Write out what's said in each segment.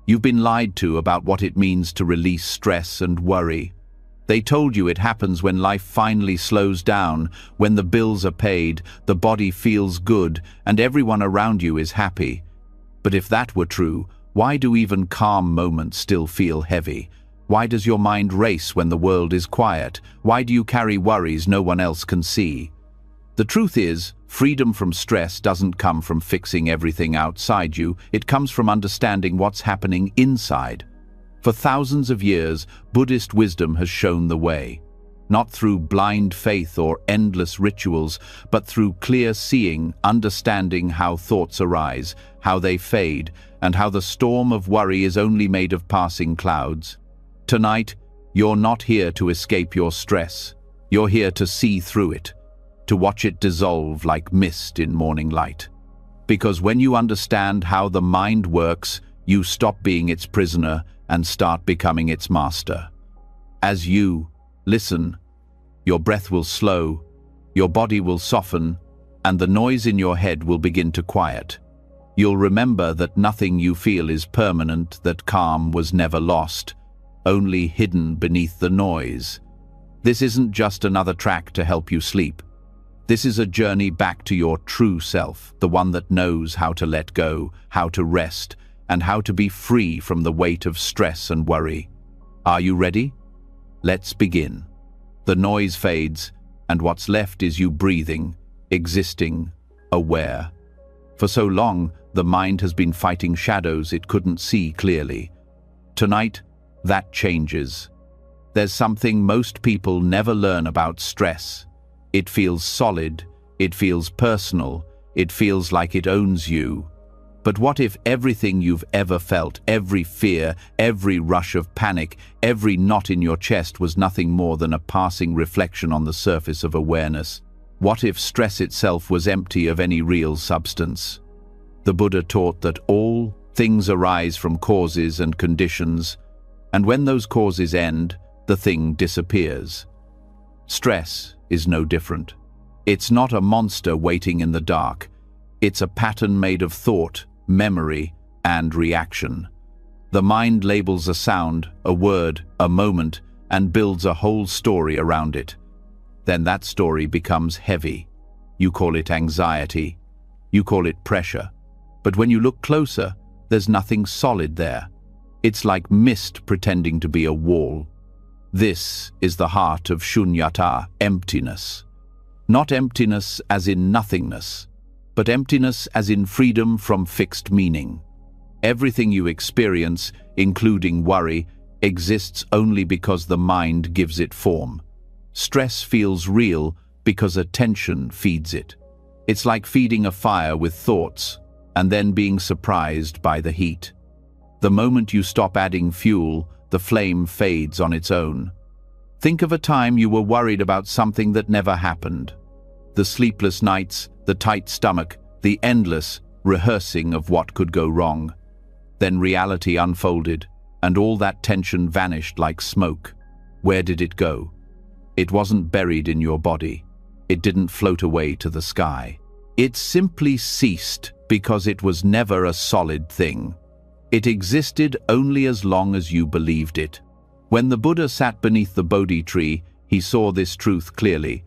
You've been lied to about what it means to release stress and worry. They told you it happens when life finally slows down, when the bills are paid, the body feels good, and everyone around you is happy. But if that were true, why do even calm moments still feel heavy? Why does your mind race when the world is quiet? Why do you carry worries no one else can see? The truth is, freedom from stress doesn't come from fixing everything outside you, it comes from understanding what's happening inside. For thousands of years, Buddhist wisdom has shown the way. Not through blind faith or endless rituals, but through clear seeing, understanding how thoughts arise, how they fade, and how the storm of worry is only made of passing clouds. Tonight, you're not here to escape your stress. You're here to see through it, to watch it dissolve like mist in morning light. Because when you understand how the mind works, you stop being its prisoner and start becoming its master. As you listen, your breath will slow, your body will soften, and the noise in your head will begin to quiet. You'll remember that nothing you feel is permanent, that calm was never lost, only hidden beneath the noise. This isn't just another track to help you sleep. This is a journey back to your true self, the one that knows how to let go, how to rest, and how to be free from the weight of stress and worry. Are you ready? Let's begin. The noise fades, and what's left is you breathing, existing, aware. For so long, the mind has been fighting shadows it couldn't see clearly. Tonight, that changes. There's something most people never learn about stress. It feels solid, it feels personal, it feels like it owns you. But what if everything you've ever felt, every fear, every rush of panic, every knot in your chest was nothing more than a passing reflection on the surface of awareness? What if stress itself was empty of any real substance? The Buddha taught that all things arise from causes and conditions, and when those causes end, the thing disappears. Stress is no different. It's not a monster waiting in the dark. It's a pattern made of thought, memory, and reaction. The mind labels a sound, a word, a moment, and builds a whole story around it. Then that story becomes heavy. You call it anxiety. You call it pressure. But when you look closer, there's nothing solid there. It's like mist pretending to be a wall. This is the heart of shunyata, emptiness. Not emptiness as in nothingness, but emptiness as in freedom from fixed meaning. Everything you experience, including worry, exists only because the mind gives it form. Stress feels real because attention feeds it. It's like feeding a fire with thoughts and then being surprised by the heat. The moment you stop adding fuel, the flame fades on its own. Think of a time you were worried about something that never happened. The sleepless nights, the tight stomach, the endless rehearsing of what could go wrong. Then reality unfolded, and all that tension vanished like smoke. Where did it go? It wasn't buried in your body. It didn't float away to the sky. It simply ceased because it was never a solid thing. It existed only as long as you believed it. When the Buddha sat beneath the Bodhi tree, he saw this truth clearly.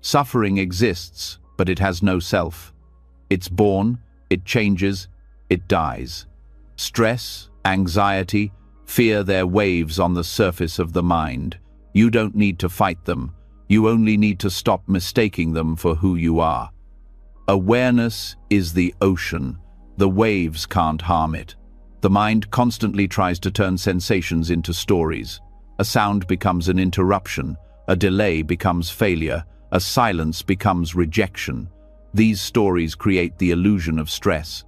Suffering exists, but it has no self. It's born, it changes, it dies. Stress, anxiety, fear, they're waves on the surface of the mind. You don't need to fight them. You only need to stop mistaking them for who you are. Awareness is the ocean. The waves can't harm it. The mind constantly tries to turn sensations into stories. A sound becomes an interruption, a delay becomes failure, a silence becomes rejection. These stories create the illusion of stress.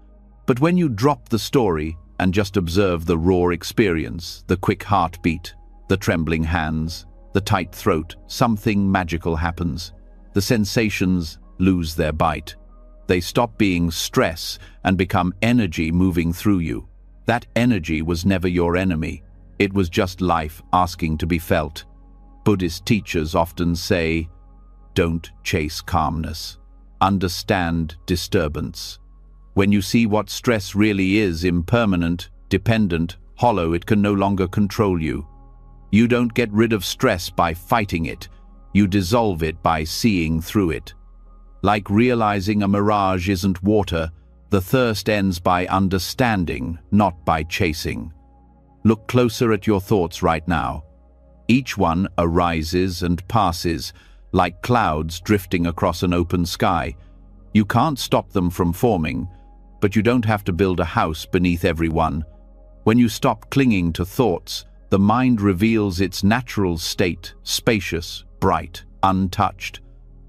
But when you drop the story and just observe the raw experience, the quick heartbeat, the trembling hands, the tight throat, something magical happens. The sensations lose their bite. They stop being stress and become energy moving through you. That energy was never your enemy. It was just life asking to be felt. Buddhist teachers often say, don't chase calmness. Understand disturbance. When you see what stress really is, impermanent, dependent, hollow, it can no longer control you. You don't get rid of stress by fighting it. You dissolve it by seeing through it. Like realizing a mirage isn't water, the thirst ends by understanding, not by chasing. Look closer at your thoughts right now. Each one arises and passes, like clouds drifting across an open sky. You can't stop them from forming, but you don't have to build a house beneath every one. When you stop clinging to thoughts, the mind reveals its natural state, spacious, bright, untouched.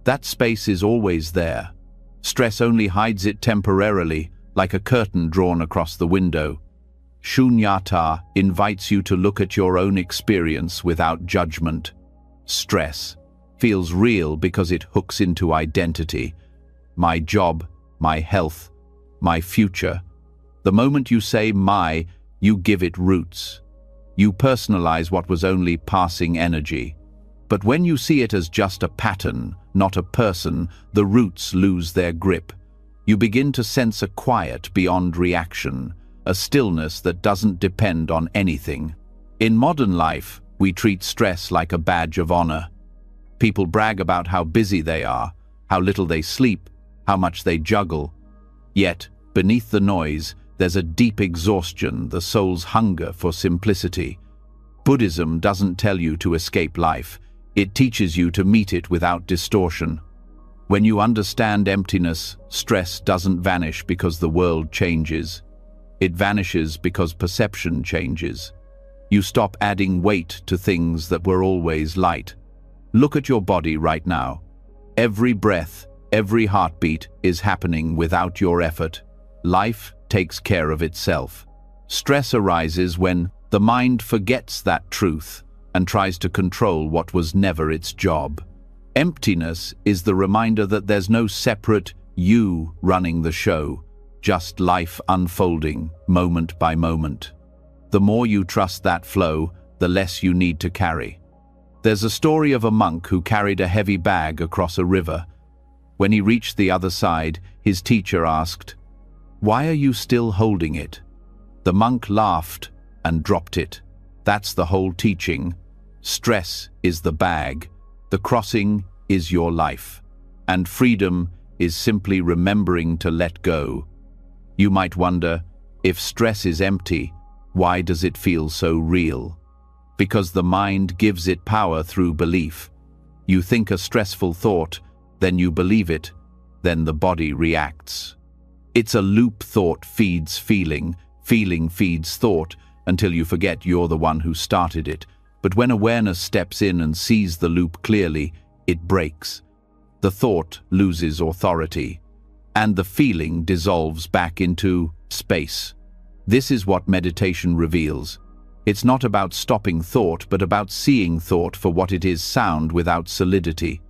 That space is always there. Stress only hides it temporarily, like a curtain drawn across the window. Shunyata invites you to look at your own experience without judgment. Stress feels real because it hooks into identity. My job, my health, my future. The moment you say my, you give it roots. You personalize what was only passing energy. But when you see it as just a pattern, not a person, the roots lose their grip. You begin to sense a quiet beyond reaction, a stillness that doesn't depend on anything. In modern life, we treat stress like a badge of honor. People brag about how busy they are, how little they sleep, how much they juggle. Yet, beneath the noise, there's a deep exhaustion, the soul's hunger for simplicity. Buddhism doesn't tell you to escape life. It teaches you to meet it without distortion. When you understand emptiness, stress doesn't vanish because the world changes. It vanishes because perception changes. You stop adding weight to things that were always light. Look at your body right now. Every breath, every heartbeat is happening without your effort. Life takes care of itself. Stress arises when the mind forgets that truth and tries to control what was never its job. Emptiness is the reminder that there's no separate you running the show, just life unfolding moment by moment. The more you trust that flow, the less you need to carry. There's a story of a monk who carried a heavy bag across a river. When he reached the other side, his teacher asked, "Why are you still holding it?" The monk laughed and dropped it. That's the whole teaching. Stress is the bag, the crossing is your life, and freedom is simply remembering to let go. You might wonder, if stress is empty, why does it feel so real? Because the mind gives it power through belief. You think a stressful thought, then you believe it, then the body reacts. It's a loop. Thought feeds feeling, feeling feeds thought, until you forget you're the one who started it. But when awareness steps in and sees the loop clearly, it breaks. The thought loses authority, and the feeling dissolves back into space. This is what meditation reveals. It's not about stopping thought, but about seeing thought for what it is: sound without solidity.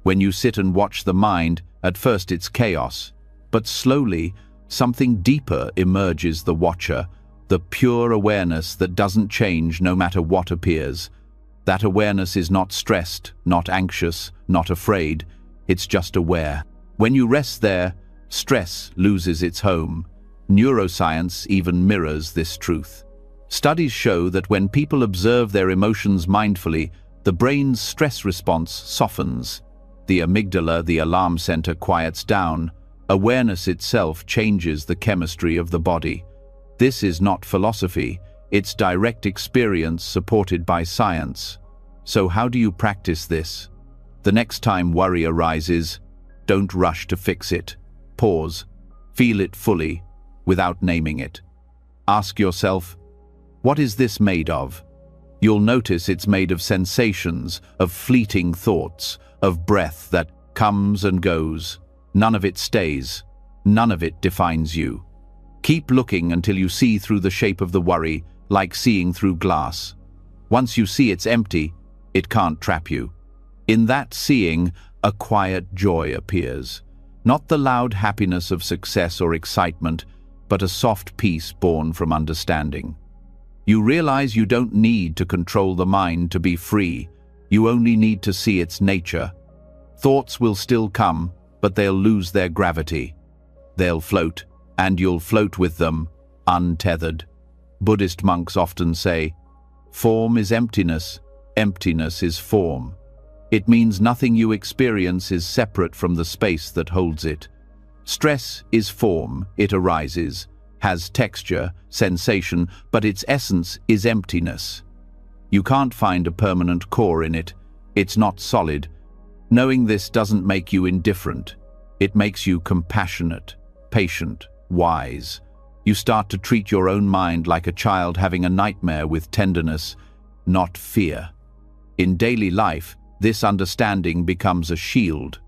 When you sit and watch the mind, at first it's chaos, but slowly something deeper emerges. The watcher, the pure awareness that doesn't change no matter what appears. That awareness is not stressed, not anxious, not afraid. It's just aware. When you rest there, stress loses its home. Neuroscience even mirrors this truth. Studies show that when people observe their emotions mindfully, the brain's stress response softens. The amygdala, the alarm center, quiets down. Awareness itself changes the chemistry of the body. This is not philosophy, it's direct experience supported by science. So how do you practice this? The next time worry arises, don't rush to fix it. Pause. Feel it fully, without naming it. Ask yourself, what is this made of? You'll notice it's made of sensations, of fleeting thoughts, of breath that comes and goes. None of it stays. None of it defines you. Keep looking until you see through the shape of the worry, like seeing through glass. Once you see it's empty, it can't trap you. In that seeing, a quiet joy appears. Not the loud happiness of success or excitement, but a soft peace born from understanding. You realize you don't need to control the mind to be free. You only need to see its nature. Thoughts will still come, but they'll lose their gravity. They'll float, and you'll float with them, untethered. Buddhist monks often say, "Form is emptiness, emptiness is form." It means nothing you experience is separate from the space that holds it. Stress is form, it arises, has texture, sensation, but its essence is emptiness. You can't find a permanent core in it. It's not solid. Knowing this doesn't make you indifferent. It makes you compassionate, patient, wise. You start to treat your own mind like a child having a nightmare with tenderness, not fear. In daily life, this understanding becomes a shield.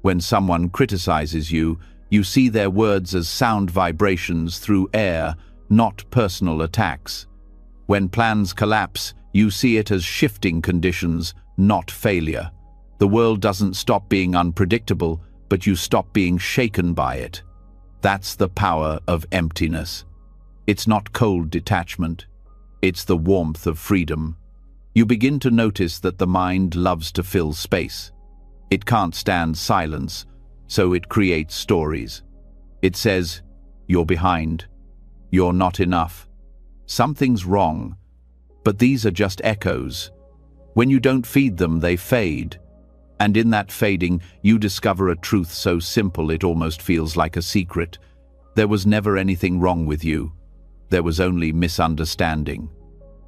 When someone criticizes you, you see their words as sound vibrations through air, not personal attacks. When plans collapse, you see it as shifting conditions, not failure. The world doesn't stop being unpredictable, but you stop being shaken by it. That's the power of emptiness. It's not cold detachment. It's the warmth of freedom. You begin to notice that the mind loves to fill space. It can't stand silence, so it creates stories. It says, "You're behind. You're not enough. Something's wrong." But these are just echoes. When you don't feed them, they fade. And in that fading, you discover a truth so simple it almost feels like a secret. There was never anything wrong with you. There was only misunderstanding.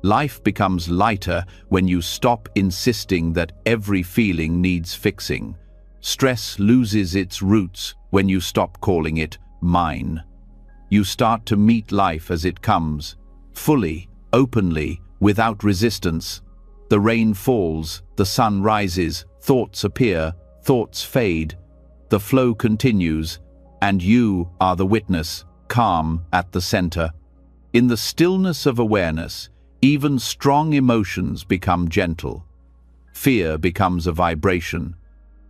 Life becomes lighter when you stop insisting that every feeling needs fixing. Stress loses its roots when you stop calling it mine. You start to meet life as it comes, fully, openly, without resistance. The rain falls, the sun rises, thoughts appear, thoughts fade. The flow continues, and you are the witness, calm at the center. In the stillness of awareness, even strong emotions become gentle. Fear becomes a vibration.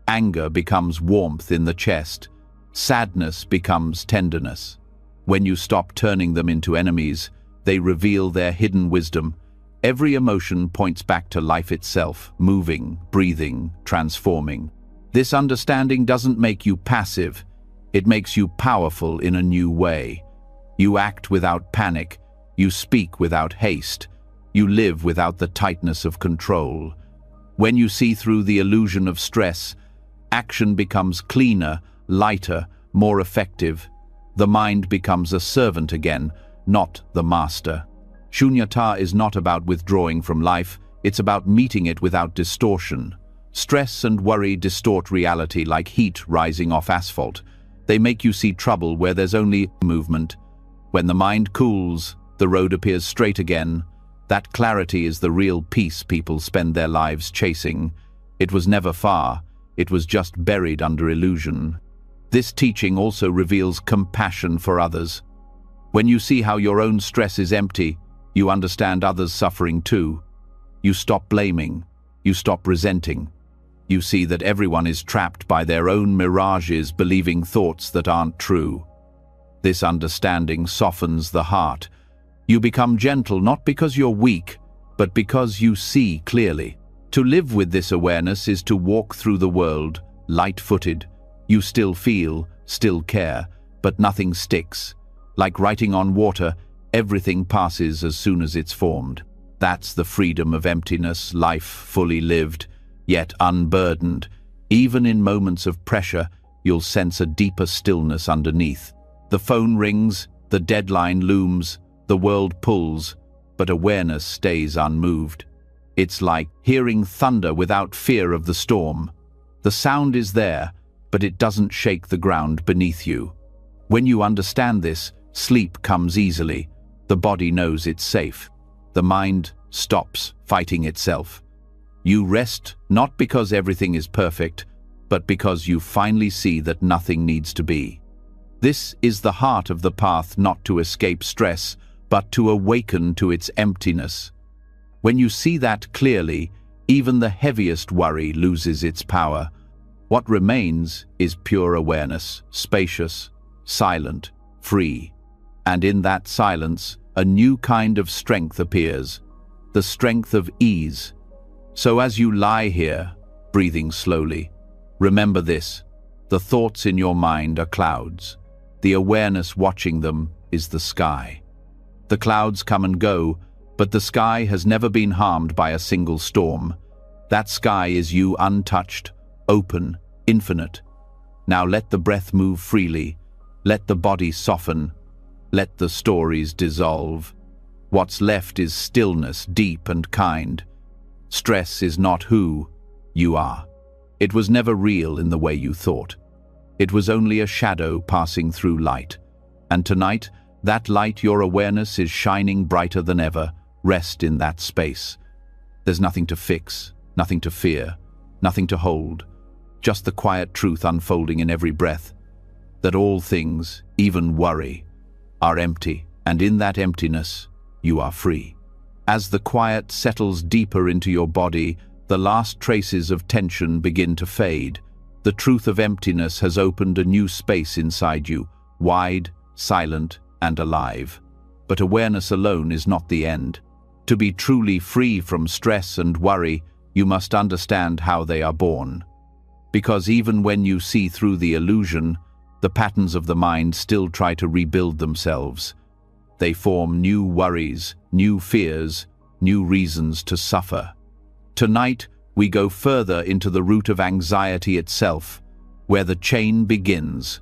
Anger becomes warmth in the chest. Sadness becomes tenderness. When you stop turning them into enemies, they reveal their hidden wisdom. Every emotion points back to life itself, moving, breathing, transforming. This understanding doesn't make you passive. It makes you powerful in a new way. You act without panic. You speak without haste. You live without the tightness of control. When you see through the illusion of stress, action becomes cleaner, lighter, more effective. The mind becomes a servant again, not the master. Shunyata is not about withdrawing from life, it's about meeting it without distortion. Stress and worry distort reality like heat rising off asphalt. They make you see trouble where there's only movement. When the mind cools, the road appears straight again. That clarity is the real peace people spend their lives chasing. It was never far, it was just buried under illusion. This teaching also reveals compassion for others. When you see how your own stress is empty, you understand others' suffering too. You stop blaming. You stop resenting. You see that everyone is trapped by their own mirages, believing thoughts that aren't true. This understanding softens the heart. You become gentle not because you're weak, but because you see clearly. To live with this awareness is to walk through the world, light-footed. You still feel, still care, but nothing sticks. Like writing on water, everything passes as soon as it's formed. That's the freedom of emptiness, life fully lived, yet unburdened. Even in moments of pressure, you'll sense a deeper stillness underneath. The phone rings, the deadline looms, the world pulls, but awareness stays unmoved. It's like hearing thunder without fear of the storm. The sound is there, but it doesn't shake the ground beneath you. When you understand this, sleep comes easily. The body knows it's safe. The mind stops fighting itself. You rest not because everything is perfect, but because you finally see that nothing needs to be. This is the heart of the path, not to escape stress, but to awaken to its emptiness. When you see that clearly, even the heaviest worry loses its power. What remains is pure awareness, spacious, silent, free. And in that silence, a new kind of strength appears, the strength of ease. So as you lie here, breathing slowly, remember this: the thoughts in your mind are clouds. The awareness watching them is the sky. The clouds come and go, but the sky has never been harmed by a single storm. That sky is you, untouched, open, infinite. Now let the breath move freely. Let the body soften. Let the stories dissolve. What's left is stillness, deep and kind. Stress is not who you are. It was never real in the way you thought. It was only a shadow passing through light. And tonight, that light, your awareness, is shining brighter than ever. Rest in that space. There's nothing to fix, nothing to fear, nothing to hold. Just the quiet truth unfolding in every breath. That all things, even worry, are empty, and in that emptiness, you are free. As the quiet settles deeper into your body, the last traces of tension begin to fade. The truth of emptiness has opened a new space inside you, wide, silent, and alive. But awareness alone is not the end. To be truly free from stress and worry, you must understand how they are born. Because even when you see through the illusion, the patterns of the mind still try to rebuild themselves. They form new worries, new fears, new reasons to suffer. Tonight, we go further into the root of anxiety itself, where the chain begins.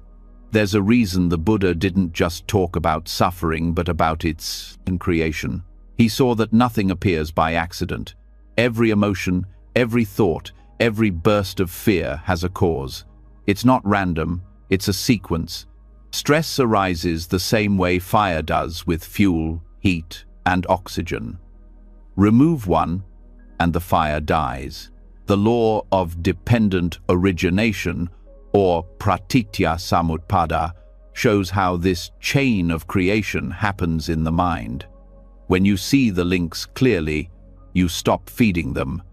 There's a reason the Buddha didn't just talk about suffering, but about its creation. He saw that nothing appears by accident. Every emotion, every thought, every burst of fear has a cause. It's not random, it's a sequence. Stress arises the same way fire does, with fuel, heat, and oxygen. Remove one, and the fire dies. The law of dependent origination, or pratitya samutpada, shows how this chain of creation happens in the mind. When you see the links clearly, you stop feeding them,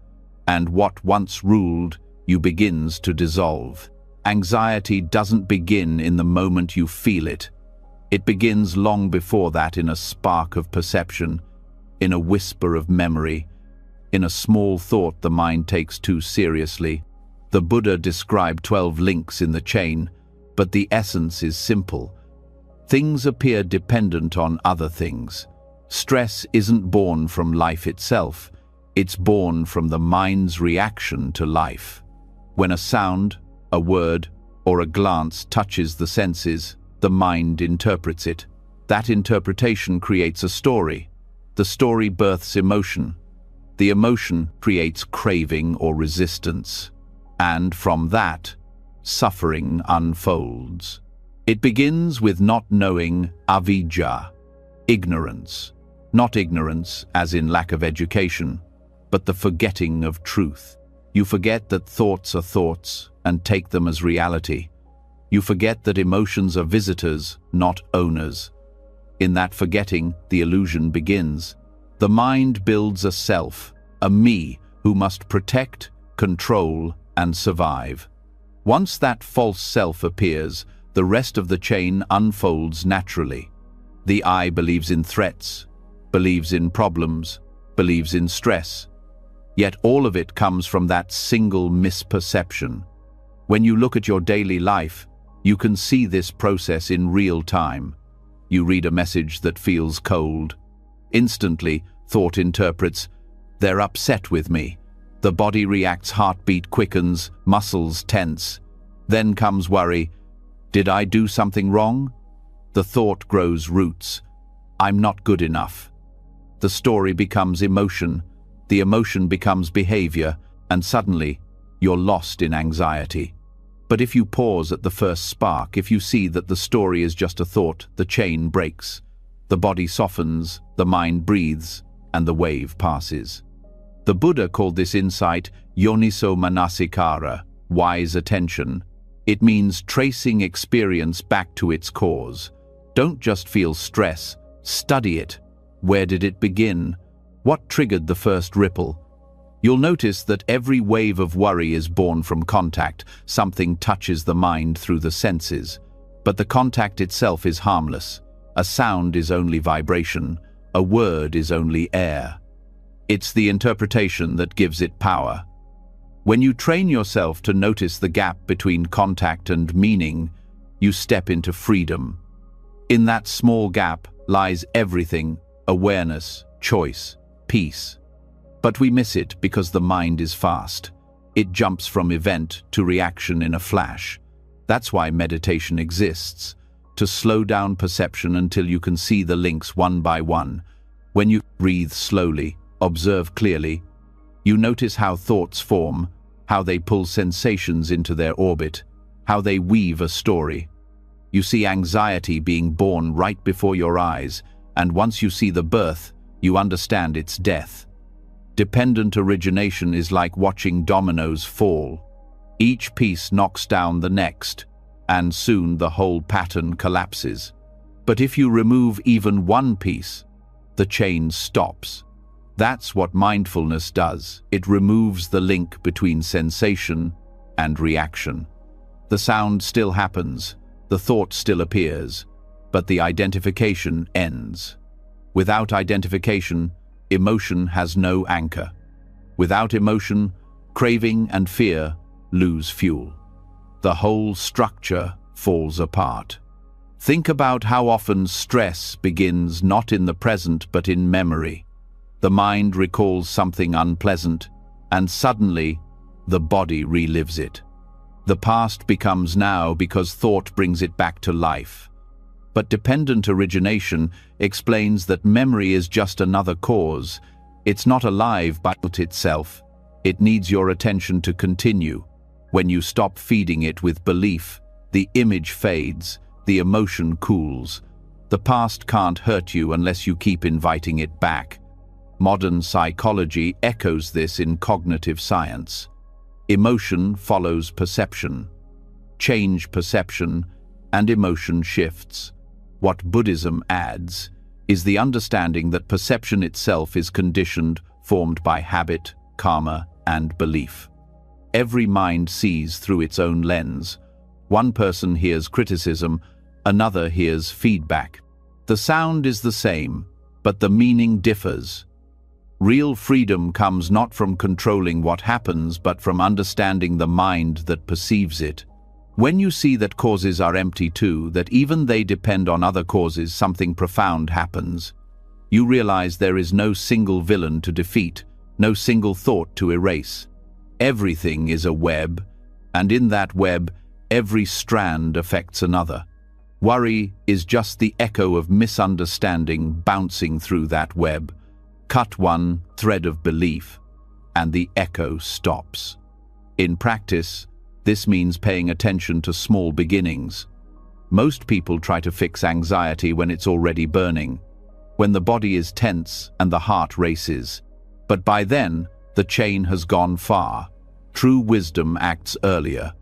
and what once ruled you begins to dissolve. Anxiety doesn't begin in the moment you feel it. It begins long before that, in a spark of perception, in a whisper of memory, in a small thought the mind takes too seriously. The Buddha described 12 links in the chain, but the essence is simple. Things appear dependent on other things. Stress isn't born from life itself. It's born from the mind's reaction to life. When a sound, a word, or a glance touches the senses, the mind interprets it. That interpretation creates a story. The story births emotion. The emotion creates craving or resistance. And from that, suffering unfolds. It begins with not knowing, avidya, ignorance. Not ignorance as in lack of education, but the forgetting of truth. You forget that thoughts are thoughts and take them as reality. You forget that emotions are visitors, not owners. In that forgetting, the illusion begins. The mind builds a self, a me, who must protect, control, and survive. Once that false self appears, the rest of the chain unfolds naturally. The I believes in threats, believes in problems, believes in stress. Yet all of it comes from that single misperception. When you look at your daily life, you can see this process in real time. You read a message that feels cold. Instantly, thought interprets, "They're upset with me." The body reacts, heartbeat quickens, muscles tense. Then comes worry. Did I do something wrong? The thought grows roots. I'm not good enough. The story becomes emotion. The emotion becomes behavior, and suddenly, you're lost in anxiety. But if you pause at the first spark, if you see that the story is just a thought, the chain breaks. The body softens, the mind breathes, and the wave passes. The Buddha called this insight yoniso manasikara, wise attention. It means tracing experience back to its cause. Don't just feel stress, study it. Where did it begin? What triggered the first ripple? You'll notice that every wave of worry is born from contact. Something touches the mind through the senses. But the contact itself is harmless. A sound is only vibration. A word is only air. It's the interpretation that gives it power. When you train yourself to notice the gap between contact and meaning, you step into freedom. In that small gap lies everything awareness, choice, peace. But we miss it because the mind is fast. It jumps from event to reaction in a flash. That's why meditation exists, to slow down perception until you can see the links one by one. When you breathe slowly, observe clearly, you notice how thoughts form, how they pull sensations into their orbit, how they weave a story. You see anxiety being born right before your eyes, and once you see the birth, you understand its death. Dependent origination is like watching dominoes fall. Each piece knocks down the next, and soon the whole pattern collapses. But if you remove even one piece, the chain stops. That's what mindfulness does. It removes the link between sensation and reaction. The sound still happens, the thought still appears, but the identification ends. Without identification, emotion has no anchor. Without emotion, craving and fear lose fuel. The whole structure falls apart. Think about how often stress begins not in the present but in memory. The mind recalls something unpleasant, and suddenly, the body relives it. The past becomes now because thought brings it back to life. But dependent origination explains that memory is just another cause. It's not alive by itself. It needs your attention to continue. When you stop feeding it with belief, the image fades, the emotion cools. The past can't hurt you unless you keep inviting it back. Modern psychology echoes this in cognitive science. Emotion follows perception. Change perception, and emotion shifts. What Buddhism adds is the understanding that perception itself is conditioned, formed by habit, karma, and belief. Every mind sees through its own lens. One person hears criticism, another hears feedback. The sound is the same, but the meaning differs. Real freedom comes not from controlling what happens, but from understanding the mind that perceives it. When you see that causes are empty too, that even they depend on other causes, something profound happens. You realize there is no single villain to defeat, no single thought to erase. Everything is a web, and in that web, every strand affects another. Worry is just the echo of misunderstanding bouncing through that web. Cut one thread of belief, and the echo stops. In practice, this means paying attention to small beginnings. Most people try to fix anxiety when it's already burning, when the body is tense and the heart races. But by then, the chain has gone far. True wisdom acts earlier.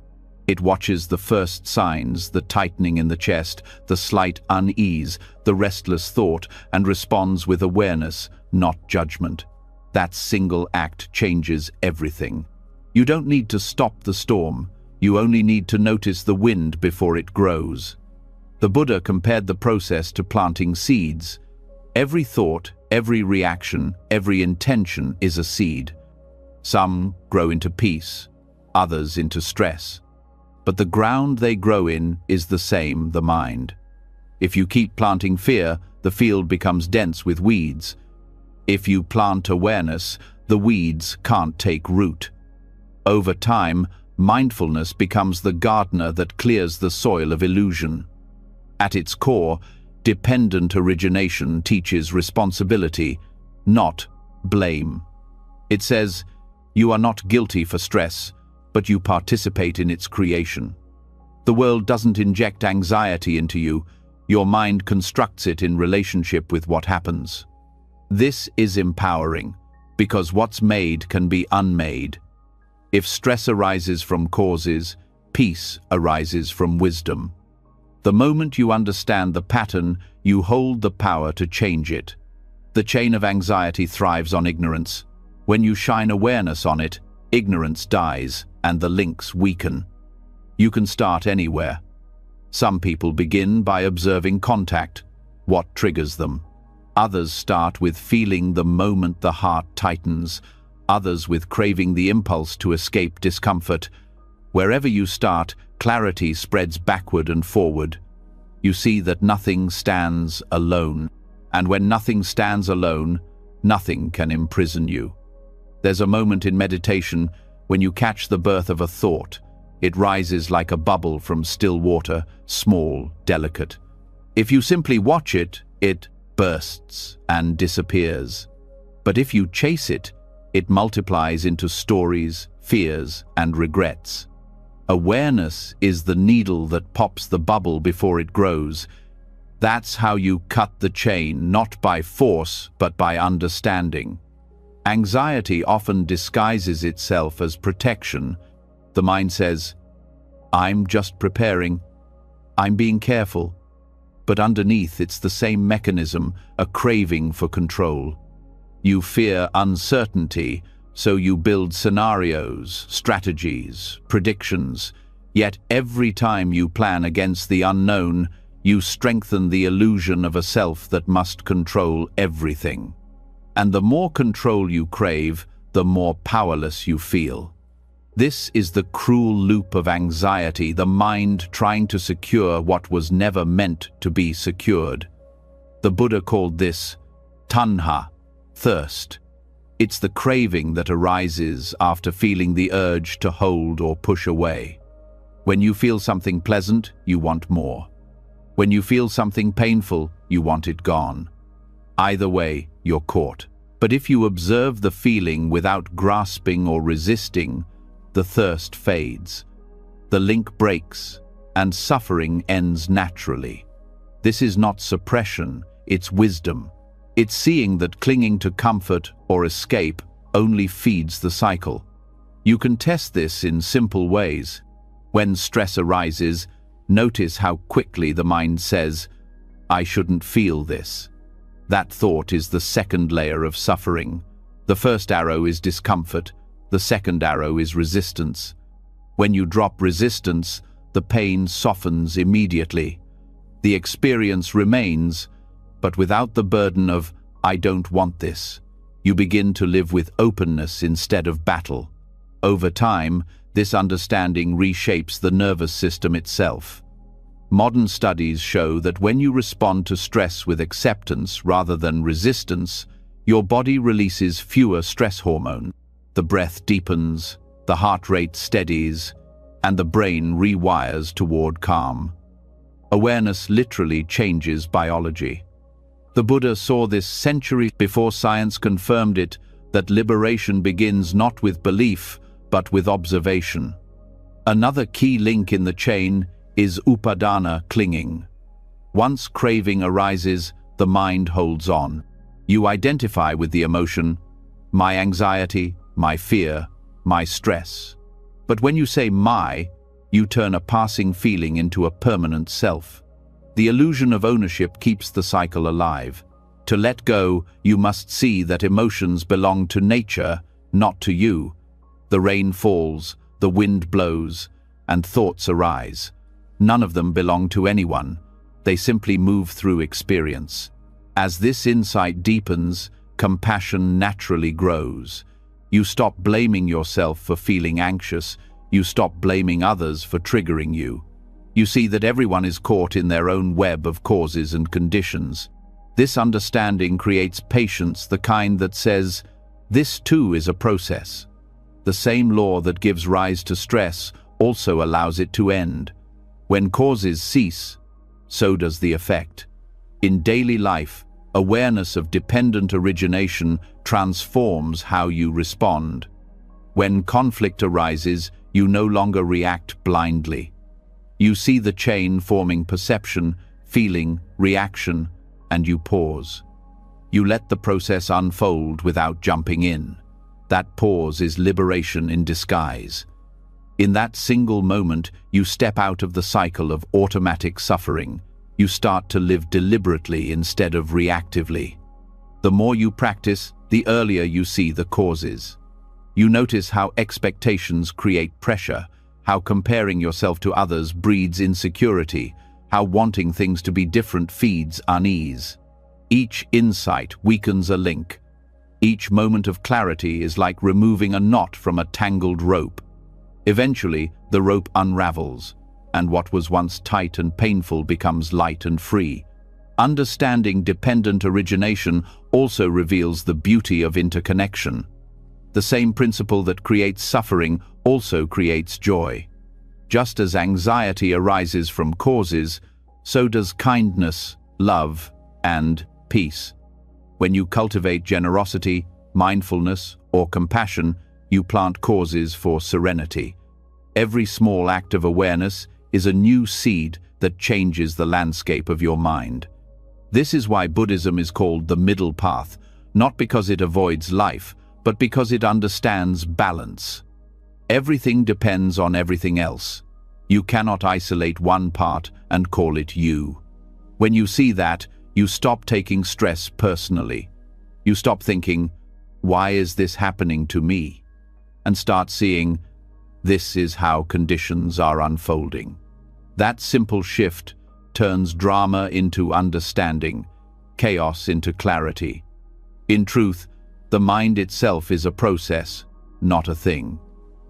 It watches the first signs, the tightening in the chest, the slight unease, the restless thought, and responds with awareness, not judgment. That single act changes everything. You don't need to stop the storm. You only need to notice the wind before it grows. The Buddha compared the process to planting seeds. Every thought, every reaction, every intention is a seed. Some grow into peace, others into stress. But the ground they grow in is the same, the mind. If you keep planting fear, the field becomes dense with weeds. If you plant awareness, the weeds can't take root. Over time, mindfulness becomes the gardener that clears the soil of illusion. At its core, dependent origination teaches responsibility, not blame. It says, you are not guilty for stress, but you participate in its creation. The world doesn't inject anxiety into you. Your mind constructs it in relationship with what happens. This is empowering, because what's made can be unmade. If stress arises from causes, peace arises from wisdom. The moment you understand the pattern, you hold the power to change it. The chain of anxiety thrives on ignorance. When you shine awareness on it, ignorance dies and the links weaken. You can start anywhere. Some people begin by observing contact, what triggers them. Others start with feeling the moment the heart tightens, others with craving the impulse to escape discomfort. Wherever you start, clarity spreads backward and forward. You see that nothing stands alone. And when nothing stands alone, nothing can imprison you. There's a moment in meditation when you catch the birth of a thought. It rises like a bubble from still water, small, delicate. If you simply watch it, it bursts and disappears. But if you chase it, it multiplies into stories, fears, and regrets. Awareness is the needle that pops the bubble before it grows. That's how you cut the chain, not by force, but by understanding. Anxiety often disguises itself as protection. The mind says, "I'm just preparing. I'm being careful." But underneath, it's the same mechanism, a craving for control. You fear uncertainty, so you build scenarios, strategies, predictions. Yet every time you plan against the unknown, you strengthen the illusion of a self that must control everything. And the more control you crave, the more powerless you feel. This is the cruel loop of anxiety, the mind trying to secure what was never meant to be secured. The Buddha called this tanha, thirst. It's the craving that arises after feeling the urge to hold or push away. When you feel something pleasant, you want more. When you feel something painful, you want it gone. Either way, you're caught. But if you observe the feeling without grasping or resisting, the thirst fades. The link breaks, and suffering ends naturally. This is not suppression, it's wisdom. It's seeing that clinging to comfort or escape only feeds the cycle. You can test this in simple ways. When stress arises, notice how quickly the mind says, "I shouldn't feel this." That thought is the second layer of suffering. The first arrow is discomfort, the second arrow is resistance. When you drop resistance, the pain softens immediately. The experience remains, but without the burden of, "I don't want this." You begin to live with openness instead of battle. Over time, this understanding reshapes the nervous system itself. Modern studies show that when you respond to stress with acceptance rather than resistance, your body releases fewer stress hormones. The breath deepens, the heart rate steadies, and the brain rewires toward calm. Awareness literally changes biology. The Buddha saw this centuries before science confirmed it, that liberation begins not with belief, but with observation. Another key link in the chain is upadana, clinging. Once craving arises, the mind holds on. You identify with the emotion, my anxiety, my fear, my stress. But when you say my, you turn a passing feeling into a permanent self. The illusion of ownership keeps the cycle alive. To let go, you must see that emotions belong to nature, not to you. The rain falls, the wind blows, and thoughts arise. None of them belong to anyone. They simply move through experience. As this insight deepens, compassion naturally grows. You stop blaming yourself for feeling anxious. You stop blaming others for triggering you. You see that everyone is caught in their own web of causes and conditions. This understanding creates patience, the kind that says, this too is a process. The same law that gives rise to stress also allows it to end. When causes cease, so does the effect. In daily life, awareness of dependent origination transforms how you respond. When conflict arises, you no longer react blindly. You see the chain forming perception, feeling, reaction, and you pause. You let the process unfold without jumping in. That pause is liberation in disguise. In that single moment, you step out of the cycle of automatic suffering. You start to live deliberately instead of reactively. The more you practice, the earlier you see the causes. You notice how expectations create pressure, how comparing yourself to others breeds insecurity, how wanting things to be different feeds unease. Each insight weakens a link. Each moment of clarity is like removing a knot from a tangled rope. Eventually, the rope unravels, and what was once tight and painful becomes light and free. Understanding dependent origination also reveals the beauty of interconnection. The same principle that creates suffering also creates joy. Just as anxiety arises from causes, so does kindness, love, and peace. When you cultivate generosity, mindfulness, or compassion, you plant causes for serenity. Every small act of awareness is a new seed that changes the landscape of your mind. This is why Buddhism is called the middle path, not because it avoids life, but because it understands balance. Everything depends on everything else. You cannot isolate one part and call it you. When you see that, you stop taking stress personally. You stop thinking, "Why is this happening to me?" and start seeing, "This is how conditions are unfolding." That simple shift turns drama into understanding, chaos into clarity. In truth, the mind itself is a process, not a thing.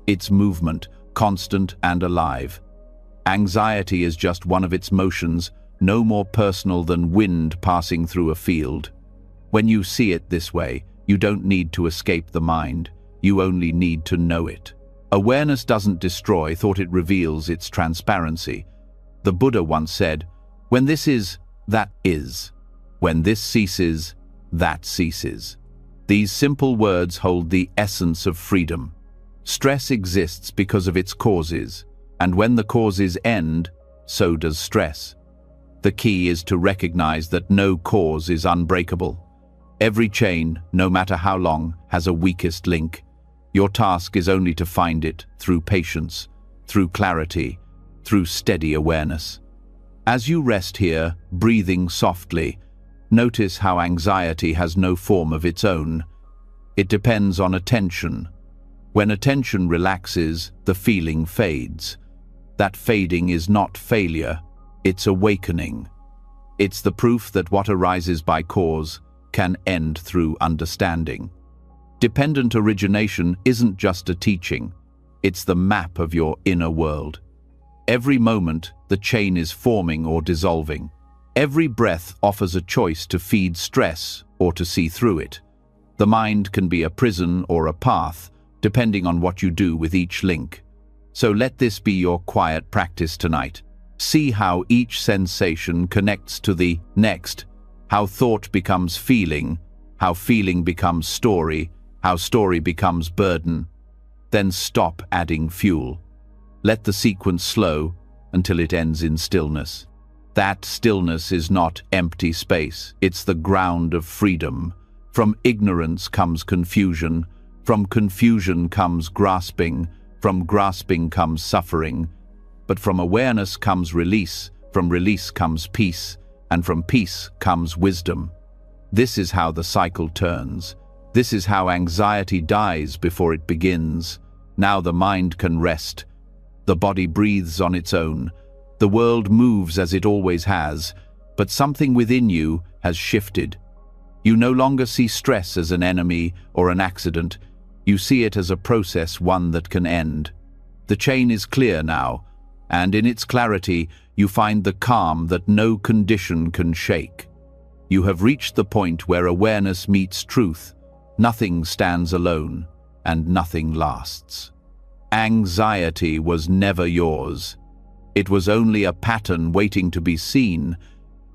It's movement, constant and alive. Anxiety is just one of its motions, no more personal than wind passing through a field. When you see it this way, you don't need to escape the mind, you only need to know it. Awareness doesn't destroy thought, it reveals its transparency. The Buddha once said, "When this is, that is. When this ceases, that ceases." These simple words hold the essence of freedom. Stress exists because of its causes, and when the causes end, so does stress. The key is to recognize that no cause is unbreakable. Every chain, no matter how long, has a weakest link. Your task is only to find it through patience, through clarity, through steady awareness. As you rest here, breathing softly, notice how anxiety has no form of its own. It depends on attention. When attention relaxes, the feeling fades. That fading is not failure, it's awakening. It's the proof that what arises by cause can end through understanding. Dependent origination isn't just a teaching, it's the map of your inner world. Every moment, the chain is forming or dissolving. Every breath offers a choice to feed stress or to see through it. The mind can be a prison or a path, depending on what you do with each link. So let this be your quiet practice tonight. See how each sensation connects to the next, how thought becomes feeling, how feeling becomes story, how story becomes burden. Then stop adding fuel. Let the sequence slow until it ends in stillness. That stillness is not empty space, it's the ground of freedom. From ignorance comes confusion, from confusion comes grasping, from grasping comes suffering. But from awareness comes release, from release comes peace, and from peace comes wisdom. This is how the cycle turns. This is how anxiety dies before it begins. Now the mind can rest. The body breathes on its own. The world moves as it always has, but something within you has shifted. You no longer see stress as an enemy or an accident. You see it as a process, one that can end. The chain is clear now, and in its clarity, you find the calm that no condition can shake. You have reached the point where awareness meets truth. Nothing stands alone, and nothing lasts. Anxiety was never yours. It was only a pattern waiting to be seen,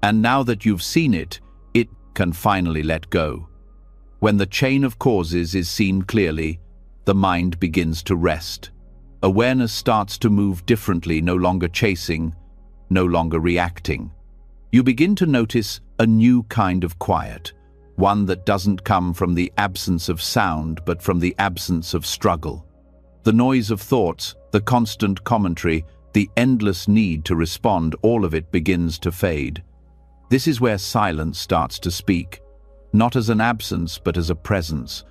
and now that you've seen it, it can finally let go. When the chain of causes is seen clearly, the mind begins to rest. Awareness starts to move differently, no longer chasing, no longer reacting. You begin to notice a new kind of quiet, one that doesn't come from the absence of sound, but from the absence of struggle. The noise of thoughts, the constant commentary, the endless need to respond, all of it begins to fade. This is where silence starts to speak, not as an absence, but as a presence.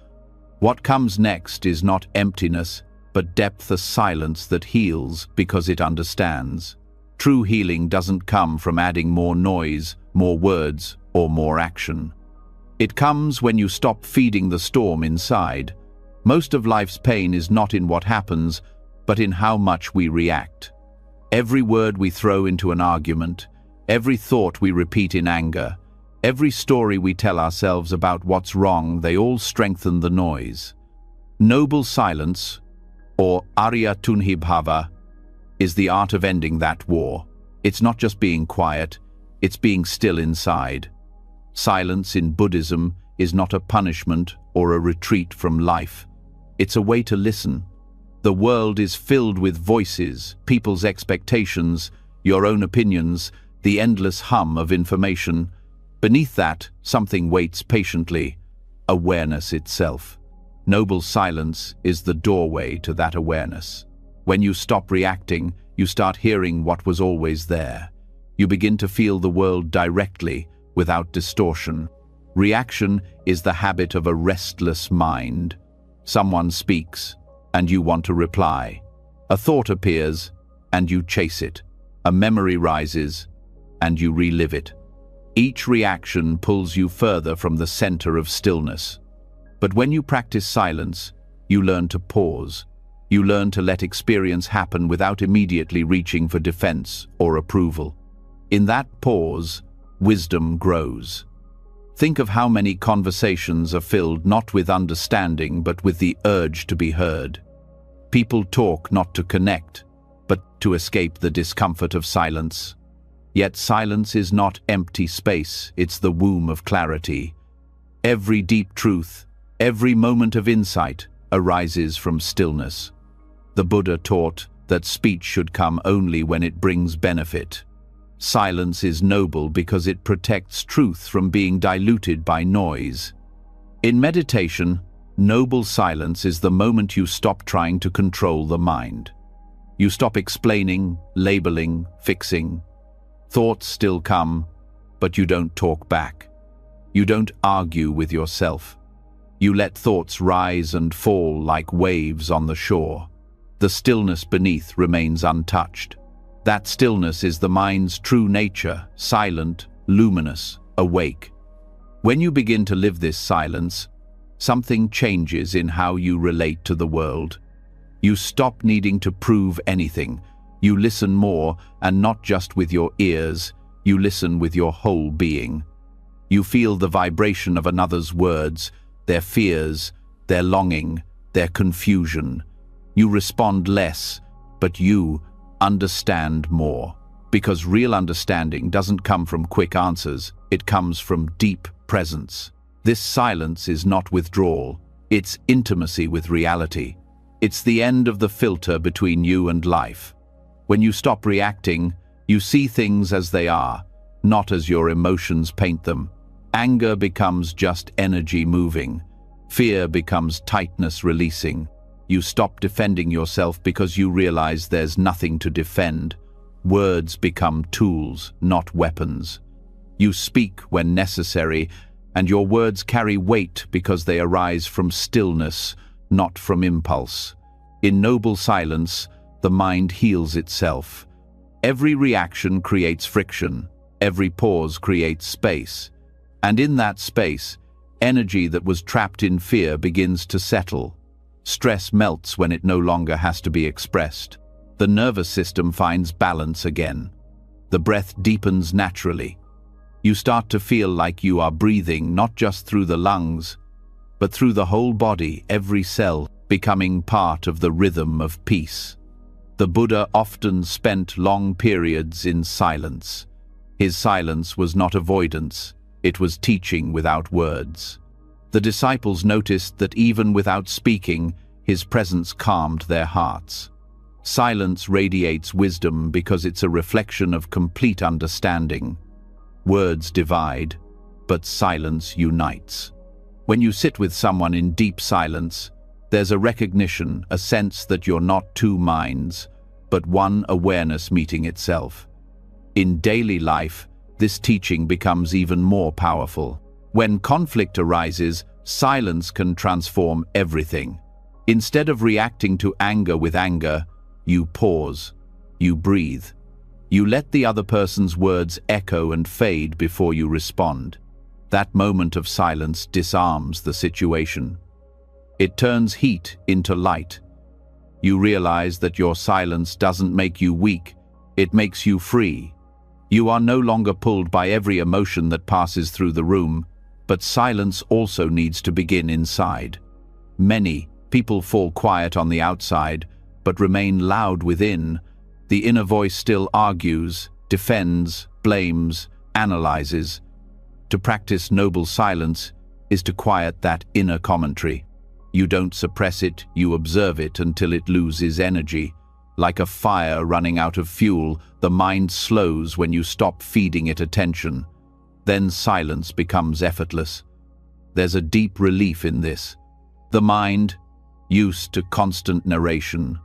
What comes next is not emptiness, but depth, a silence that heals because it understands. True healing doesn't come from adding more noise, more words, or more action. It comes when you stop feeding the storm inside. Most of life's pain is not in what happens, but in how much we react. Every word we throw into an argument, Every thought we repeat in anger, every story we tell ourselves about what's wrong, they all strengthen the noise. Noble silence, or Arya Tunhibhava, is the art of ending that war. It's not just being quiet, it's being still inside. Silence in Buddhism is not a punishment or a retreat from life. It's a way to listen. The world is filled with voices, people's expectations, your own opinions, the endless hum of information. Beneath that, something waits patiently, awareness itself. Noble silence is the doorway to that awareness. When you stop reacting, you start hearing what was always there. You begin to feel the world directly, without distortion. Reaction is the habit of a restless mind. Someone speaks, and you want to reply. A thought appears, and you chase it. A memory rises, and you relive it. Each reaction pulls you further from the center of stillness. But when you practice silence, you learn to pause. You learn to let experience happen without immediately reaching for defense or approval. In that pause, wisdom grows. Think of how many conversations are filled not with understanding but with the urge to be heard. People talk not to connect, but to escape the discomfort of silence. Yet silence is not empty space, it's the womb of clarity. Every deep truth, every moment of insight arises from stillness. The Buddha taught that speech should come only when it brings benefit. Silence is noble because it protects truth from being diluted by noise. In meditation, noble silence is the moment you stop trying to control the mind. You stop explaining, labeling, fixing. Thoughts still come, but you don't talk back. You don't argue with yourself. You let thoughts rise and fall like waves on the shore. The stillness beneath remains untouched. That stillness is the mind's true nature, silent, luminous, awake. When you begin to live this silence, something changes in how you relate to the world. You stop needing to prove anything. You listen more, and not just with your ears, you listen with your whole being. You feel the vibration of another's words, their fears, their longing, their confusion. You respond less, but you understand more. Because real understanding doesn't come from quick answers, it comes from deep presence. This silence is not withdrawal, it's intimacy with reality. It's the end of the filter between you and life. When you stop reacting, you see things as they are, not as your emotions paint them. Anger becomes just energy moving. Fear becomes tightness releasing. You stop defending yourself because you realize there's nothing to defend. Words become tools, not weapons. You speak when necessary, and your words carry weight because they arise from stillness, not from impulse. In noble silence, the mind heals itself. Every reaction creates friction. Every pause creates space. And in that space, energy that was trapped in fear begins to settle. Stress melts when it no longer has to be expressed. The nervous system finds balance again. The breath deepens naturally. You start to feel like you are breathing not just through the lungs, but through the whole body, every cell becoming part of the rhythm of peace. The Buddha often spent long periods in silence. His silence was not avoidance, it was teaching without words. The disciples noticed that even without speaking, his presence calmed their hearts. Silence radiates wisdom because it's a reflection of complete understanding. Words divide, but silence unites. When you sit with someone in deep silence, there's a recognition, a sense that you're not two minds, but one awareness meeting itself. In daily life, this teaching becomes even more powerful. When conflict arises, silence can transform everything. Instead of reacting to anger with anger, you pause, you breathe. You let the other person's words echo and fade before you respond. That moment of silence disarms the situation. It turns heat into light. You realize that your silence doesn't make you weak, it makes you free. You are no longer pulled by every emotion that passes through the room, but silence also needs to begin inside. Many people fall quiet on the outside, but remain loud within. The inner voice still argues, defends, blames, analyzes. To practice noble silence is to quiet that inner commentary. You don't suppress it, you observe it until it loses energy. Like a fire running out of fuel, the mind slows when you stop feeding it attention. Then silence becomes effortless. There's a deep relief in this. The mind, used to constant narration,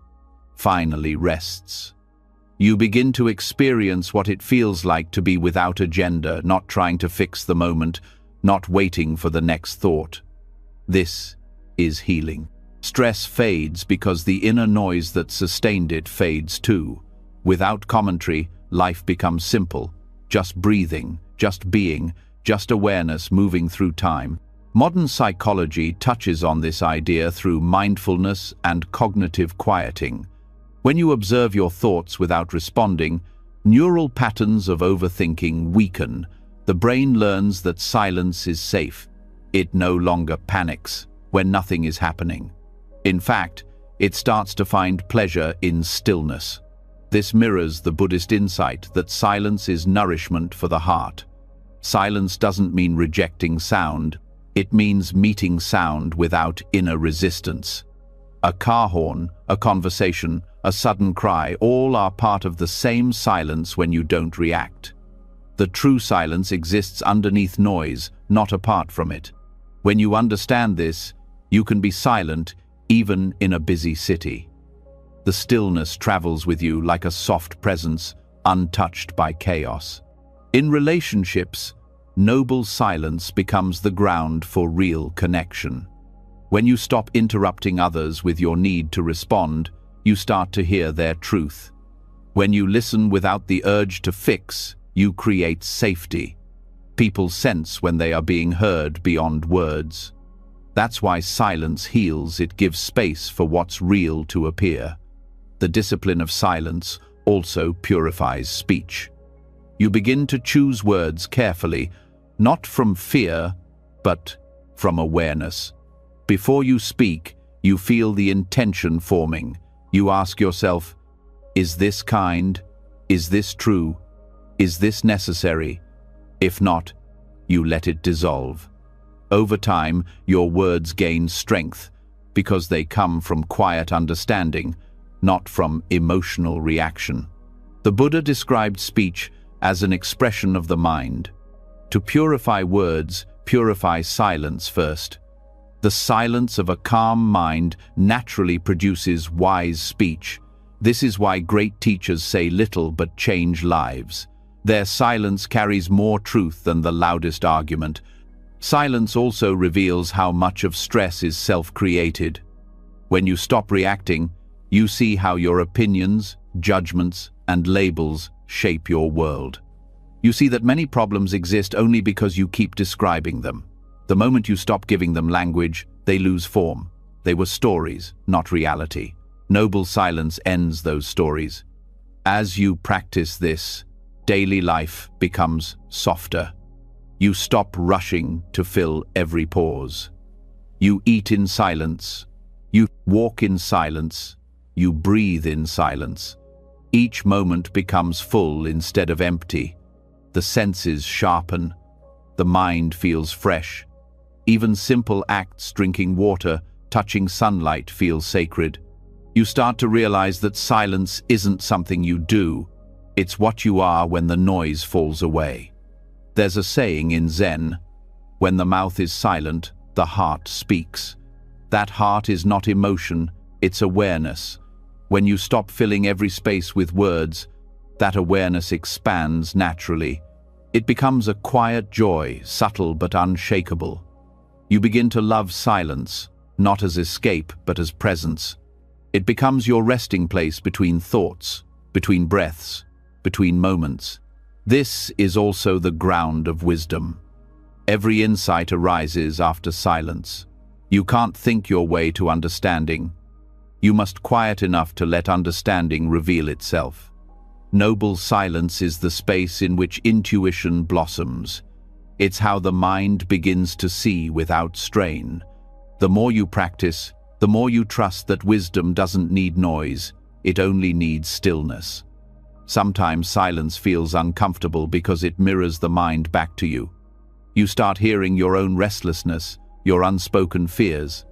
finally rests. You begin to experience what it feels like to be without agenda, not trying to fix the moment, not waiting for the next thought. This is healing. Stress fades because the inner noise that sustained it fades too. Without commentary, life becomes simple. Just breathing, just being, just awareness moving through time. Modern psychology touches on this idea through mindfulness and cognitive quieting. When you observe your thoughts without responding, neural patterns of overthinking weaken. The brain learns that silence is safe. It no longer panics when nothing is happening. In fact, it starts to find pleasure in stillness. This mirrors the Buddhist insight that silence is nourishment for the heart. Silence doesn't mean rejecting sound. It means meeting sound without inner resistance. A car horn, a conversation, a sudden cry, all are part of the same silence when you don't react. The true silence exists underneath noise, not apart from it. When you understand this, you can be silent even in a busy city. The stillness travels with you like a soft presence, untouched by chaos. In relationships, noble silence becomes the ground for real connection. When you stop interrupting others with your need to respond, you start to hear their truth. When you listen without the urge to fix, you create safety. People sense when they are being heard beyond words. That's why silence heals. It gives space for what's real to appear. The discipline of silence also purifies speech. You begin to choose words carefully, not from fear, but from awareness. Before you speak, you feel the intention forming. You ask yourself, is this kind? Is this true? Is this necessary? If not, you let it dissolve. Over time, your words gain strength because they come from quiet understanding, not from emotional reaction. The Buddha described speech as an expression of the mind. To purify words, purify silence first. The silence of a calm mind naturally produces wise speech. This is why great teachers say little but change lives. Their silence carries more truth than the loudest argument. Silence also reveals how much of stress is self-created. When you stop reacting, you see how your opinions, judgments, and labels shape your world. You see that many problems exist only because you keep describing them. The moment you stop giving them language, they lose form. They were stories, not reality. Noble silence ends those stories. As you practice this, daily life becomes softer. You stop rushing to fill every pause. You eat in silence. You walk in silence. You breathe in silence. Each moment becomes full instead of empty. The senses sharpen. The mind feels fresh. Even simple acts, drinking water, touching sunlight, feel sacred. You start to realize that silence isn't something you do. It's what you are when the noise falls away. There's a saying in Zen, when the mouth is silent, the heart speaks. That heart is not emotion, it's awareness. When you stop filling every space with words, that awareness expands naturally. It becomes a quiet joy, subtle but unshakable. You begin to love silence, not as escape but as presence. It becomes your resting place between thoughts, between breaths, between moments. This is also the ground of wisdom. Every insight arises after silence. You can't think your way to understanding. You must quiet enough to let understanding reveal itself. Noble silence is the space in which intuition blossoms. It's how the mind begins to see without strain. The more you practice, the more you trust that wisdom doesn't need noise, it only needs stillness. Sometimes silence feels uncomfortable because it mirrors the mind back to you. You start hearing your own restlessness, your unspoken fears.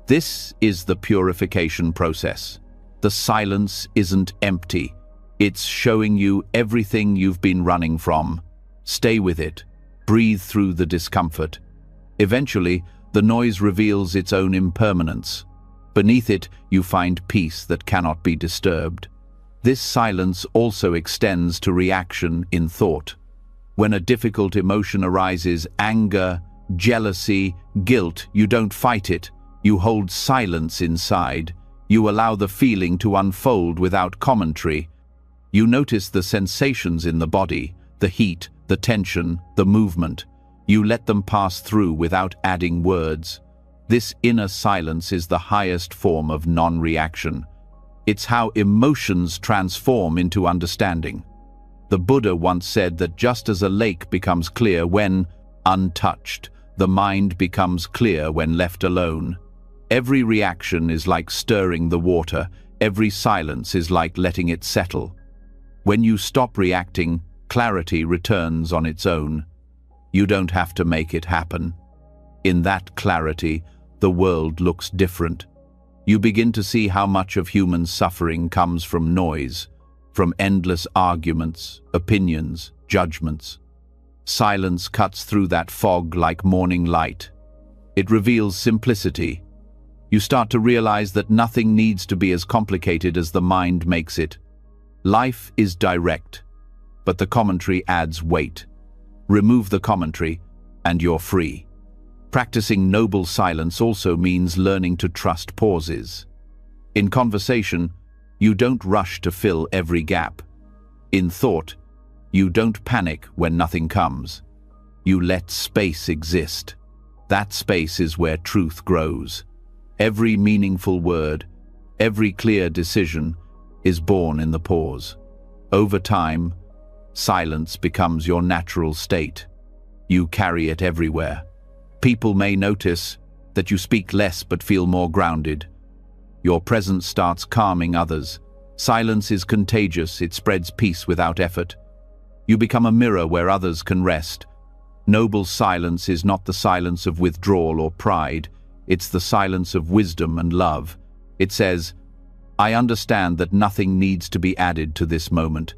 This is the purification process. The silence isn't empty. It's showing you everything you've been running from. Stay with it. Breathe through the discomfort. Eventually, the noise reveals its own impermanence. Beneath it, you find peace that cannot be disturbed. This silence also extends to reaction in thought. When a difficult emotion arises, anger, jealousy, guilt, you don't fight it. You hold silence inside. You allow the feeling to unfold without commentary. You notice the sensations in the body, the heat, the tension, the movement. You let them pass through without adding words. This inner silence is the highest form of non-reaction. It's how emotions transform into understanding. The Buddha once said that just as a lake becomes clear when untouched, the mind becomes clear when left alone. Every reaction is like stirring the water. Every silence is like letting it settle. When you stop reacting, clarity returns on its own. You don't have to make it happen. In that clarity, the world looks different. You begin to see how much of human suffering comes from noise, from endless arguments, opinions, judgments. Silence cuts through that fog like morning light. It reveals simplicity. You start to realize that nothing needs to be as complicated as the mind makes it. Life is direct, but the commentary adds weight. Remove the commentary, and you're free. Practicing noble silence also means learning to trust pauses. In conversation, you don't rush to fill every gap. In thought, you don't panic when nothing comes. You let space exist. That space is where truth grows. Every meaningful word, every clear decision is born in the pause. Over time, silence becomes your natural state. You carry it everywhere. People may notice that you speak less but feel more grounded. Your presence starts calming others. Silence is contagious, it spreads peace without effort. You become a mirror where others can rest. Noble silence is not the silence of withdrawal or pride. It's the silence of wisdom and love. It says, I understand that nothing needs to be added to this moment.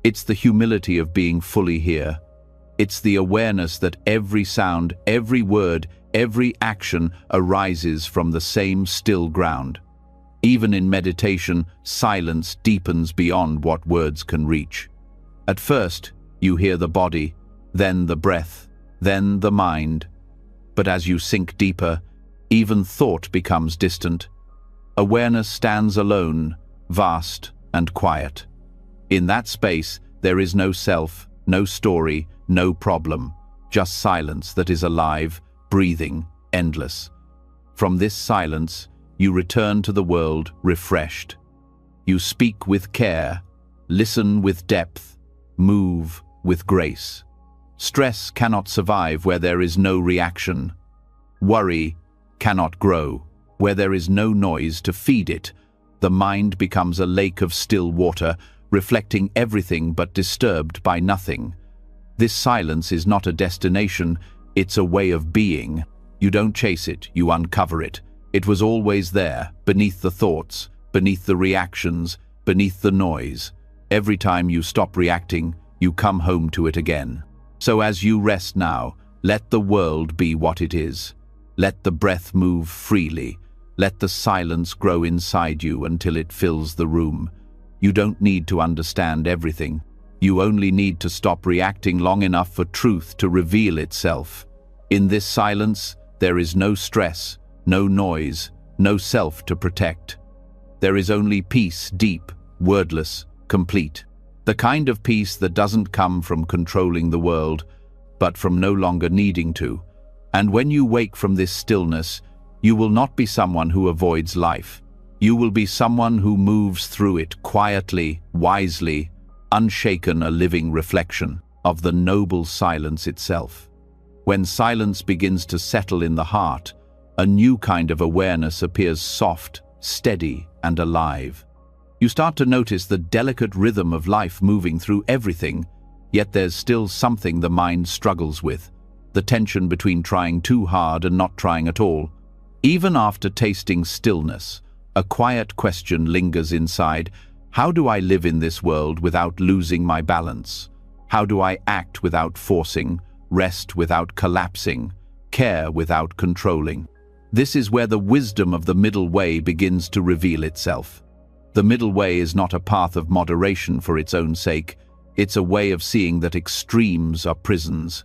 It's the humility of being fully here. It's the awareness that every sound, every word, every action arises from the same still ground. Even in meditation, silence deepens beyond what words can reach. At first, you hear the body, then the breath, then the mind. But as you sink deeper, even thought becomes distant. Awareness stands alone, vast and quiet. In that space, there is no self, no story, no problem, just silence that is alive, breathing, endless. From this silence, you return to the world refreshed. You speak with care, listen with depth, move with grace. Stress cannot survive where there is no reaction. Worry cannot grow where there is no noise to feed it. The mind becomes a lake of still water, reflecting everything but disturbed by nothing. This silence is not a destination, it's a way of being. You don't chase it, you uncover it. It was always there, beneath the thoughts, beneath the reactions, beneath the noise. Every time you stop reacting, you come home to it again. So as you rest now, let the world be what it is. Let the breath move freely. Let the silence grow inside you until it fills the room. You don't need to understand everything. You only need to stop reacting long enough for truth to reveal itself. In this silence, there is no stress, no noise, no self to protect. There is only peace, deep, wordless, complete. The kind of peace that doesn't come from controlling the world, but from no longer needing to. And when you wake from this stillness, you will not be someone who avoids life. You will be someone who moves through it quietly, wisely, unshaken, a living reflection of the noble silence itself. When silence begins to settle in the heart, a new kind of awareness appears, soft, steady, and alive. You start to notice the delicate rhythm of life moving through everything, yet there's still something the mind struggles with, the tension between trying too hard and not trying at all. Even after tasting stillness, a quiet question lingers inside. How do I live in this world without losing my balance? How do I act without forcing, rest without collapsing, care without controlling? This is where the wisdom of the middle way begins to reveal itself. The middle way is not a path of moderation for its own sake. It's a way of seeing that extremes are prisons.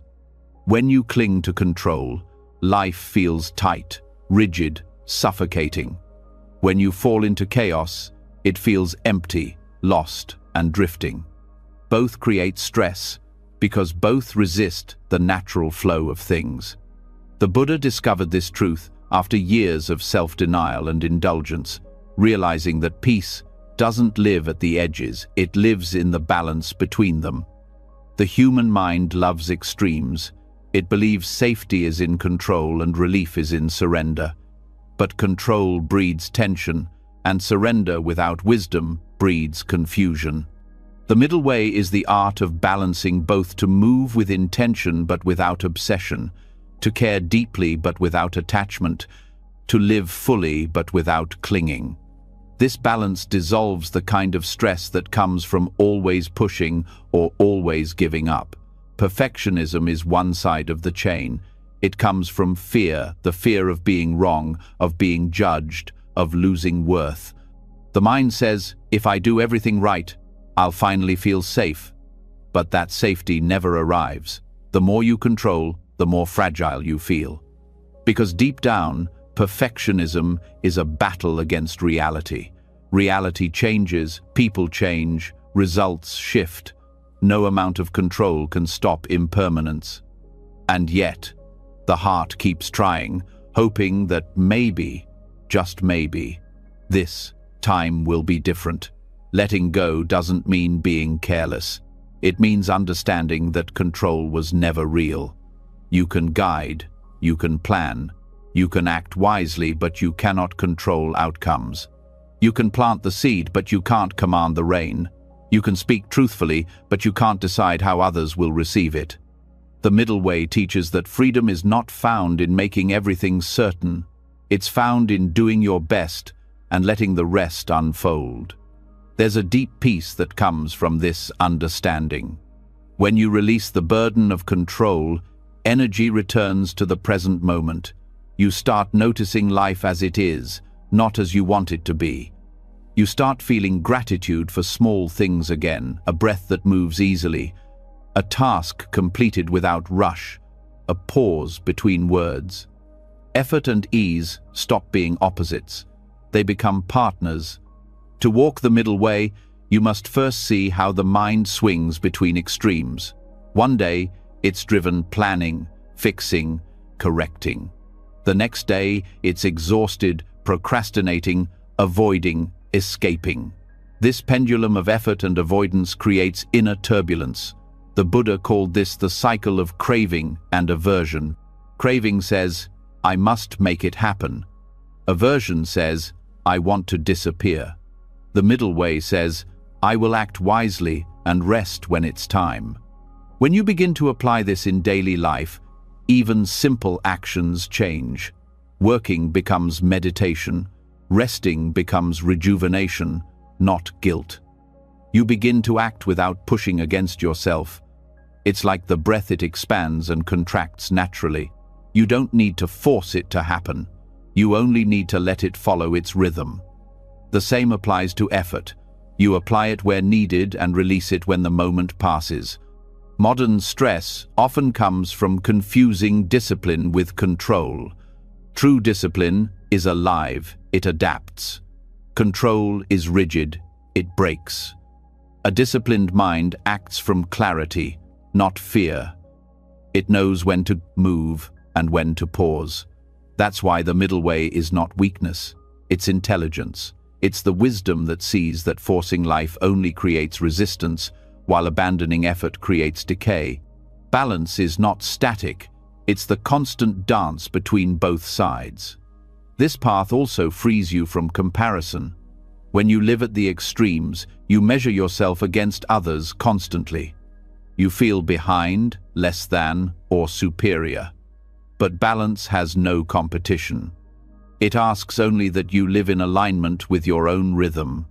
When you cling to control, life feels tight, rigid, suffocating. When you fall into chaos, it feels empty, lost, and drifting. Both create stress, because both resist the natural flow of things. The Buddha discovered this truth after years of self-denial and indulgence, realizing that peace doesn't live at the edges, it lives in the balance between them. The human mind loves extremes. It believes safety is in control and relief is in surrender. But control breeds tension, and surrender without wisdom breeds confusion. The middle way is the art of balancing both, to move with intention but without obsession, to care deeply but without attachment, to live fully but without clinging. This balance dissolves the kind of stress that comes from always pushing or always giving up. Perfectionism is one side of the chain. It comes from fear, the fear of being wrong, of being judged, of losing worth. The mind says, if I do everything right, I'll finally feel safe. But that safety never arrives. The more you control, the more fragile you feel. Because deep down, perfectionism is a battle against reality. Reality changes, people change, results shift. No amount of control can stop impermanence. And yet, the heart keeps trying, hoping that maybe, just maybe, this time will be different. Letting go doesn't mean being careless. It means understanding that control was never real. You can guide, you can plan, you can act wisely, but you cannot control outcomes. You can plant the seed, but you can't command the rain. You can speak truthfully, but you can't decide how others will receive it. The middle way teaches that freedom is not found in making everything certain. It's found in doing your best and letting the rest unfold. There's a deep peace that comes from this understanding. When you release the burden of control, energy returns to the present moment. You start noticing life as it is, not as you want it to be. You start feeling gratitude for small things again, a breath that moves easily, a task completed without rush, a pause between words. Effort and ease stop being opposites. They become partners. To walk the middle way, you must first see how the mind swings between extremes. One day, it's driven planning, fixing, correcting. The next day, it's exhausted, procrastinating, avoiding, escaping. This pendulum of effort and avoidance creates inner turbulence. The Buddha called this the cycle of craving and aversion. Craving says, I must make it happen. Aversion says, I want to disappear. The middle way says, I will act wisely and rest when it's time. When you begin to apply this in daily life, even simple actions change. Working becomes meditation. Resting becomes rejuvenation, not guilt. You begin to act without pushing against yourself. It's like the breath, it expands and contracts naturally. You don't need to force it to happen. You only need to let it follow its rhythm. The same applies to effort. You apply it where needed and release it when the moment passes. Modern stress often comes from confusing discipline with control. True discipline is alive, it adapts. Control is rigid, it breaks. A disciplined mind acts from clarity, not fear. It knows when to move and when to pause. That's why the middle way is not weakness, it's intelligence. It's the wisdom that sees that forcing life only creates resistance, while abandoning effort creates decay. Balance is not static, it's the constant dance between both sides. This path also frees you from comparison. When you live at the extremes, you measure yourself against others constantly. You feel behind, less than, or superior. But balance has no competition. It asks only that you live in alignment with your own rhythm.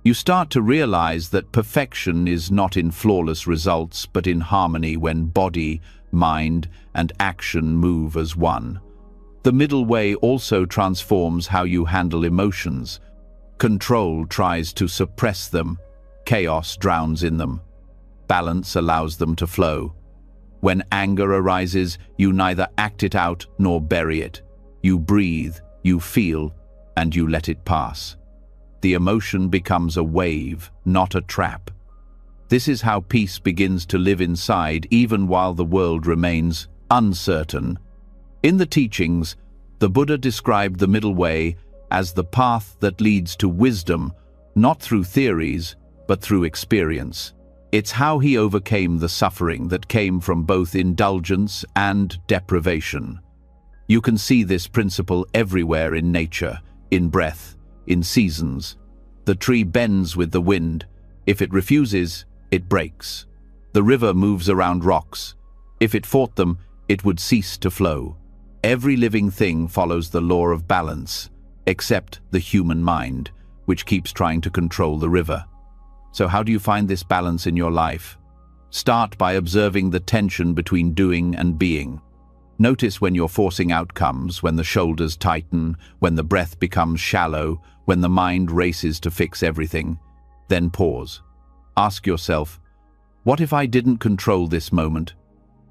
You start to realize that perfection is not in flawless results, but in harmony when body, mind, and action move as one. The middle way also transforms how you handle emotions. Control tries to suppress them. Chaos drowns in them. Balance allows them to flow. When anger arises, you neither act it out nor bury it. You breathe, you feel, and you let it pass. The emotion becomes a wave, not a trap. This is how peace begins to live inside, even while the world remains uncertain. In the teachings, the Buddha described the middle way as the path that leads to wisdom, not through theories, but through experience. It's how he overcame the suffering that came from both indulgence and deprivation. You can see this principle everywhere in nature, in breath, in seasons. The tree bends with the wind. If it refuses, it breaks. The river moves around rocks. If it fought them, it would cease to flow. Every living thing follows the law of balance, except the human mind, which keeps trying to control the river. So how do you find this balance in your life? Start by observing the tension between doing and being. Notice when you're forcing outcomes, when the shoulders tighten, when the breath becomes shallow, when the mind races to fix everything. Then pause. Ask yourself, what if I didn't control this moment?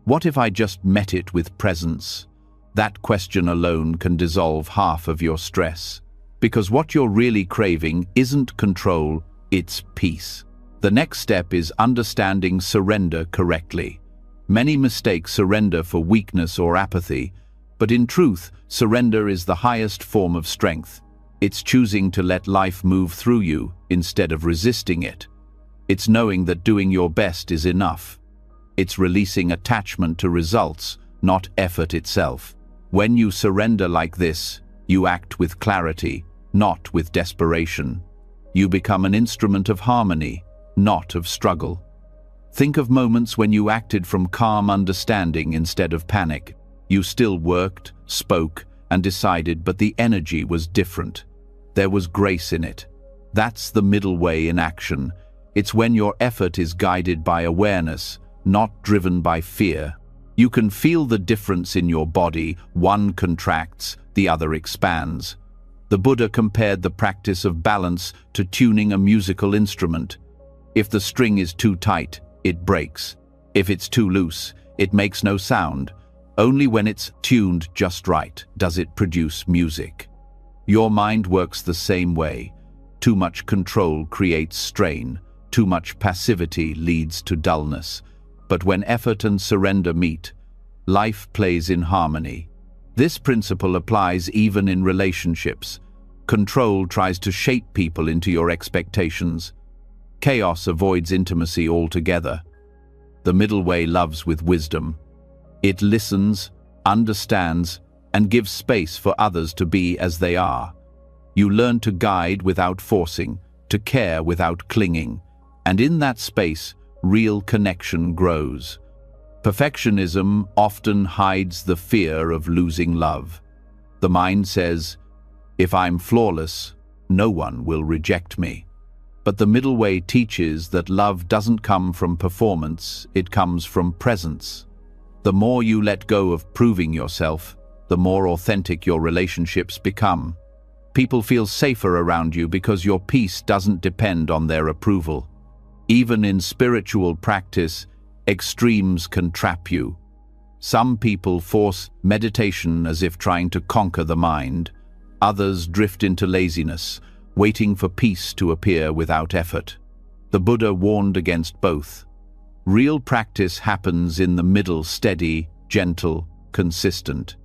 What if I just met it with presence? That question alone can dissolve half of your stress. Because what you're really craving isn't control, it's peace. The next step is understanding surrender correctly. Many mistake surrender for weakness or apathy, but in truth, surrender is the highest form of strength. It's choosing to let life move through you instead of resisting it. It's knowing that doing your best is enough. It's releasing attachment to results, not effort itself. When you surrender like this, you act with clarity, not with desperation. You become an instrument of harmony, not of struggle. Think of moments when you acted from calm understanding instead of panic. You still worked, spoke, and decided, but the energy was different. There was grace in it. That's the middle way in action. It's when your effort is guided by awareness, not driven by fear. You can feel the difference in your body. One contracts, the other expands. The Buddha compared the practice of balance to tuning a musical instrument. If the string is too tight, it breaks. If it's too loose, it makes no sound. Only when it's tuned just right does it produce music. Your mind works the same way. Too much control creates strain. Too much passivity leads to dullness. But when effort and surrender meet, life plays in harmony. This principle applies even in relationships. Control tries to shape people into your expectations. Chaos avoids intimacy altogether. The middle way loves with wisdom. It listens, understands, and gives space for others to be as they are. You learn to guide without forcing, to care without clinging, and in that space, real connection grows. Perfectionism often hides the fear of losing love. The mind says, if I'm flawless, no one will reject me. But the middle way teaches that love doesn't come from performance, it comes from presence. The more you let go of proving yourself, the more authentic your relationships become. People feel safer around you because your peace doesn't depend on their approval. Even in spiritual practice, extremes can trap you. Some people force meditation as if trying to conquer the mind. Others drift into laziness, waiting for peace to appear without effort. The Buddha warned against both. Real practice happens in the middle, steady, gentle, consistent.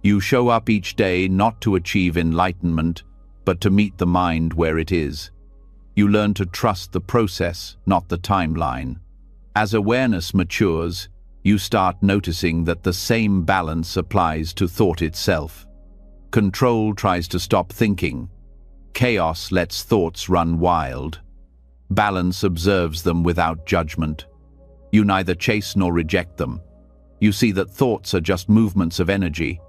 You show up each day not to achieve enlightenment, but to meet the mind where it is. You learn to trust the process, not the timeline. As awareness matures, you start noticing that the same balance applies to thought itself. Control tries to stop thinking. Chaos lets thoughts run wild. Balance observes them without judgment. You neither chase nor reject them. You see that thoughts are just movements of energy.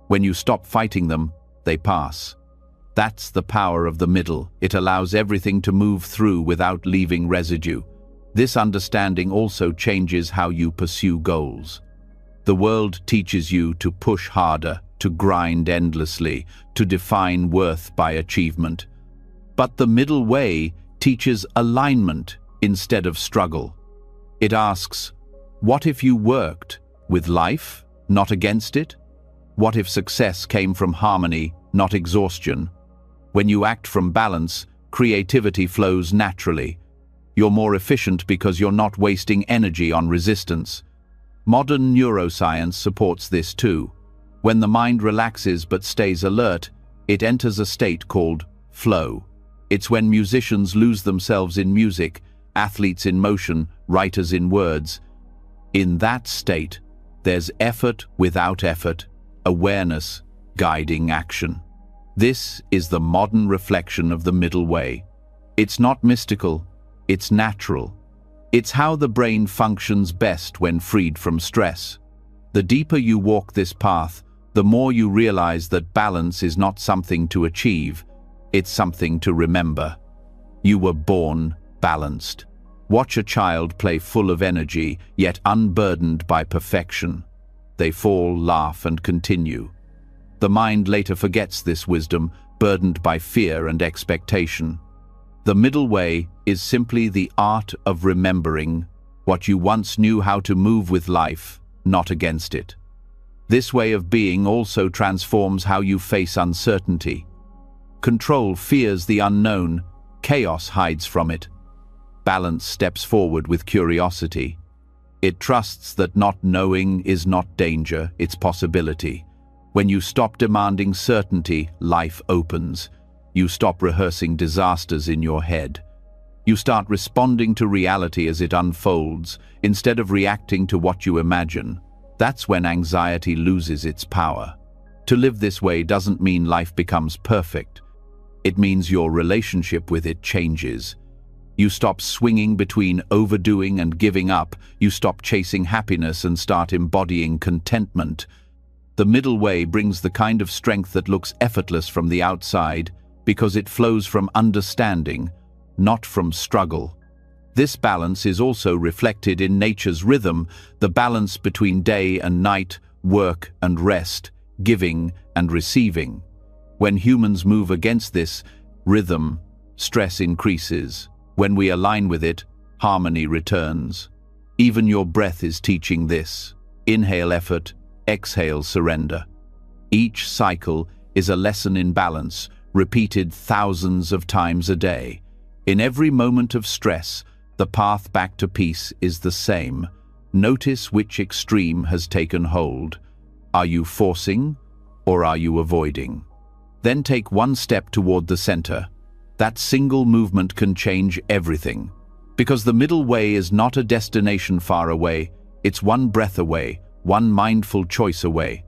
When you stop fighting them, they pass. That's the power of the middle. It allows everything to move through without leaving residue. This understanding also changes how you pursue goals. The world teaches you to push harder, to grind endlessly, to define worth by achievement. But the middle way teaches alignment instead of struggle. It asks, what if you worked with life, not against it? What if success came from harmony, not exhaustion? When you act from balance, creativity flows naturally. You're more efficient because you're not wasting energy on resistance. Modern neuroscience supports this too. When the mind relaxes but stays alert, it enters a state called flow. It's when musicians lose themselves in music, athletes in motion, writers in words. In that state, there's effort without effort, awareness guiding action. This is the modern reflection of the middle way. It's not mystical, it's natural. It's how the brain functions best when freed from stress. The deeper you walk this path, the more you realize that balance is not something to achieve, it's something to remember. You were born balanced. Watch a child play full of energy, yet unburdened by perfection. They fall, laugh, and continue. The mind later forgets this wisdom, burdened by fear and expectation. The middle way is simply the art of remembering what you once knew how to move with life, not against it. This way of being also transforms how you face uncertainty. Control fears the unknown, chaos hides from it. Balance steps forward with curiosity. It trusts that not knowing is not danger, it's possibility. When you stop demanding certainty, life opens. You stop rehearsing disasters in your head. You start responding to reality as it unfolds, instead of reacting to what you imagine. That's when anxiety loses its power. To live this way doesn't mean life becomes perfect. It means your relationship with it changes. You stop swinging between overdoing and giving up. You stop chasing happiness and start embodying contentment. The middle way brings the kind of strength that looks effortless from the outside because it flows from understanding, not from struggle. This balance is also reflected in nature's rhythm, the balance between day and night, work and rest, giving and receiving. When humans move against this rhythm, stress increases. When we align with it, harmony returns. Even your breath is teaching this. Inhale effort, exhale surrender. Each cycle is a lesson in balance, repeated thousands of times a day. In every moment of stress, the path back to peace is the same. Notice which extreme has taken hold. Are you forcing or are you avoiding? Then take one step toward the center. That single movement can change everything. Because the middle way is not a destination far away, it's one breath away, one mindful choice away.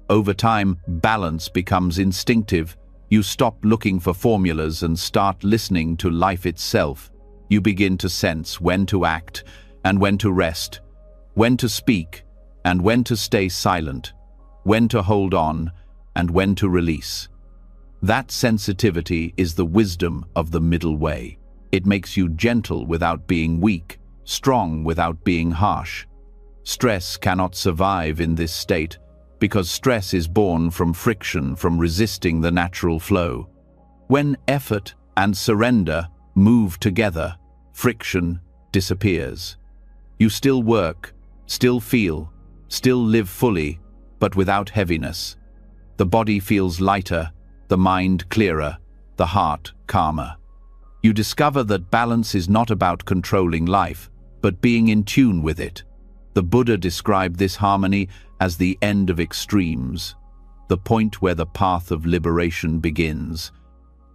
Over time, balance becomes instinctive. You stop looking for formulas and start listening to life itself. You begin to sense when to act and when to rest, when to speak and when to stay silent, when to hold on and when to release. That sensitivity is the wisdom of the middle way. It makes you gentle without being weak, strong without being harsh. Stress cannot survive in this state because stress is born from friction, from resisting the natural flow. When effort and surrender move together, friction disappears. You still work, still feel, still live fully, but without heaviness. The body feels lighter, the mind clearer, the heart calmer. You discover that balance is not about controlling life, but being in tune with it. The Buddha described this harmony as the end of extremes, the point where the path of liberation begins.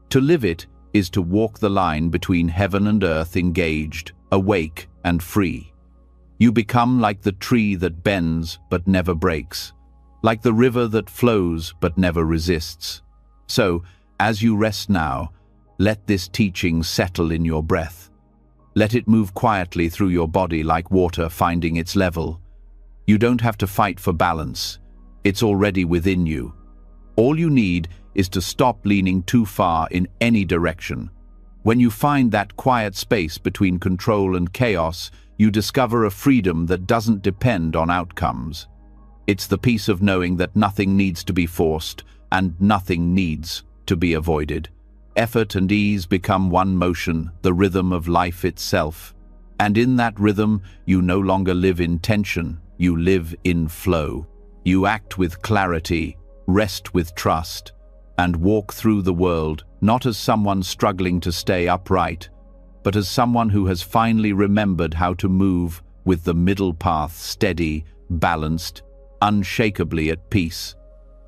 To live it is to walk the line between heaven and earth, engaged, awake, and free. You become like the tree that bends but never breaks, like the river that flows but never resists. So, as you rest now, let this teaching settle in your breath. Let it move quietly through your body like water finding its level. You don't have to fight for balance. It's already within you. All you need is to stop leaning too far in any direction. When you find that quiet space between control and chaos, you discover a freedom that doesn't depend on outcomes. It's the peace of knowing that nothing needs to be forced and nothing needs to be avoided. Effort and ease become one motion, the rhythm of life itself. And in that rhythm, you no longer live in tension, you live in flow. You act with clarity, rest with trust, and walk through the world not as someone struggling to stay upright, but as someone who has finally remembered how to move with the middle path, steady, balanced, unshakably at peace.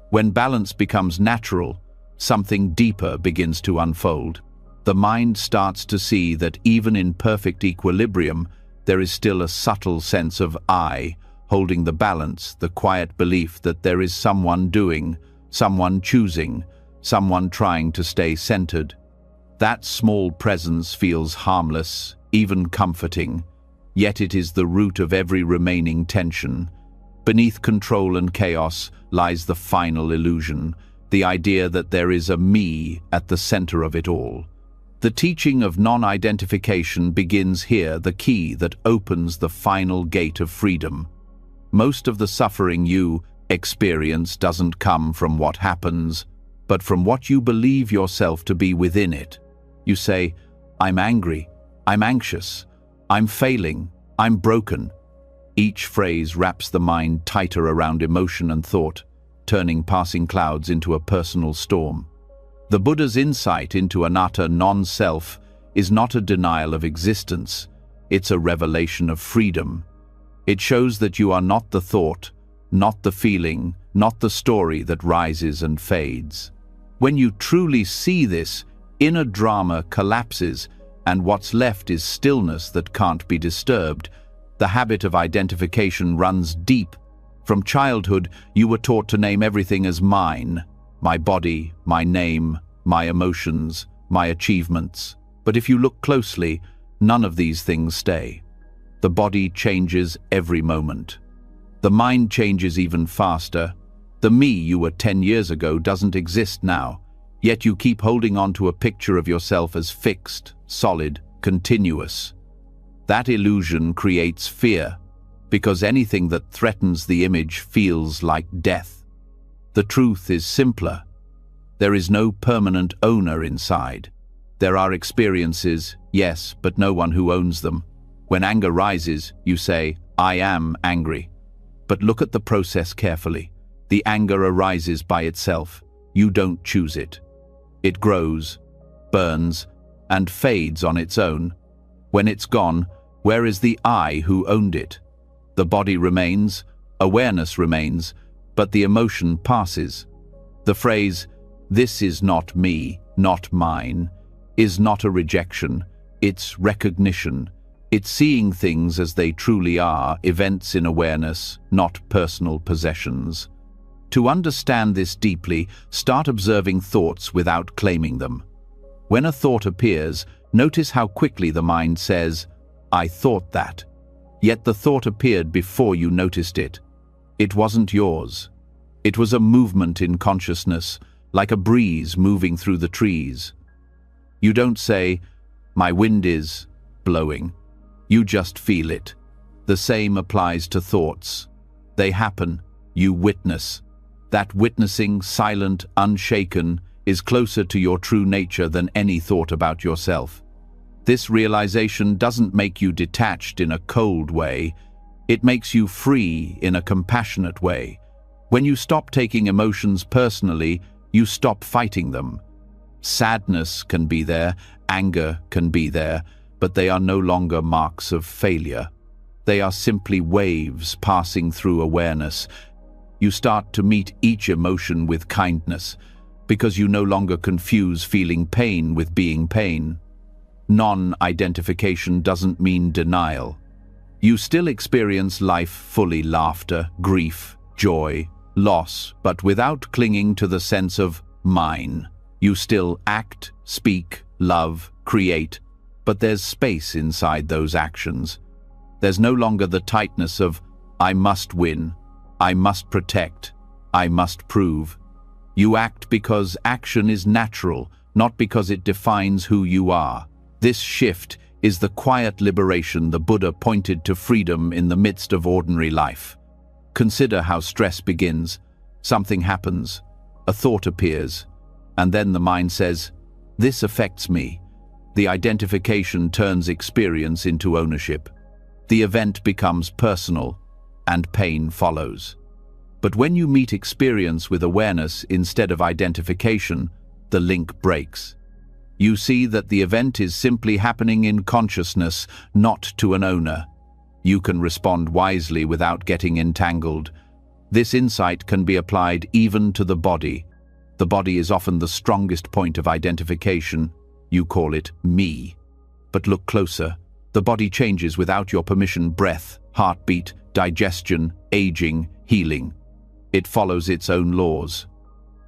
When balance becomes natural, something deeper begins to unfold. The mind starts to see that even in perfect equilibrium, there is still a subtle sense of I, holding the balance, the quiet belief that there is someone doing, someone choosing, someone trying to stay centered. That small presence feels harmless, even comforting, yet it is the root of every remaining tension. Beneath control and chaos lies the final illusion, the idea that there is a me at the center of it all. The teaching of non-identification begins here, the key that opens the final gate of freedom. Most of the suffering you experience doesn't come from what happens, but from what you believe yourself to be within it. You say, I'm angry, I'm anxious, I'm failing, I'm broken. Each phrase wraps the mind tighter around emotion and thought, turning passing clouds into a personal storm. The Buddha's insight into anatta, non-self, is not a denial of existence, it's a revelation of freedom. It shows that you are not the thought, not the feeling, not the story that rises and fades. When you truly see this, inner drama collapses, and what's left is stillness that can't be disturbed. The habit of identification runs deep. From childhood, you were taught to name everything as mine, my body, my name, my emotions, my achievements. But if you look closely, none of these things stay. The body changes every moment. The mind changes even faster. The me you were 10 years ago doesn't exist now, yet you keep holding on to a picture of yourself as fixed, solid, continuous. That illusion creates fear, because anything that threatens the image feels like death. The truth is simpler. There is no permanent owner inside. There are experiences, yes, but no one who owns them. When anger rises, you say, I am angry. But look at the process carefully. The anger arises by itself. You don't choose it. It grows, burns, and fades on its own. When it's gone, where is the I who owned it? The body remains, awareness remains, but the emotion passes. The phrase, "This is not me, not mine," is not a rejection, it's recognition. It's seeing things as they truly are, events in awareness, not personal possessions. To understand this deeply, start observing thoughts without claiming them. When a thought appears, notice how quickly the mind says, I thought that. Yet the thought appeared before you noticed it. It wasn't yours. It was a movement in consciousness, like a breeze moving through the trees. You don't say, my wind is blowing. You just feel it. The same applies to thoughts. They happen. You witness. That witnessing, silent, unshaken, is closer to your true nature than any thought about yourself. This realization doesn't make you detached in a cold way. It makes you free in a compassionate way. When you stop taking emotions personally, you stop fighting them. Sadness can be there, anger can be there, but they are no longer marks of failure. They are simply waves passing through awareness. You start to meet each emotion with kindness, because you no longer confuse feeling pain with being pain. Non-identification doesn't mean denial. You still experience life fully: laughter, grief, joy, loss, but without clinging to the sense of mine. You still act, speak, love, create, but there's space inside those actions. There's no longer the tightness of I must win, I must protect, I must prove. You act because action is natural, not because it defines who you are. This shift is the quiet liberation the Buddha pointed to: freedom in the midst of ordinary life. Consider how stress begins. Something happens, a thought appears, and then the mind says, "This affects me." The identification turns experience into ownership. The event becomes personal, and pain follows. But when you meet experience with awareness instead of identification, the link breaks. You see that the event is simply happening in consciousness, not to an owner. You can respond wisely without getting entangled. This insight can be applied even to the body. The body is often the strongest point of identification. You call it me. But look closer. The body changes without your permission: breath, heartbeat, digestion, aging, healing. It follows its own laws.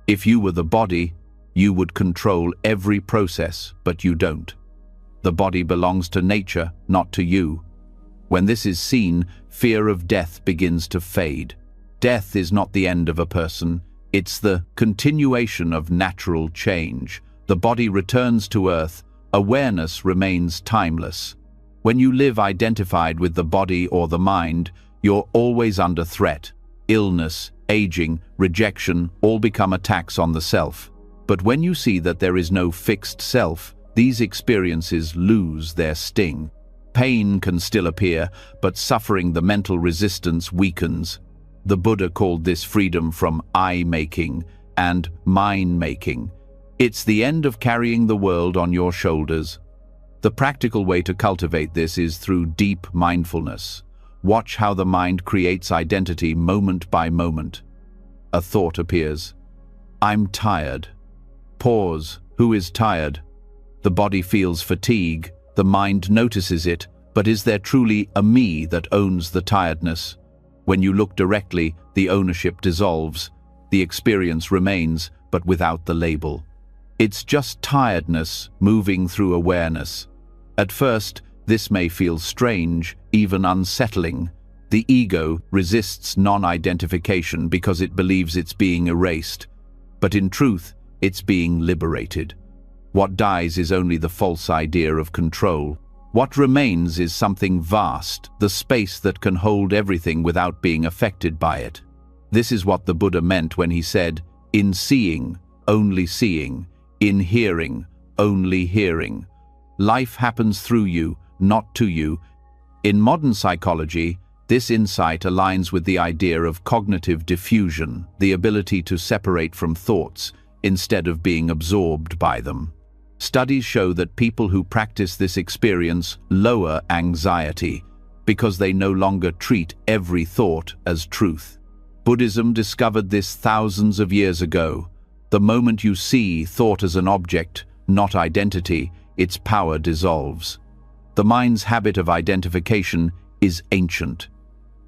If you were the body, you would control every process, but you don't. The body belongs to nature, not to you. When this is seen, fear of death begins to fade. Death is not the end of a person, it's the continuation of natural change. The body returns to earth, awareness remains timeless. When you live identified with the body or the mind, you're always under threat. Illness, aging, rejection all become attacks on the self. But when you see that there is no fixed self, these experiences lose their sting. Pain can still appear, but suffering, the mental resistance, weakens. The Buddha called this freedom from I-making and mine-making. It's the end of carrying the world on your shoulders. The practical way to cultivate this is through deep mindfulness. Watch how the mind creates identity moment by moment. A thought appears. I'm tired. Pause. Who is tired? The body feels fatigue. The mind notices it, but is there truly a me that owns the tiredness? When you look directly, the ownership dissolves. The experience remains, but without the label. It's just tiredness moving through awareness. At first, this may feel strange, even unsettling. The ego resists non-identification because it believes it's being erased. But in truth, it's being liberated. What dies is only the false idea of control. What remains is something vast, the space that can hold everything without being affected by it. This is what the Buddha meant when he said, "In seeing, only seeing. In hearing, only hearing." Life happens through you, not to you. In modern psychology, this insight aligns with the idea of cognitive diffusion, the ability to separate from thoughts instead of being absorbed by them. Studies show that people who practice this experience lower anxiety because they no longer treat every thought as truth. Buddhism discovered this thousands of years ago. The moment you see thought as an object, not identity, its power dissolves. The mind's habit of identification is ancient.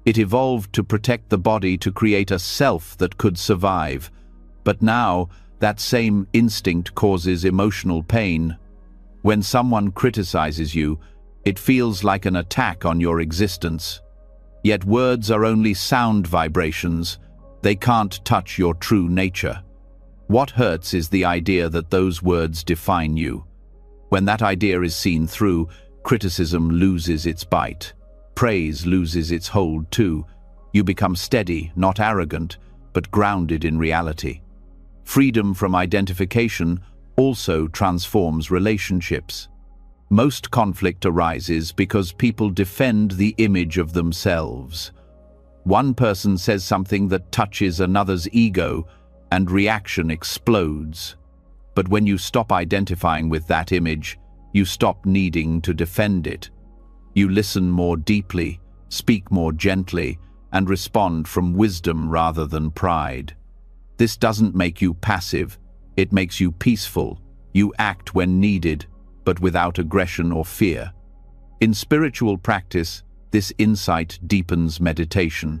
It evolved to protect the body, to create a self that could survive. But now, that same instinct causes emotional pain. When someone criticizes you, it feels like an attack on your existence. Yet words are only sound vibrations. They can't touch your true nature. What hurts is the idea that those words define you. When that idea is seen through, criticism loses its bite. Praise loses its hold too. You become steady, not arrogant, but grounded in reality. Freedom from identification also transforms relationships. Most conflict arises because people defend the image of themselves. One person says something that touches another's ego, and reaction explodes. But when you stop identifying with that image, you stop needing to defend it. You listen more deeply, speak more gently, and respond from wisdom rather than pride. This doesn't make you passive, It makes you peaceful. You act when needed, but without aggression or fear. In spiritual practice, this insight deepens meditation.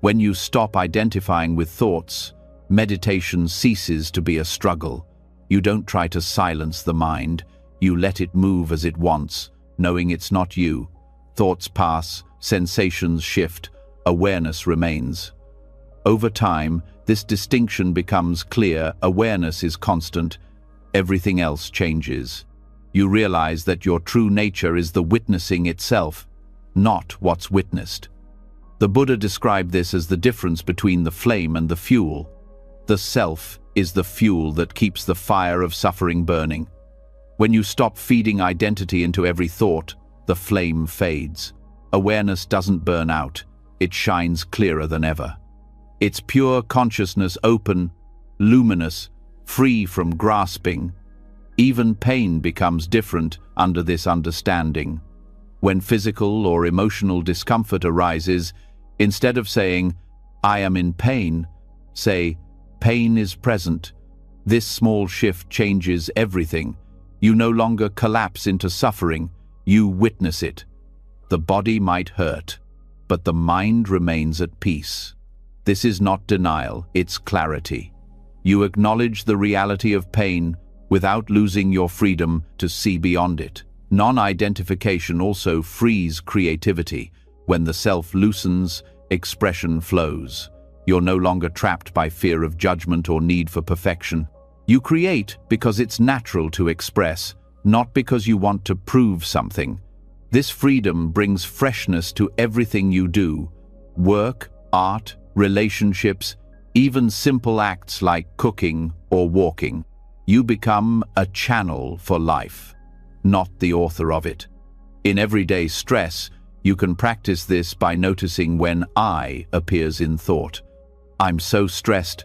When you stop identifying with thoughts, meditation ceases to be a struggle. You don't try to silence the mind. You let it move as it wants, knowing it's not you. Thoughts pass, sensations shift, awareness remains. Over time, this distinction becomes clear. Awareness is constant. Everything else changes. You realize that your true nature is the witnessing itself, not what's witnessed. The Buddha described this as the difference between the flame and the fuel. The self is the fuel that keeps the fire of suffering burning. When you stop feeding identity into every thought, the flame fades. Awareness doesn't burn out. It shines clearer than ever. It's pure consciousness, open, luminous, free from grasping. Even pain becomes different under this understanding. When physical or emotional discomfort arises, instead of saying, "I am in pain," say, "Pain is present." This small shift changes everything. You no longer collapse into suffering, you witness it. The body might hurt, but the mind remains at peace. This is not denial, it's clarity. You acknowledge the reality of pain without losing your freedom to see beyond it. Non-identification also frees creativity. When the self loosens, expression flows. You're no longer trapped by fear of judgment or need for perfection. You create because it's natural to express, not because you want to prove something. This freedom brings freshness to everything you do. Work, art, relationships, even simple acts like cooking or walking. You become a channel for life, not the author of it. In everyday stress, you can practice this by noticing when I appears in thought. I'm so stressed,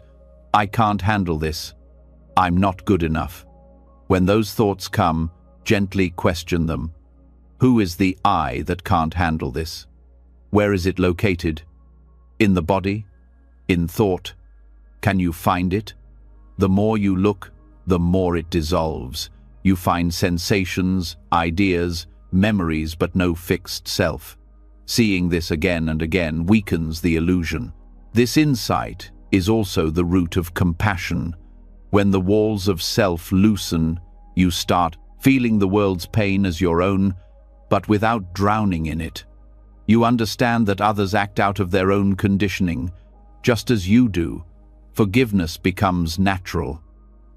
I can't handle this. I'm not good enough. When those thoughts come, gently question them. Who is the I that can't handle this? Where is it located? In the body? In thought? Can you find it? The more you look, the more it dissolves. You find sensations, ideas, memories, but no fixed self. Seeing this again and again weakens the illusion. This insight is also the root of compassion. When the walls of self loosen, you start feeling the world's pain as your own, but without drowning in it. You understand that others act out of their own conditioning, just as you do. Forgiveness becomes natural.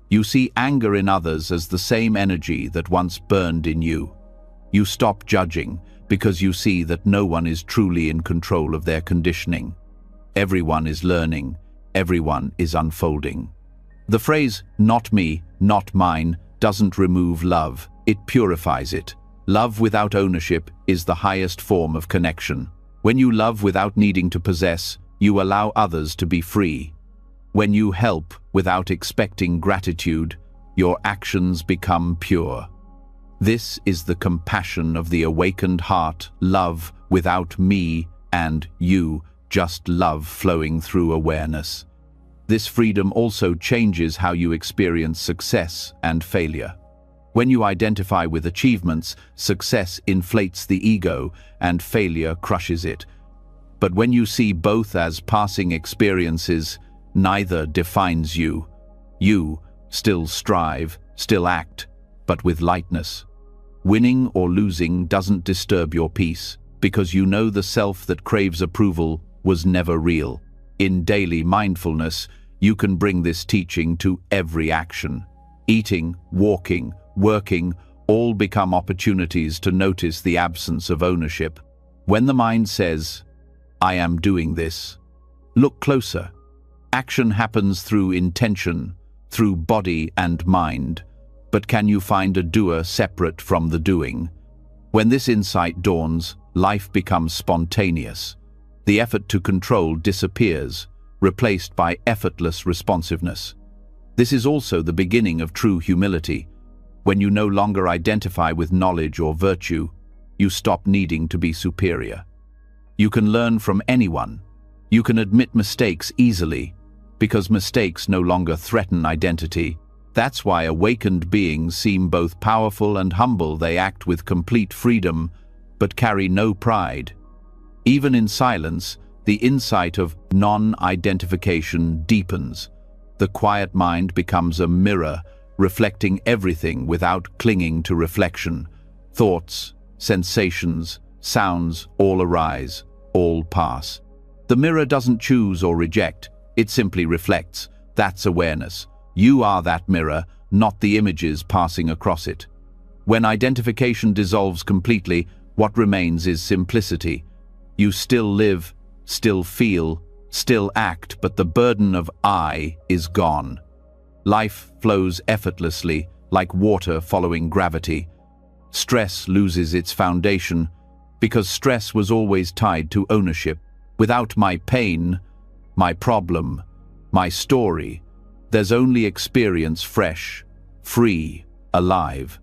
You see anger in others as the same energy that once burned in you. You stop judging because you see that no one is truly in control of their conditioning. Everyone is learning, everyone is unfolding. The phrase, "not me, not mine," doesn't remove love, it purifies it. Love without ownership is the highest form of connection. When you love without needing to possess, you allow others to be free. When you help without expecting gratitude, your actions become pure. This is the compassion of the awakened heart, love without me and you, just love flowing through awareness. This freedom also changes how you experience success and failure. When you identify with achievements, success inflates the ego and failure crushes it. But when you see both as passing experiences, neither defines you. You still strive, still act, but with lightness. Winning or losing doesn't disturb your peace, because you know the self that craves approval was never real. In daily mindfulness, you can bring this teaching to every action. Eating, walking, working, all become opportunities to notice the absence of ownership. When the mind says, "I am doing this," look closer. Action happens through intention, through body and mind. But can you find a doer separate from the doing? When this insight dawns, life becomes spontaneous. The effort to control disappears, replaced by effortless responsiveness. This is also the beginning of true humility. When you no longer identify with knowledge or virtue, you stop needing to be superior. You can learn from anyone. You can admit mistakes easily, because mistakes no longer threaten identity. That's why awakened beings seem both powerful and humble. They act with complete freedom, but carry no pride. Even in silence, the insight of non-identification deepens. The quiet mind becomes a mirror, reflecting everything without clinging to reflection. Thoughts, sensations, sounds all arise, all pass. The mirror doesn't choose or reject, it simply reflects. That's awareness. You are that mirror, not the images passing across it. When identification dissolves completely, what remains is simplicity. You still live, still feel, still act, but the burden of I is gone. Life flows effortlessly, like water following gravity. Stress loses its foundation, because stress was always tied to ownership. Without my pain, my problem, my story, there's only experience, fresh, free, alive.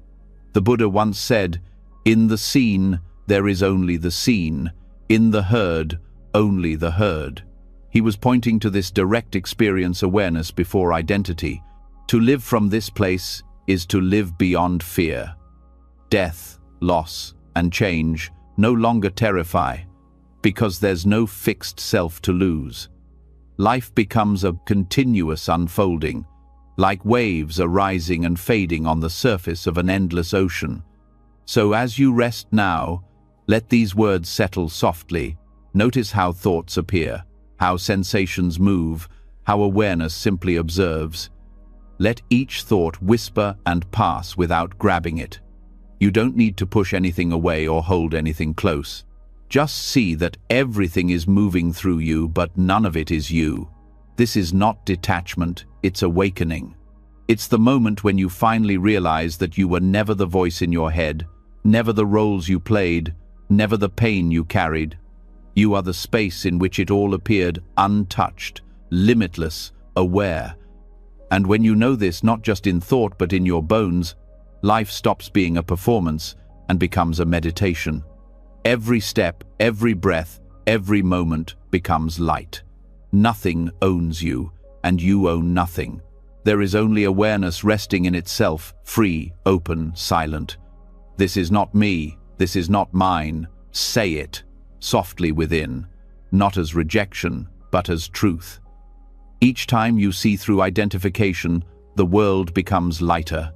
The Buddha once said, "In the seen, there is only the seen. In the heard, only the heard." He was pointing to this direct experience awareness before identity. To live from this place is to live beyond fear. Death, loss, and change no longer terrify, because there's no fixed self to lose. Life becomes a continuous unfolding, like waves arising and fading on the surface of an endless ocean. So as you rest now, let these words settle softly. Notice how thoughts appear, how sensations move, how awareness simply observes. Let each thought whisper and pass without grabbing it. You don't need to push anything away or hold anything close. Just see that everything is moving through you, but none of it is you. This is not detachment, it's awakening. It's the moment when you finally realize that you were never the voice in your head, never the roles you played, never the pain you carried. You are the space in which it all appeared, untouched, limitless, aware. And when you know this, not just in thought but in your bones, life stops being a performance and becomes a meditation. Every step, every breath, every moment becomes light. Nothing owns you, and you own nothing. There is only awareness resting in itself, free, open, silent. This is not me, this is not mine. Say it, softly within, not as rejection, but as truth. Each time you see through identification, the world becomes lighter.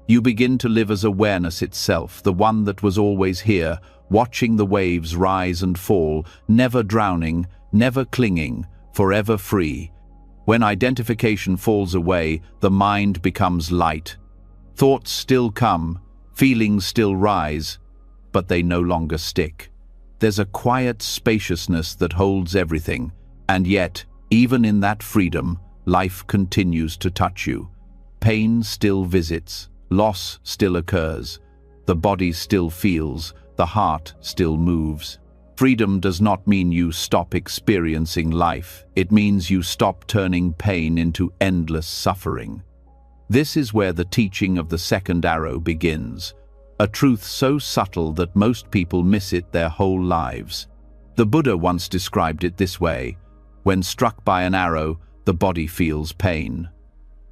You begin to live as awareness itself, the one that was always here, watching the waves rise and fall, never drowning, never clinging, forever free. When identification falls away, the mind becomes light. Thoughts still come, feelings still rise, but they no longer stick. There's a quiet spaciousness that holds everything, and yet, even in that freedom, life continues to touch you. Pain still visits, loss still occurs, the body still feels, the heart still moves. Freedom does not mean you stop experiencing life. It means you stop turning pain into endless suffering. This is where the teaching of the second arrow begins, a truth so subtle that most people miss it their whole lives. The Buddha once described it this way: when struck by an arrow, the body feels pain.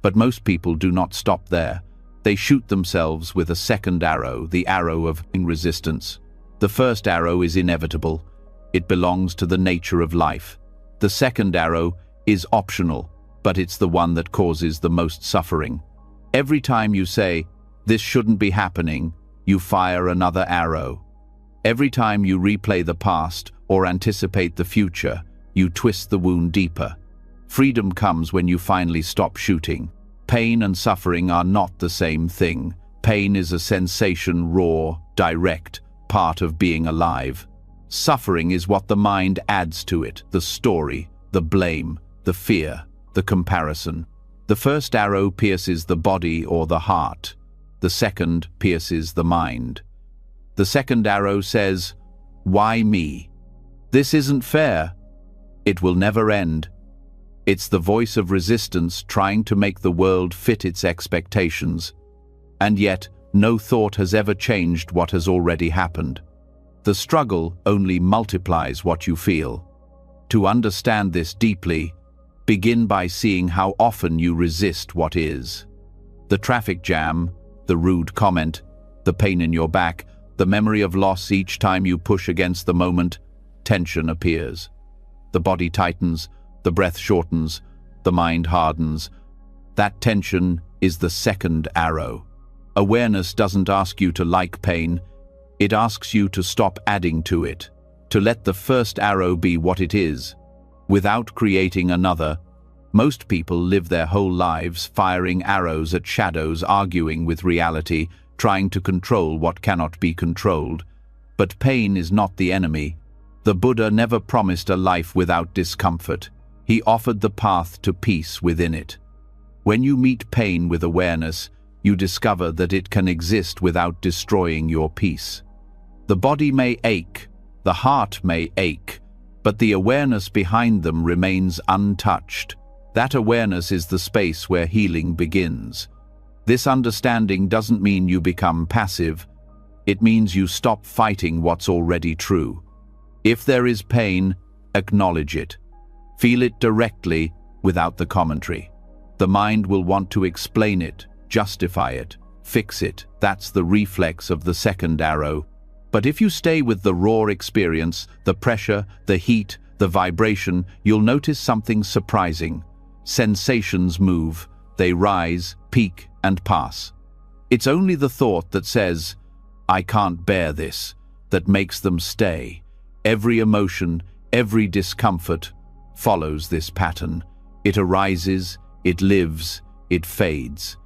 But most people do not stop there. They shoot themselves with a second arrow, the arrow of resistance. The first arrow is inevitable. It belongs to the nature of life. The second arrow is optional, but it's the one that causes the most suffering. Every time you say, "This shouldn't be happening," you fire another arrow. Every time you replay the past or anticipate the future, you twist the wound deeper. Freedom comes when you finally stop shooting. Pain and suffering are not the same thing. Pain is a sensation, raw, direct, part of being alive. Suffering is what the mind adds to it, the story, the blame, the fear, the comparison. The first arrow pierces the body or the heart. The second pierces the mind. The second arrow says, "Why me? This isn't fair. It will never end." It's the voice of resistance trying to make the world fit its expectations. And yet, no thought has ever changed what has already happened. The struggle only multiplies what you feel. To understand this deeply, begin by seeing how often you resist what is. The traffic jam, the rude comment, the pain in your back, the memory of loss each time you push against the moment, tension appears. The body tightens, the breath shortens, the mind hardens. That tension is the second arrow. Awareness doesn't ask you to like pain, it asks you to stop adding to it, to let the first arrow be what it is, without creating another. Most people live their whole lives firing arrows at shadows, arguing with reality, trying to control what cannot be controlled. But pain is not the enemy. The Buddha never promised a life without discomfort. He offered the path to peace within it. When you meet pain with awareness, you discover that it can exist without destroying your peace. The body may ache, the heart may ache, but the awareness behind them remains untouched. That awareness is the space where healing begins. This understanding doesn't mean you become passive. It means you stop fighting what's already true. If there is pain, acknowledge it. Feel it directly without the commentary. The mind will want to explain it, justify it, fix it. That's the reflex of the second arrow. But if you stay with the raw experience, the pressure, the heat, the vibration, you'll notice something surprising. Sensations move, they rise, peak, and pass. It's only the thought that says, "I can't bear this," that makes them stay. Every emotion, every discomfort follows this pattern. It arises, it lives, it fades.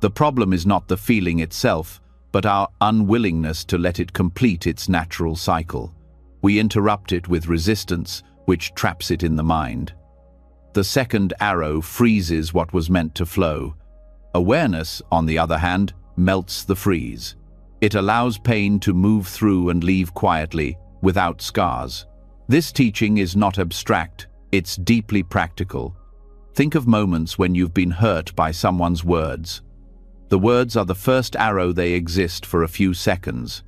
The problem is not the feeling itself, but our unwillingness to let it complete its natural cycle. We interrupt it with resistance, which traps it in the mind. The second arrow freezes what was meant to flow. Awareness, on the other hand, melts the freeze. It allows pain to move through and leave quietly, without scars. This teaching is not abstract, it's deeply practical. Think of moments when you've been hurt by someone's words. The words are the first arrow, they exist for a few seconds.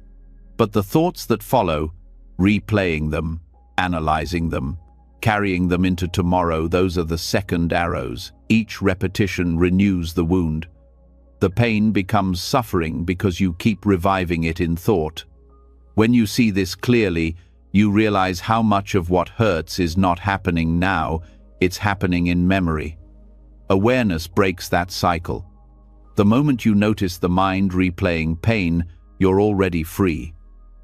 But the thoughts that follow, replaying them, analyzing them, carrying them into tomorrow, those are the second arrows. Each repetition renews the wound. The pain becomes suffering because you keep reviving it in thought. When you see this clearly, you realize how much of what hurts is not happening now, it's happening in memory. Awareness breaks that cycle. The moment you notice the mind replaying pain, you're already free.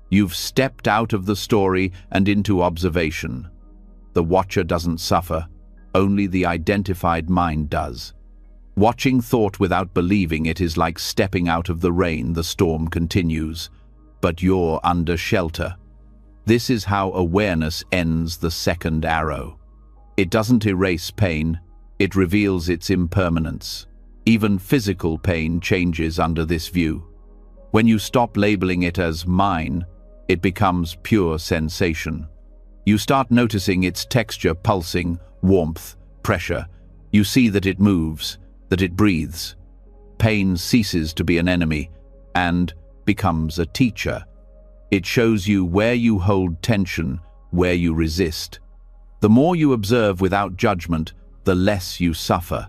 You've stepped out of the story and into observation. The watcher doesn't suffer, only the identified mind does. Watching thought without believing it is like stepping out of the rain. The storm continues, but you're under shelter. This is how awareness ends the second arrow. It doesn't erase pain, it reveals its impermanence. Even physical pain changes under this view. When you stop labeling it as mine, it becomes pure sensation. You start noticing its texture, pulsing, warmth, pressure. You see that it moves, that it breathes. Pain ceases to be an enemy and becomes a teacher. It shows you where you hold tension, where you resist. The more you observe without judgment, the less you suffer.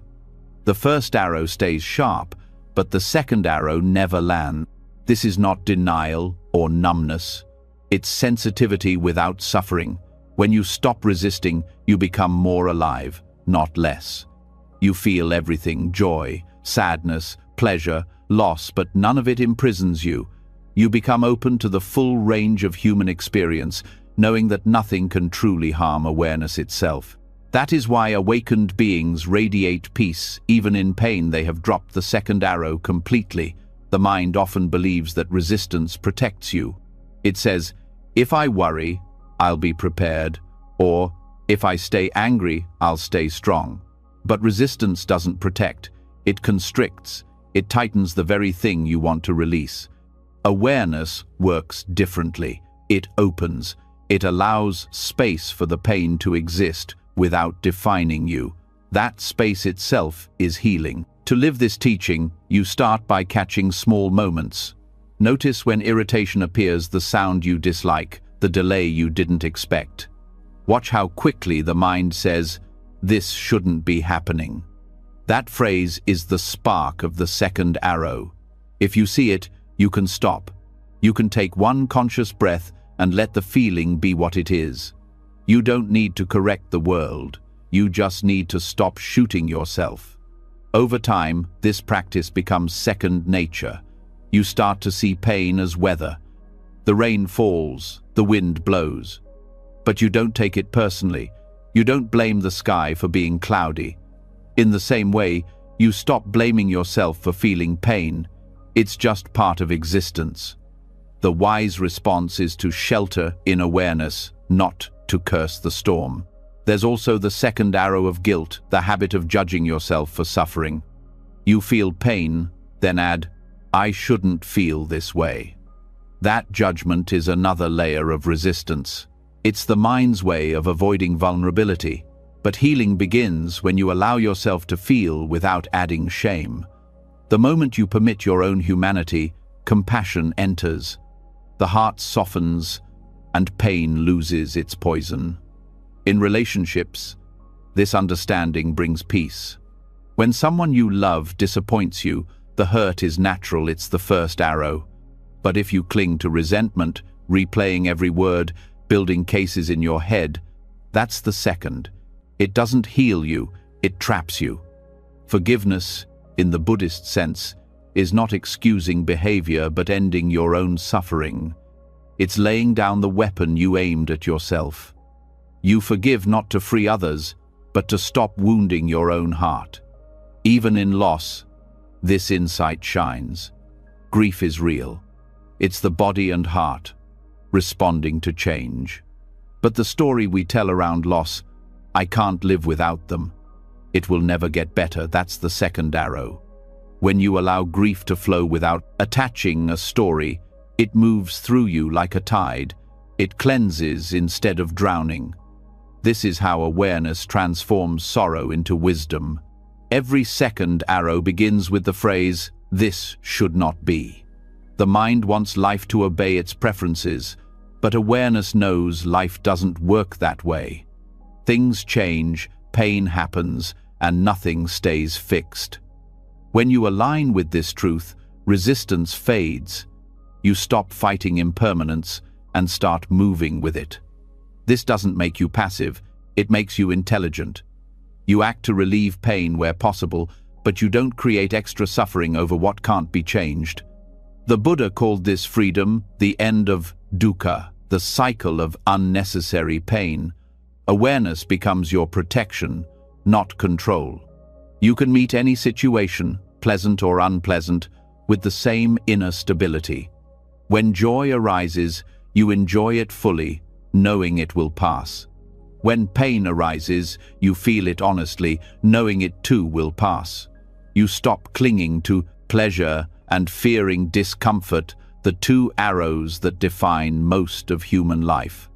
The first arrow stays sharp, but the second arrow never lands. This is not denial or numbness. It's sensitivity without suffering. When you stop resisting, you become more alive, not less. You feel everything: joy, sadness, pleasure, loss, but none of it imprisons you. You become open to the full range of human experience, knowing that nothing can truly harm awareness itself. That is why awakened beings radiate peace. Even in pain, they have dropped the second arrow completely. The mind often believes that resistance protects you. It says, "If I worry, I'll be prepared," or "If I stay angry, I'll stay strong." But resistance doesn't protect, it constricts, it tightens the very thing you want to release. Awareness works differently. It opens, it allows space for the pain to exist without defining you. That space itself is healing. To live this teaching, you start by catching small moments. Notice when irritation appears, the sound you dislike, the delay you didn't expect. Watch how quickly the mind says, "This shouldn't be happening." That phrase is the spark of the second arrow. If you see it, you can stop. You can take one conscious breath and let the feeling be what it is. You don't need to correct the world. You just need to stop shooting yourself. Over time, this practice becomes second nature. You start to see pain as weather. The rain falls, the wind blows. But you don't take it personally. You don't blame the sky for being cloudy. In the same way, you stop blaming yourself for feeling pain. It's just part of existence. The wise response is to shelter in awareness, not to curse the storm. There's also the second arrow of guilt, the habit of judging yourself for suffering. You feel pain, then add, "I shouldn't feel this way." That judgment is another layer of resistance. It's the mind's way of avoiding vulnerability. But healing begins when you allow yourself to feel without adding shame. The moment you permit your own humanity, compassion enters. The heart softens, and pain loses its poison. In relationships, this understanding brings peace. When someone you love disappoints you, the hurt is natural, it's the first arrow. But if you cling to resentment, replaying every word, building cases in your head, that's the second. It doesn't heal you, it traps you. Forgiveness, in the Buddhist sense, is not excusing behavior but ending your own suffering. It's laying down the weapon you aimed at yourself. You forgive not to free others, but to stop wounding your own heart. Even in loss, this insight shines. Grief is real. It's the body and heart responding to change. But the story we tell around loss, "I can't live without them. It will never get better," that's the second arrow. When you allow grief to flow without attaching a story, it moves through you like a tide. It cleanses instead of drowning. This is how awareness transforms sorrow into wisdom. Every second arrow begins with the phrase, "This should not be." The mind wants life to obey its preferences, but awareness knows life doesn't work that way. Things change, pain happens, and nothing stays fixed. When you align with this truth, resistance fades. You stop fighting impermanence and start moving with it. This doesn't make you passive, it makes you intelligent. You act to relieve pain where possible, but you don't create extra suffering over what can't be changed. The Buddha called this freedom the end of dukkha, the cycle of unnecessary pain. Awareness becomes your protection, not control. You can meet any situation, pleasant or unpleasant, with the same inner stability. When joy arises, you enjoy it fully, knowing it will pass. When pain arises, you feel it honestly, knowing it too will pass. You stop clinging to pleasure and fearing discomfort, the two arrows that define most of human life.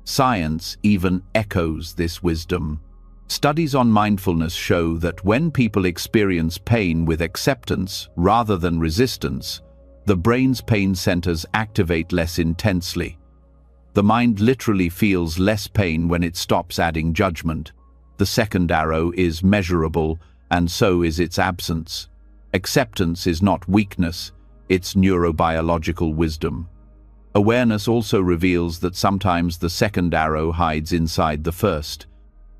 Science even echoes this wisdom. Studies on mindfulness show that when people experience pain with acceptance rather than resistance, the brain's pain centers activate less intensely. The mind literally feels less pain when it stops adding judgment. The second arrow is measurable, and so is its absence. Acceptance is not weakness, it's neurobiological wisdom. Awareness also reveals that sometimes the second arrow hides inside the first.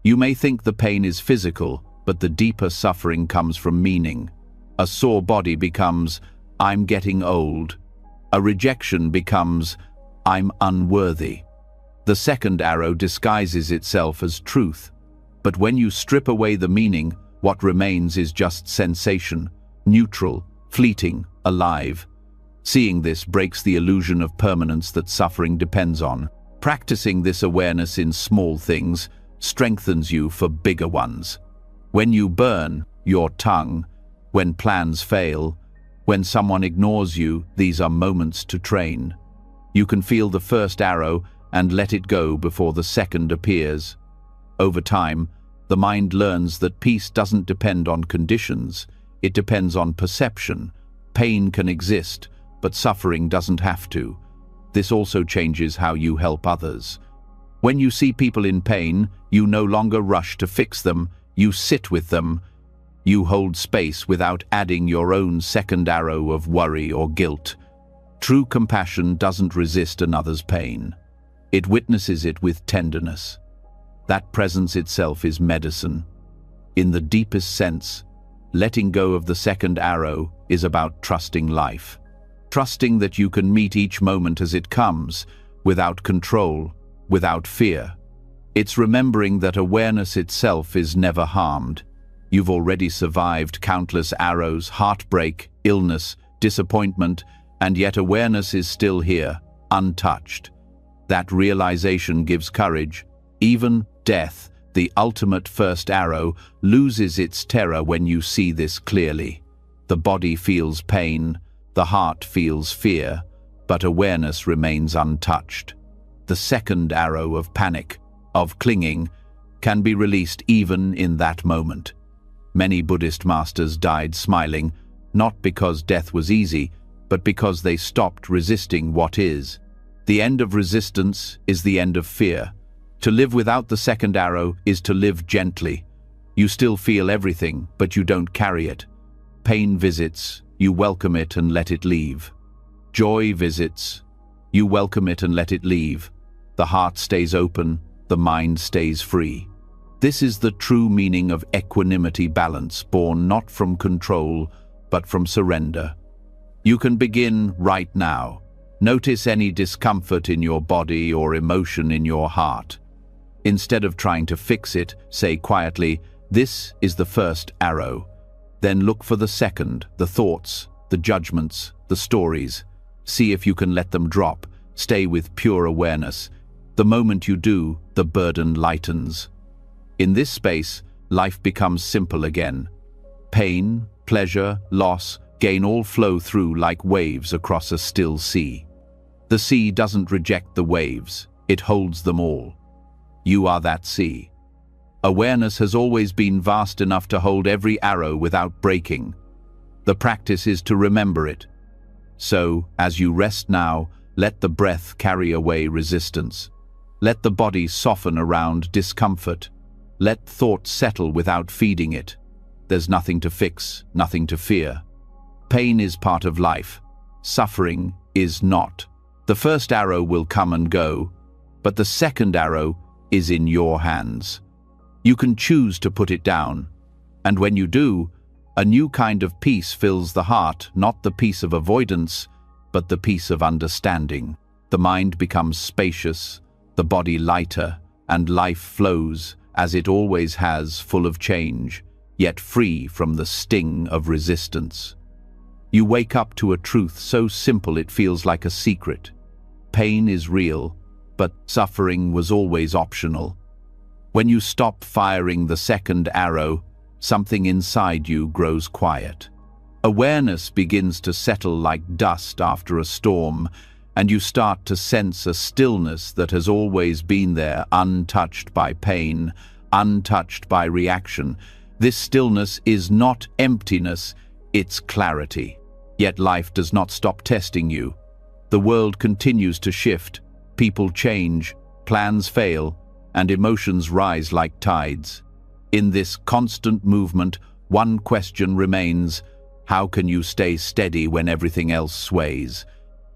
You may think the pain is physical, but the deeper suffering comes from meaning. A sore body becomes, "I'm getting old." A rejection becomes, "I'm unworthy." The second arrow disguises itself as truth. But when you strip away the meaning, what remains is just sensation, neutral, fleeting, alive. Seeing this breaks the illusion of permanence that suffering depends on. Practicing this awareness in small things strengthens you for bigger ones. When you burn your tongue, when plans fail, when someone ignores you, these are moments to train. You can feel the first arrow and let it go before the second appears. Over time, the mind learns that peace doesn't depend on conditions, it depends on perception. Pain can exist, but suffering doesn't have to. This also changes how you help others. When you see people in pain, you no longer rush to fix them, you sit with them. You hold space without adding your own second arrow of worry or guilt. True compassion doesn't resist another's pain. It witnesses it with tenderness. That presence itself is medicine. In the deepest sense, letting go of the second arrow is about trusting life. Trusting that you can meet each moment as it comes, without control, without fear. It's remembering that awareness itself is never harmed. You've already survived countless arrows, heartbreak, illness, disappointment, and yet awareness is still here, untouched. That realization gives courage. Even death, the ultimate first arrow, loses its terror when you see this clearly. The body feels pain, the heart feels fear, but awareness remains untouched. The second arrow of panic, of clinging, can be released even in that moment. Many Buddhist masters died smiling, not because death was easy, but because they stopped resisting what is. The end of resistance is the end of fear. To live without the second arrow is to live gently. You still feel everything, but you don't carry it. Pain visits, you welcome it and let it leave. Joy visits, you welcome it and let it leave. The heart stays open, the mind stays free. This is the true meaning of equanimity balance, born not from control, but from surrender. You can begin right now. Notice any discomfort in your body or emotion in your heart. Instead of trying to fix it, say quietly, "This is the first arrow." Then look for the second, the thoughts, the judgments, the stories. See if you can let them drop. Stay with pure awareness. The moment you do, the burden lightens. In this space, life becomes simple again. Pain, pleasure, loss, gain all flow through like waves across a still sea. The sea doesn't reject the waves, it holds them all. You are that sea. Awareness has always been vast enough to hold every arrow without breaking. The practice is to remember it. So, as you rest now, let the breath carry away resistance. Let the body soften around discomfort. Let thought settle without feeding it. There's nothing to fix, nothing to fear. Pain is part of life. Suffering is not. The first arrow will come and go, but the second arrow is in your hands. You can choose to put it down, and when you do, a new kind of peace fills the heart, not the peace of avoidance, but the peace of understanding. The mind becomes spacious, the body lighter, and life flows, as it always has, full of change, yet free from the sting of resistance. You wake up to a truth so simple it feels like a secret. Pain is real, but suffering was always optional. When you stop firing the second arrow, something inside you grows quiet. Awareness begins to settle like dust after a storm, and you start to sense a stillness that has always been there, untouched by pain, untouched by reaction. This stillness is not emptiness, it's clarity. Yet life does not stop testing you. The world continues to shift, people change, plans fail, and emotions rise like tides. In this constant movement, one question remains: how can you stay steady when everything else sways?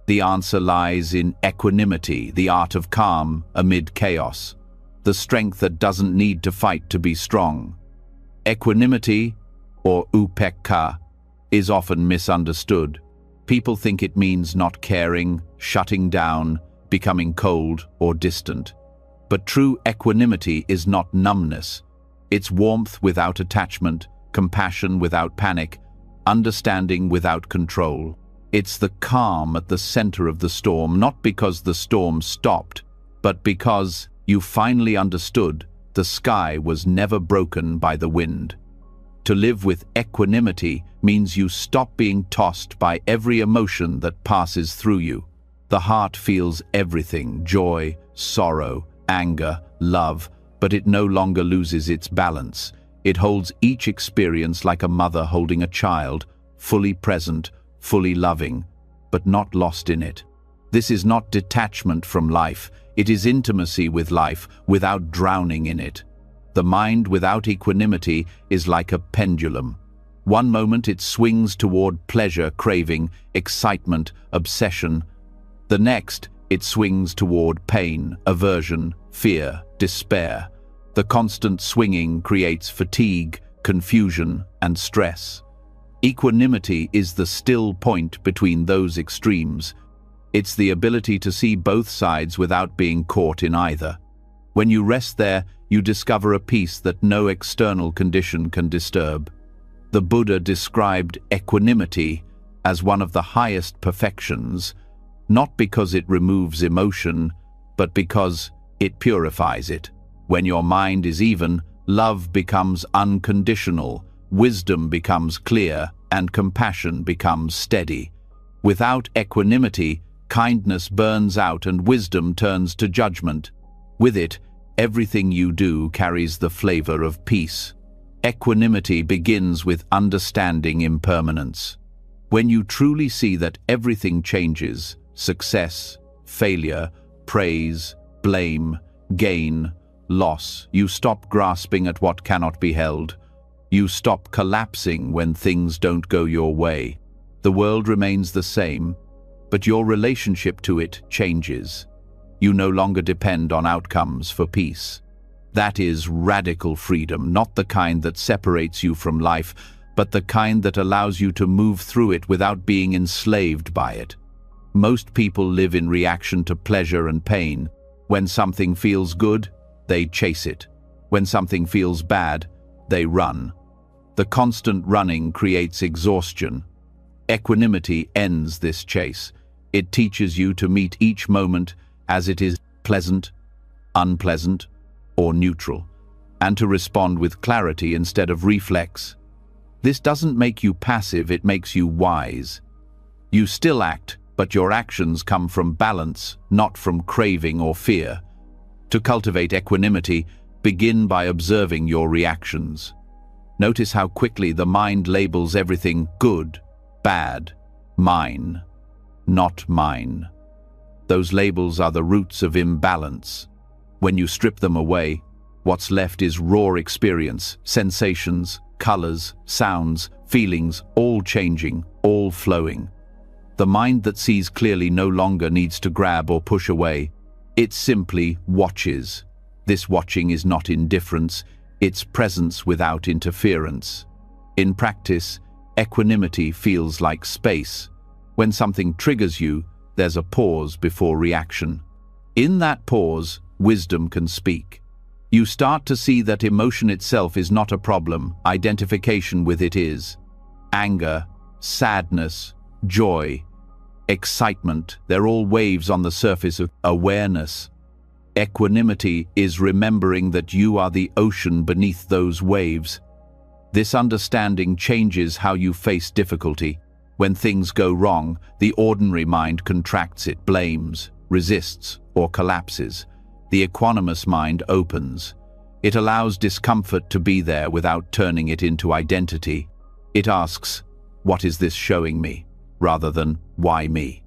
The answer lies in equanimity, the art of calm amid chaos, the strength that doesn't need to fight to be strong. Equanimity, or upekkha, is often misunderstood. People think it means not caring, shutting down, becoming cold or distant. But true equanimity is not numbness. It's warmth without attachment, compassion without panic, understanding without control. It's the calm at the center of the storm, not because the storm stopped, but because you finally understood the sky was never broken by the wind. To live with equanimity means you stop being tossed by every emotion that passes through you. The heart feels everything: joy, sorrow, anger, love, but it no longer loses its balance. It holds each experience like a mother holding a child, fully present, fully loving, but not lost in it. This is not detachment from life, it is intimacy with life without drowning in it. The mind without equanimity is like a pendulum. One moment it swings toward pleasure, craving, excitement, obsession. The next, it swings toward pain, aversion, fear, despair. The constant swinging creates fatigue, confusion, and stress. Equanimity is the still point between those extremes. It's the ability to see both sides without being caught in either. When you rest there, you discover a peace that no external condition can disturb. The Buddha described equanimity as one of the highest perfections, not because it removes emotion, but because it purifies it. When your mind is even, love becomes unconditional, wisdom becomes clear, and compassion becomes steady. Without equanimity, kindness burns out and wisdom turns to judgment. With it, everything you do carries the flavor of peace. Equanimity begins with understanding impermanence. When you truly see that everything changes, success, failure, praise, blame, gain, loss, you stop grasping at what cannot be held. You stop collapsing when things don't go your way. The world remains the same, but your relationship to it changes. You no longer depend on outcomes for peace. That is radical freedom, not the kind that separates you from life, but the kind that allows you to move through it without being enslaved by it. Most people live in reaction to pleasure and pain. When something feels good, they chase it. When something feels bad, they run. The constant running creates exhaustion. Equanimity ends this chase. It teaches you to meet each moment as it is, pleasant, unpleasant, or neutral, and to respond with clarity instead of reflex. This doesn't make you passive, it makes you wise. You still act, but your actions come from balance, not from craving or fear. To cultivate equanimity, begin by observing your reactions. Notice how quickly the mind labels everything good, bad, mine, not mine. Those labels are the roots of imbalance. When you strip them away, what's left is raw experience, sensations, colors, sounds, feelings, all changing, all flowing. The mind that sees clearly no longer needs to grab or push away. It simply watches. This watching is not indifference, it's presence without interference. In practice, equanimity feels like space. When something triggers you, there's a pause before reaction. In that pause, wisdom can speak. You start to see that emotion itself is not a problem, identification with it is. Anger, sadness, joy, excitement, they're all waves on the surface of awareness. Equanimity is remembering that you are the ocean beneath those waves. This understanding changes how you face difficulty. When things go wrong, the ordinary mind contracts, it blames, resists, or collapses. The equanimous mind opens. It allows discomfort to be there without turning it into identity. It asks, "What is this showing me?" rather than, "Why me?"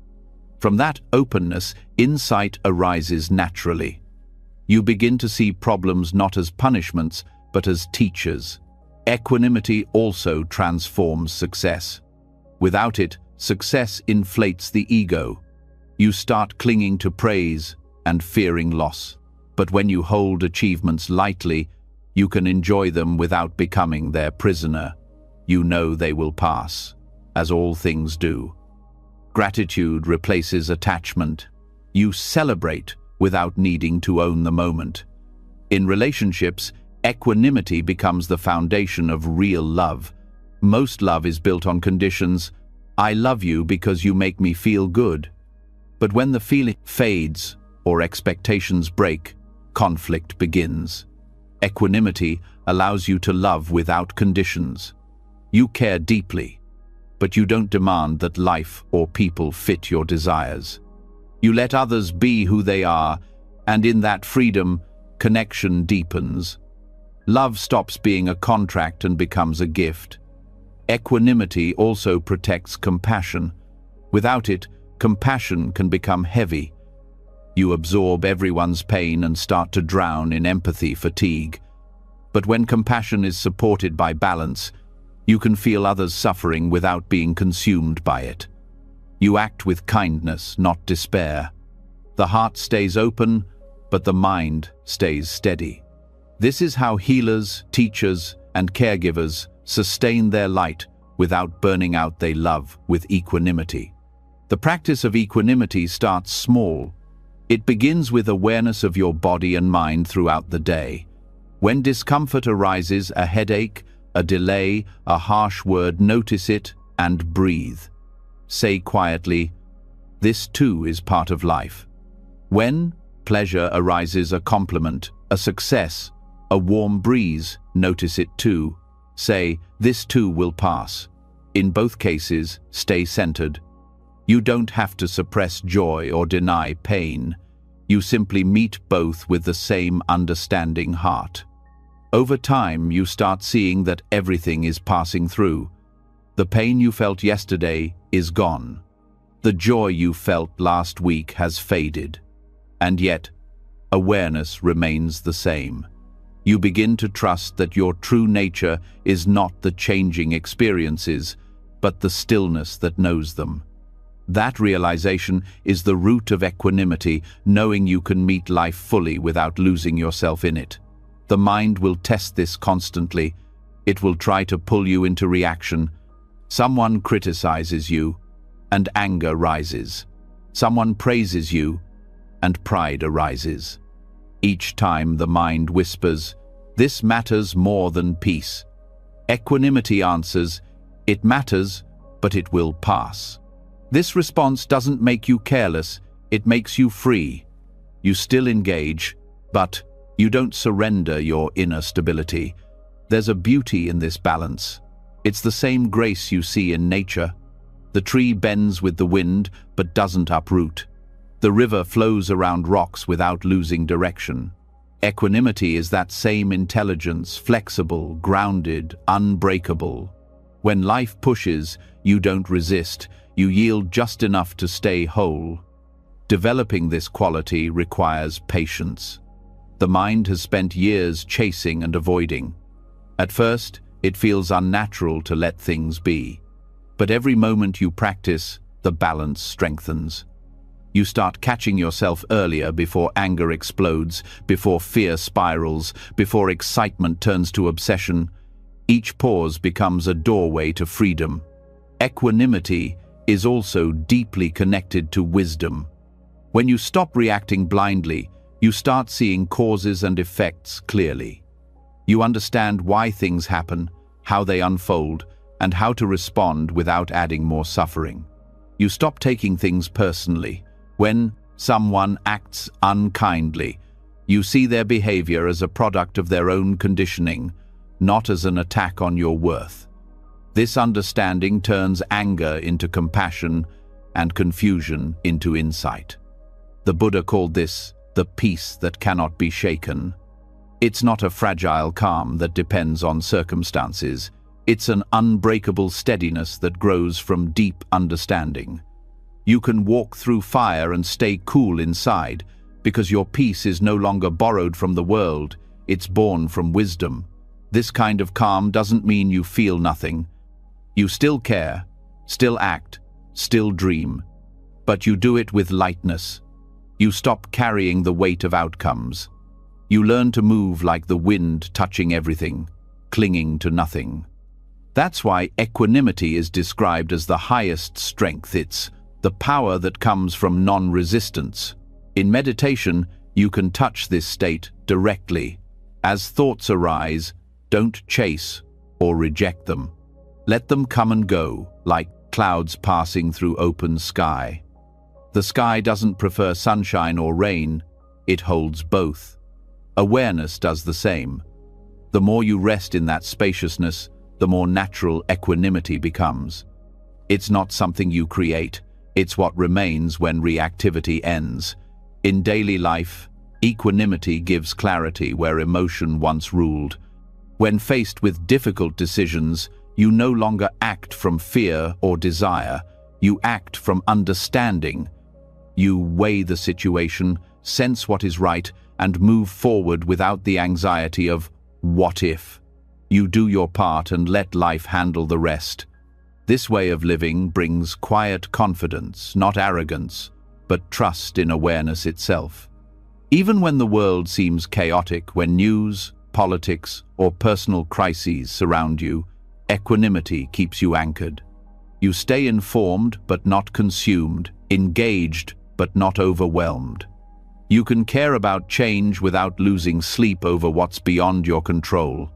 From that openness, insight arises naturally. You begin to see problems not as punishments, but as teachers. Equanimity also transforms success. Without it, success inflates the ego. You start clinging to praise and fearing loss. But when you hold achievements lightly, you can enjoy them without becoming their prisoner. You know they will pass, as all things do. Gratitude replaces attachment. You celebrate without needing to own the moment. In relationships, equanimity becomes the foundation of real love. Most love is built on conditions. I love you because you make me feel good. But when the feeling fades or expectations break, conflict begins. Equanimity allows you to love without conditions. You care deeply, but you don't demand that life or people fit your desires. You let others be who they are, and in that freedom, connection deepens. Love stops being a contract and becomes a gift. Equanimity also protects compassion. Without it, compassion can become heavy. You absorb everyone's pain and start to drown in empathy fatigue. But when compassion is supported by balance, you can feel others suffering without being consumed by it. You act with kindness, not despair. The heart stays open, but the mind stays steady. This is how healers, teachers, and caregivers sustain their light without burning out their love with equanimity. The practice of equanimity starts small. It begins with awareness of your body and mind throughout the day. When discomfort arises, a headache, a delay, a harsh word, notice it and breathe. Say quietly, "This too is part of life." When pleasure arises, a compliment, a success, a warm breeze, notice it too. Say, "This too will pass." In both cases, stay centered. You don't have to suppress joy or deny pain. You simply meet both with the same understanding heart. Over time, you start seeing that everything is passing through. The pain you felt yesterday is gone. The joy you felt last week has faded. And yet, awareness remains the same. You begin to trust that your true nature is not the changing experiences, but the stillness that knows them. That realization is the root of equanimity, knowing you can meet life fully without losing yourself in it. The mind will test this constantly. It will try to pull you into reaction. Someone criticizes you, and anger rises. Someone praises you, and pride arises. Each time the mind whispers, "This matters more than peace." Equanimity answers, "It matters, but it will pass." This response doesn't make you careless, it makes you free. You still engage, but you don't surrender your inner stability. There's a beauty in this balance. It's the same grace you see in nature. The tree bends with the wind, but doesn't uproot. The river flows around rocks without losing direction. Equanimity is that same intelligence, flexible, grounded, unbreakable. When life pushes, you don't resist, you yield just enough to stay whole. Developing this quality requires patience. The mind has spent years chasing and avoiding. At first, it feels unnatural to let things be. But every moment you practice, the balance strengthens. You start catching yourself earlier before anger explodes, before fear spirals, before excitement turns to obsession. Each pause becomes a doorway to freedom. Equanimity is also deeply connected to wisdom. When you stop reacting blindly, you start seeing causes and effects clearly. You understand why things happen, how they unfold, and how to respond without adding more suffering. You stop taking things personally. When someone acts unkindly, you see their behavior as a product of their own conditioning, not as an attack on your worth. This understanding turns anger into compassion and confusion into insight. The Buddha called this the peace that cannot be shaken. It's not a fragile calm that depends on circumstances. It's an unbreakable steadiness that grows from deep understanding. You can walk through fire and stay cool inside because your peace is no longer borrowed from the world, it's born from wisdom. This kind of calm doesn't mean you feel nothing. You still care, still act, still dream, but you do it with lightness. You stop carrying the weight of outcomes. You learn to move like the wind, touching everything, clinging to nothing. That's why equanimity is described as the highest strength. It's the power that comes from non-resistance. In meditation, you can touch this state directly. As thoughts arise, don't chase or reject them. Let them come and go, like clouds passing through open sky. The sky doesn't prefer sunshine or rain, it holds both. Awareness does the same. The more you rest in that spaciousness, the more natural equanimity becomes. It's not something you create, it's what remains when reactivity ends. In daily life, equanimity gives clarity where emotion once ruled. When faced with difficult decisions, you no longer act from fear or desire, you act from understanding. You weigh the situation, sense what is right, and move forward without the anxiety of what if. You do your part and let life handle the rest. This way of living brings quiet confidence, not arrogance, but trust in awareness itself. Even when the world seems chaotic, when news, politics, or personal crises surround you, equanimity keeps you anchored. You stay informed but not consumed, engaged but not overwhelmed. You can care about change without losing sleep over what's beyond your control.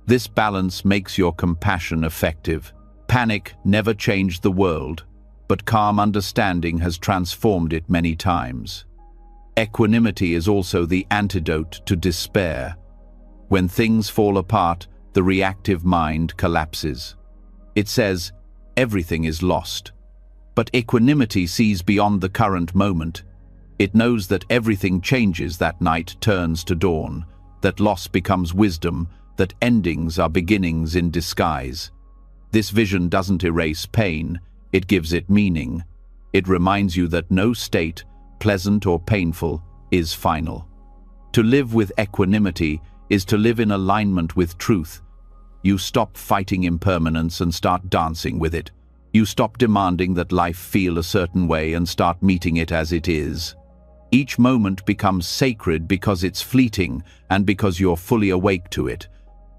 This balance makes your compassion effective. Panic never changed the world, but calm understanding has transformed it many times. Equanimity is also the antidote to despair. When things fall apart, the reactive mind collapses. It says, everything is lost. But equanimity sees beyond the current moment. It knows that everything changes, that night turns to dawn, that loss becomes wisdom, that endings are beginnings in disguise. This vision doesn't erase pain, it gives it meaning. It reminds you that no state, pleasant or painful, is final. To live with equanimity is to live in alignment with truth. You stop fighting impermanence and start dancing with it. You stop demanding that life feel a certain way and start meeting it as it is. Each moment becomes sacred because it's fleeting and because you're fully awake to it.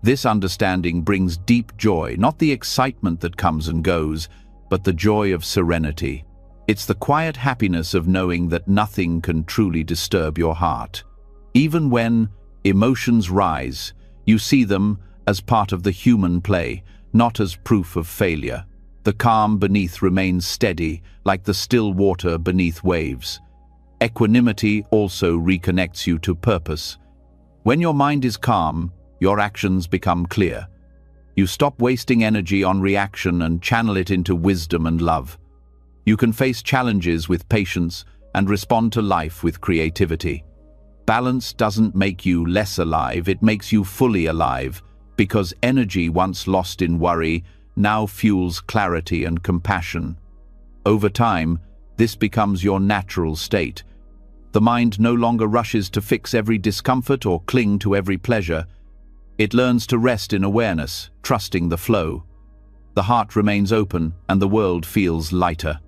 This understanding brings deep joy, not the excitement that comes and goes, but the joy of serenity. It's the quiet happiness of knowing that nothing can truly disturb your heart. Even when emotions rise, you see them as part of the human play, not as proof of failure. The calm beneath remains steady, like the still water beneath waves. Equanimity also reconnects you to purpose. When your mind is calm, your actions become clear. You stop wasting energy on reaction and channel it into wisdom and love. You can face challenges with patience and respond to life with creativity. Balance doesn't make you less alive, it makes you fully alive, because energy once lost in worry now fuels clarity and compassion. Over time, this becomes your natural state. The mind no longer rushes to fix every discomfort or cling to every pleasure. It learns to rest in awareness, trusting the flow. The heart remains open and the world feels lighter.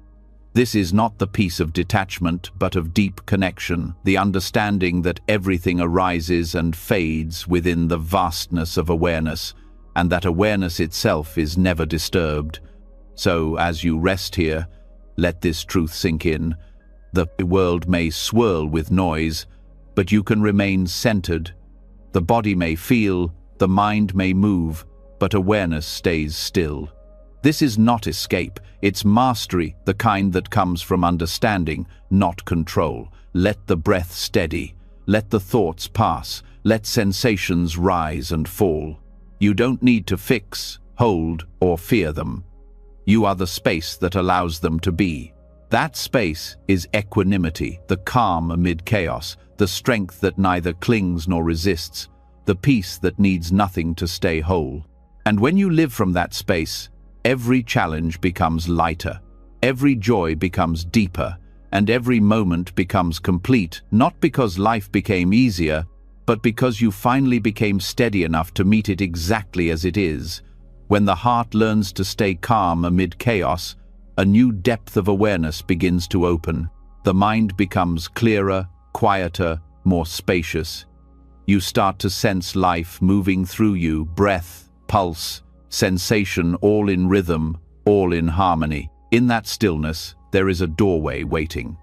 This is not the peace of detachment, but of deep connection, the understanding that everything arises and fades within the vastness of awareness, and that awareness itself is never disturbed. So, as you rest here, let this truth sink in. The world may swirl with noise, but you can remain centered. The body may feel, the mind may move, but awareness stays still. This is not escape, it's mastery, the kind that comes from understanding, not control. Let the breath steady, let the thoughts pass, let sensations rise and fall. You don't need to fix, hold, or fear them. You are the space that allows them to be. That space is equanimity, the calm amid chaos, the strength that neither clings nor resists, the peace that needs nothing to stay whole. And when you live from that space, every challenge becomes lighter, every joy becomes deeper, and every moment becomes complete, not because life became easier, but because you finally became steady enough to meet it exactly as it is. When the heart learns to stay calm amid chaos, a new depth of awareness begins to open. The mind becomes clearer, quieter, more spacious. You start to sense life moving through you, breath, pulse, sensation, all in rhythm, all in harmony. In that stillness, there is a doorway waiting.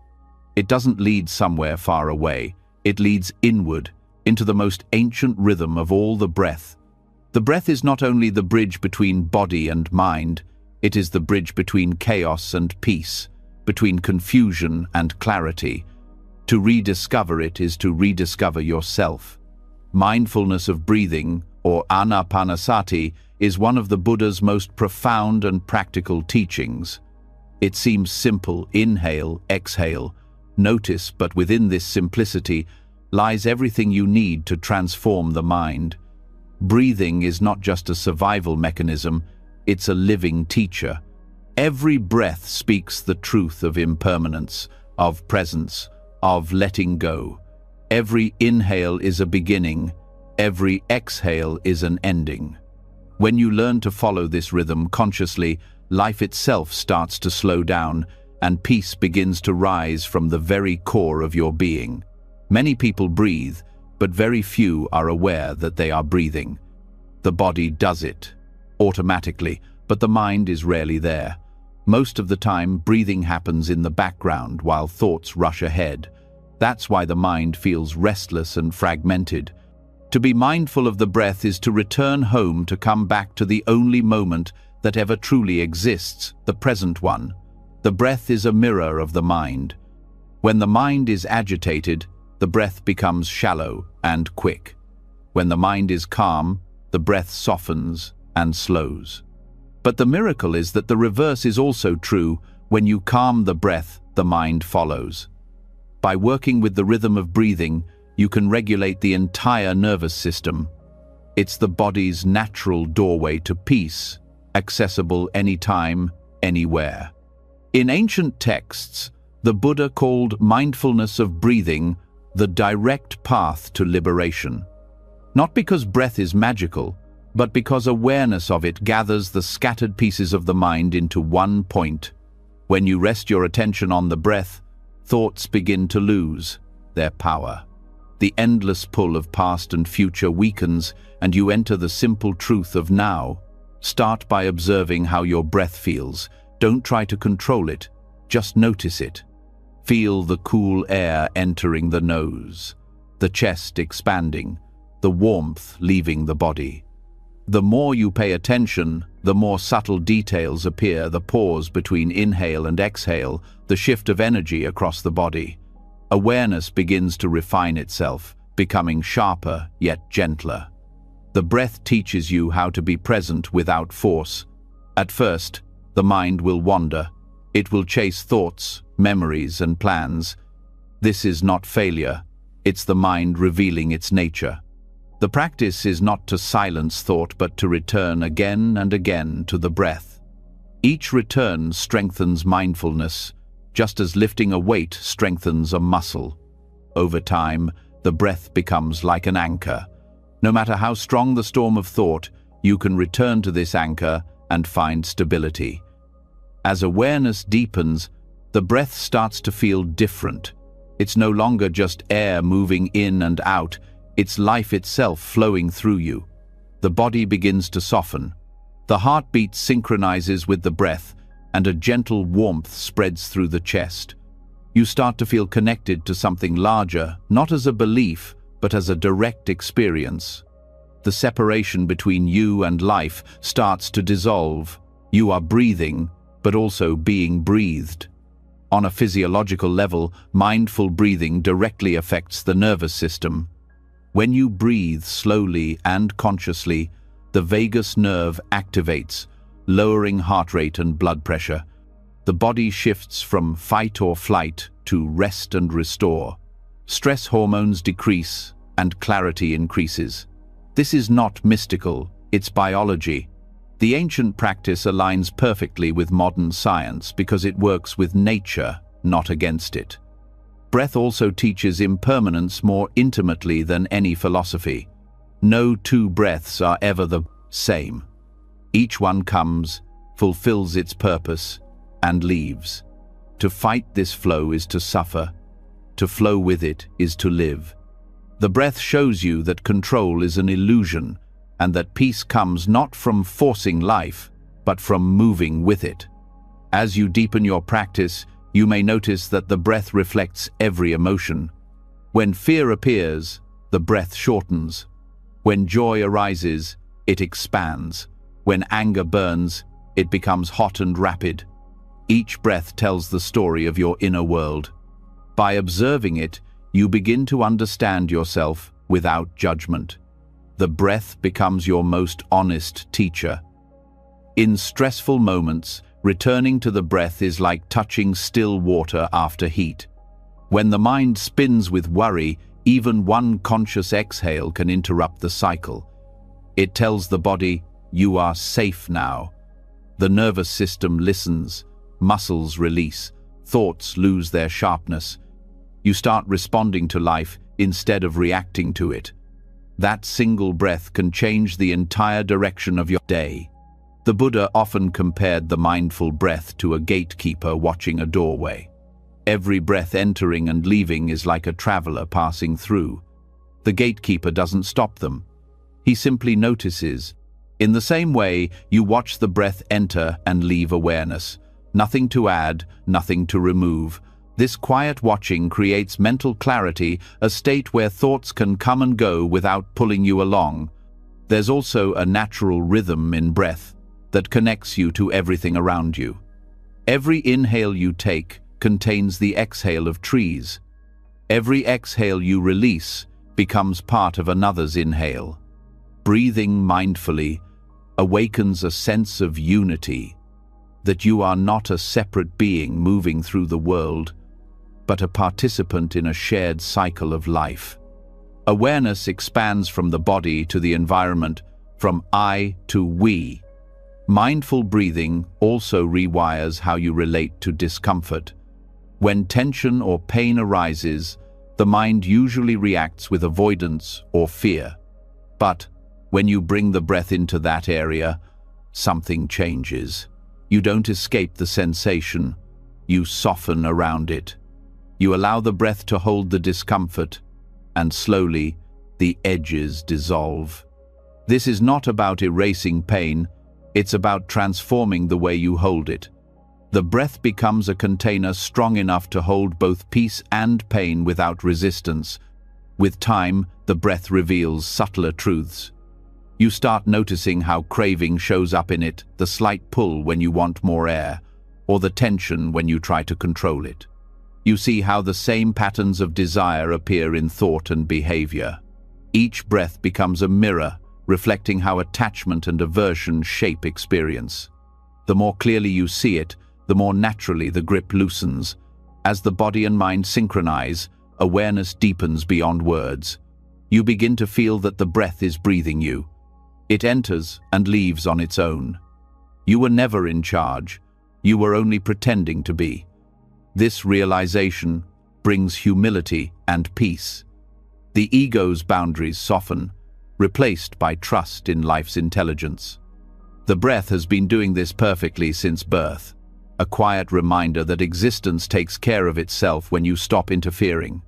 It doesn't lead somewhere far away. It leads inward, into the most ancient rhythm of all, the breath. The breath is not only the bridge between body and mind, it is the bridge between chaos and peace, between confusion and clarity. To rediscover it is to rediscover yourself. Mindfulness of breathing, or anapanasati, is one of the Buddha's most profound and practical teachings. It seems simple: inhale, exhale, notice, but within this simplicity lies everything you need to transform the mind. Breathing is not just a survival mechanism, it's a living teacher. Every breath speaks the truth of impermanence, of presence, of letting go. Every inhale is a beginning, Every exhale is an ending. When you learn to follow this rhythm consciously, life itself starts to slow down, and peace begins to rise from the very core of your being. Many people breathe, but very few are aware that they are breathing. The body does it automatically, but the mind is rarely there. Most of the time, breathing happens in the background while thoughts rush ahead. That's why the mind feels restless and fragmented. To be mindful of the breath is to return home, to come back to the only moment that ever truly exists, the present one. The breath is a mirror of the mind. When the mind is agitated, the breath becomes shallow and quick. When the mind is calm, the breath softens and slows. But the miracle is that the reverse is also true. When you calm the breath, the mind follows. By working with the rhythm of breathing, you can regulate the entire nervous system. It's the body's natural doorway to peace, accessible anytime, anywhere. In ancient texts, the Buddha called mindfulness of breathing the direct path to liberation. Not because breath is magical, but because awareness of it gathers the scattered pieces of the mind into one point. When you rest your attention on the breath, thoughts begin to lose their power. The endless pull of past and future weakens, and you enter the simple truth of now. Start by observing how your breath feels. Don't try to control it, just notice it. Feel the cool air entering the nose, the chest expanding, the warmth leaving the body. The more you pay attention, the more subtle details appear: the pause between inhale and exhale, the shift of energy across the body. Awareness begins to refine itself, becoming sharper yet gentler. The breath teaches you how to be present without force. At first, the mind will wander. It will chase thoughts, memories, and plans. This is not failure. It's the mind revealing its nature. The practice is not to silence thought, but to return again and again to the breath. Each return strengthens mindfulness, just as lifting a weight strengthens a muscle. Over time, the breath becomes like an anchor. No matter how strong the storm of thought, you can return to this anchor and find stability. As awareness deepens, the breath starts to feel different. It's no longer just air moving in and out, it's life itself flowing through you. The body begins to soften. The heartbeat synchronizes with the breath, and a gentle warmth spreads through the chest. You start to feel connected to something larger, not as a belief, but as a direct experience. The separation between you and life starts to dissolve. You are breathing, but also being breathed. On a physiological level, mindful breathing directly affects the nervous system. When you breathe slowly and consciously, the vagus nerve activates, lowering heart rate and blood pressure. The body shifts from fight or flight to rest and restore. Stress hormones decrease and clarity increases. This is not mystical, it's biology. The ancient practice aligns perfectly with modern science because it works with nature, not against it. Breath also teaches impermanence more intimately than any philosophy. No two breaths are ever the same. Each one comes, fulfills its purpose, and leaves. To fight this flow is to suffer. To flow with it is to live. The breath shows you that control is an illusion, and that peace comes not from forcing life, but from moving with it. As you deepen your practice, you may notice that the breath reflects every emotion. When fear appears, the breath shortens. When joy arises, it expands. When anger burns, it becomes hot and rapid. Each breath tells the story of your inner world. By observing it, you begin to understand yourself without judgment. The breath becomes your most honest teacher. In stressful moments, returning to the breath is like touching still water after heat. When the mind spins with worry, even one conscious exhale can interrupt the cycle. It tells the body, "You are safe now." The nervous system listens, muscles release, thoughts lose their sharpness. You start responding to life instead of reacting to it. That single breath can change the entire direction of your day. The Buddha often compared the mindful breath to a gatekeeper watching a doorway. Every breath entering and leaving is like a traveler passing through. The gatekeeper doesn't stop them. He simply notices. In the same way, you watch the breath enter and leave awareness. Nothing to add, nothing to remove. This quiet watching creates mental clarity, a state where thoughts can come and go without pulling you along. There's also a natural rhythm in breath that connects you to everything around you. Every inhale you take contains the exhale of trees. Every exhale you release becomes part of another's inhale. Breathing mindfully awakens a sense of unity, that you are not a separate being moving through the world, but a participant in a shared cycle of life. Awareness expands from the body to the environment, from I to we. Mindful breathing also rewires how you relate to discomfort. When tension or pain arises, the mind usually reacts with avoidance or fear. But when you bring the breath into that area, something changes. You don't escape the sensation, you soften around it. You allow the breath to hold the discomfort, and slowly, the edges dissolve. This is not about erasing pain, it's about transforming the way you hold it. The breath becomes a container strong enough to hold both peace and pain without resistance. With time, the breath reveals subtler truths. You start noticing how craving shows up in it, the slight pull when you want more air, or the tension when you try to control it. You see how the same patterns of desire appear in thought and behavior. Each breath becomes a mirror, reflecting how attachment and aversion shape experience. The more clearly you see it, the more naturally the grip loosens. As the body and mind synchronize, awareness deepens beyond words. You begin to feel that the breath is breathing you. It enters and leaves on its own. You were never in charge. You were only pretending to be. This realization brings humility and peace. The ego's boundaries soften, replaced by trust in life's intelligence. The breath has been doing this perfectly since birth, a quiet reminder that existence takes care of itself when you stop interfering.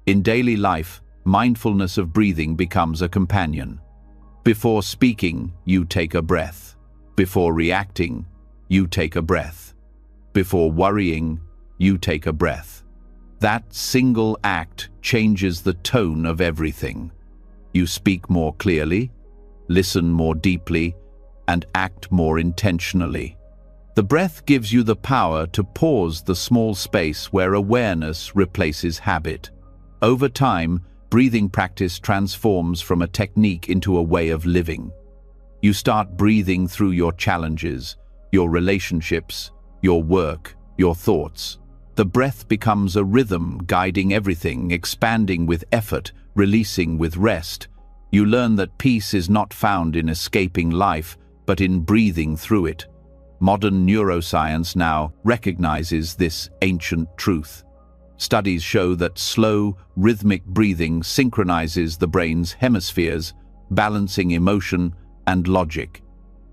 In daily life, mindfulness of breathing becomes a companion. Before speaking, you take a breath. Before reacting, you take a breath. Before worrying, you take a breath. That single act changes the tone of everything. You speak more clearly, listen more deeply, and act more intentionally. The breath gives you the power to pause the small space where awareness replaces habit. Over time, breathing practice transforms from a technique into a way of living. You start breathing through your challenges, your relationships, your work, your thoughts. The breath becomes a rhythm guiding everything, expanding with effort, releasing with rest. You learn that peace is not found in escaping life, but in breathing through it. Modern neuroscience now recognizes this ancient truth. Studies show that slow, rhythmic breathing synchronizes the brain's hemispheres, balancing emotion and logic.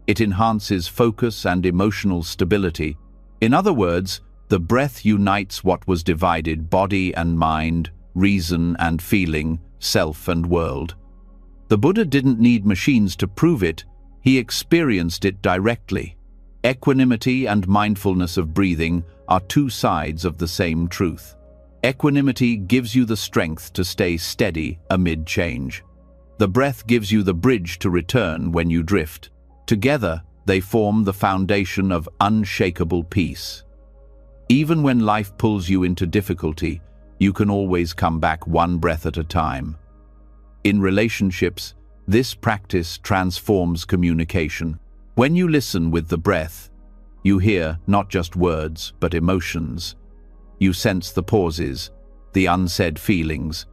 It enhances focus and emotional stability. In other words, the breath unites what was divided: body and mind, reason and feeling, self and world. The Buddha didn't need machines to prove it, he experienced it directly. Equanimity and mindfulness of breathing are two sides of the same truth. Equanimity gives you the strength to stay steady amid change. The breath gives you the bridge to return when you drift. Together, they form the foundation of unshakable peace. Even when life pulls you into difficulty, you can always come back one breath at a time. In relationships, this practice transforms communication. When you listen with the breath, you hear not just words, but emotions. You sense the pauses, the unsaid feelings.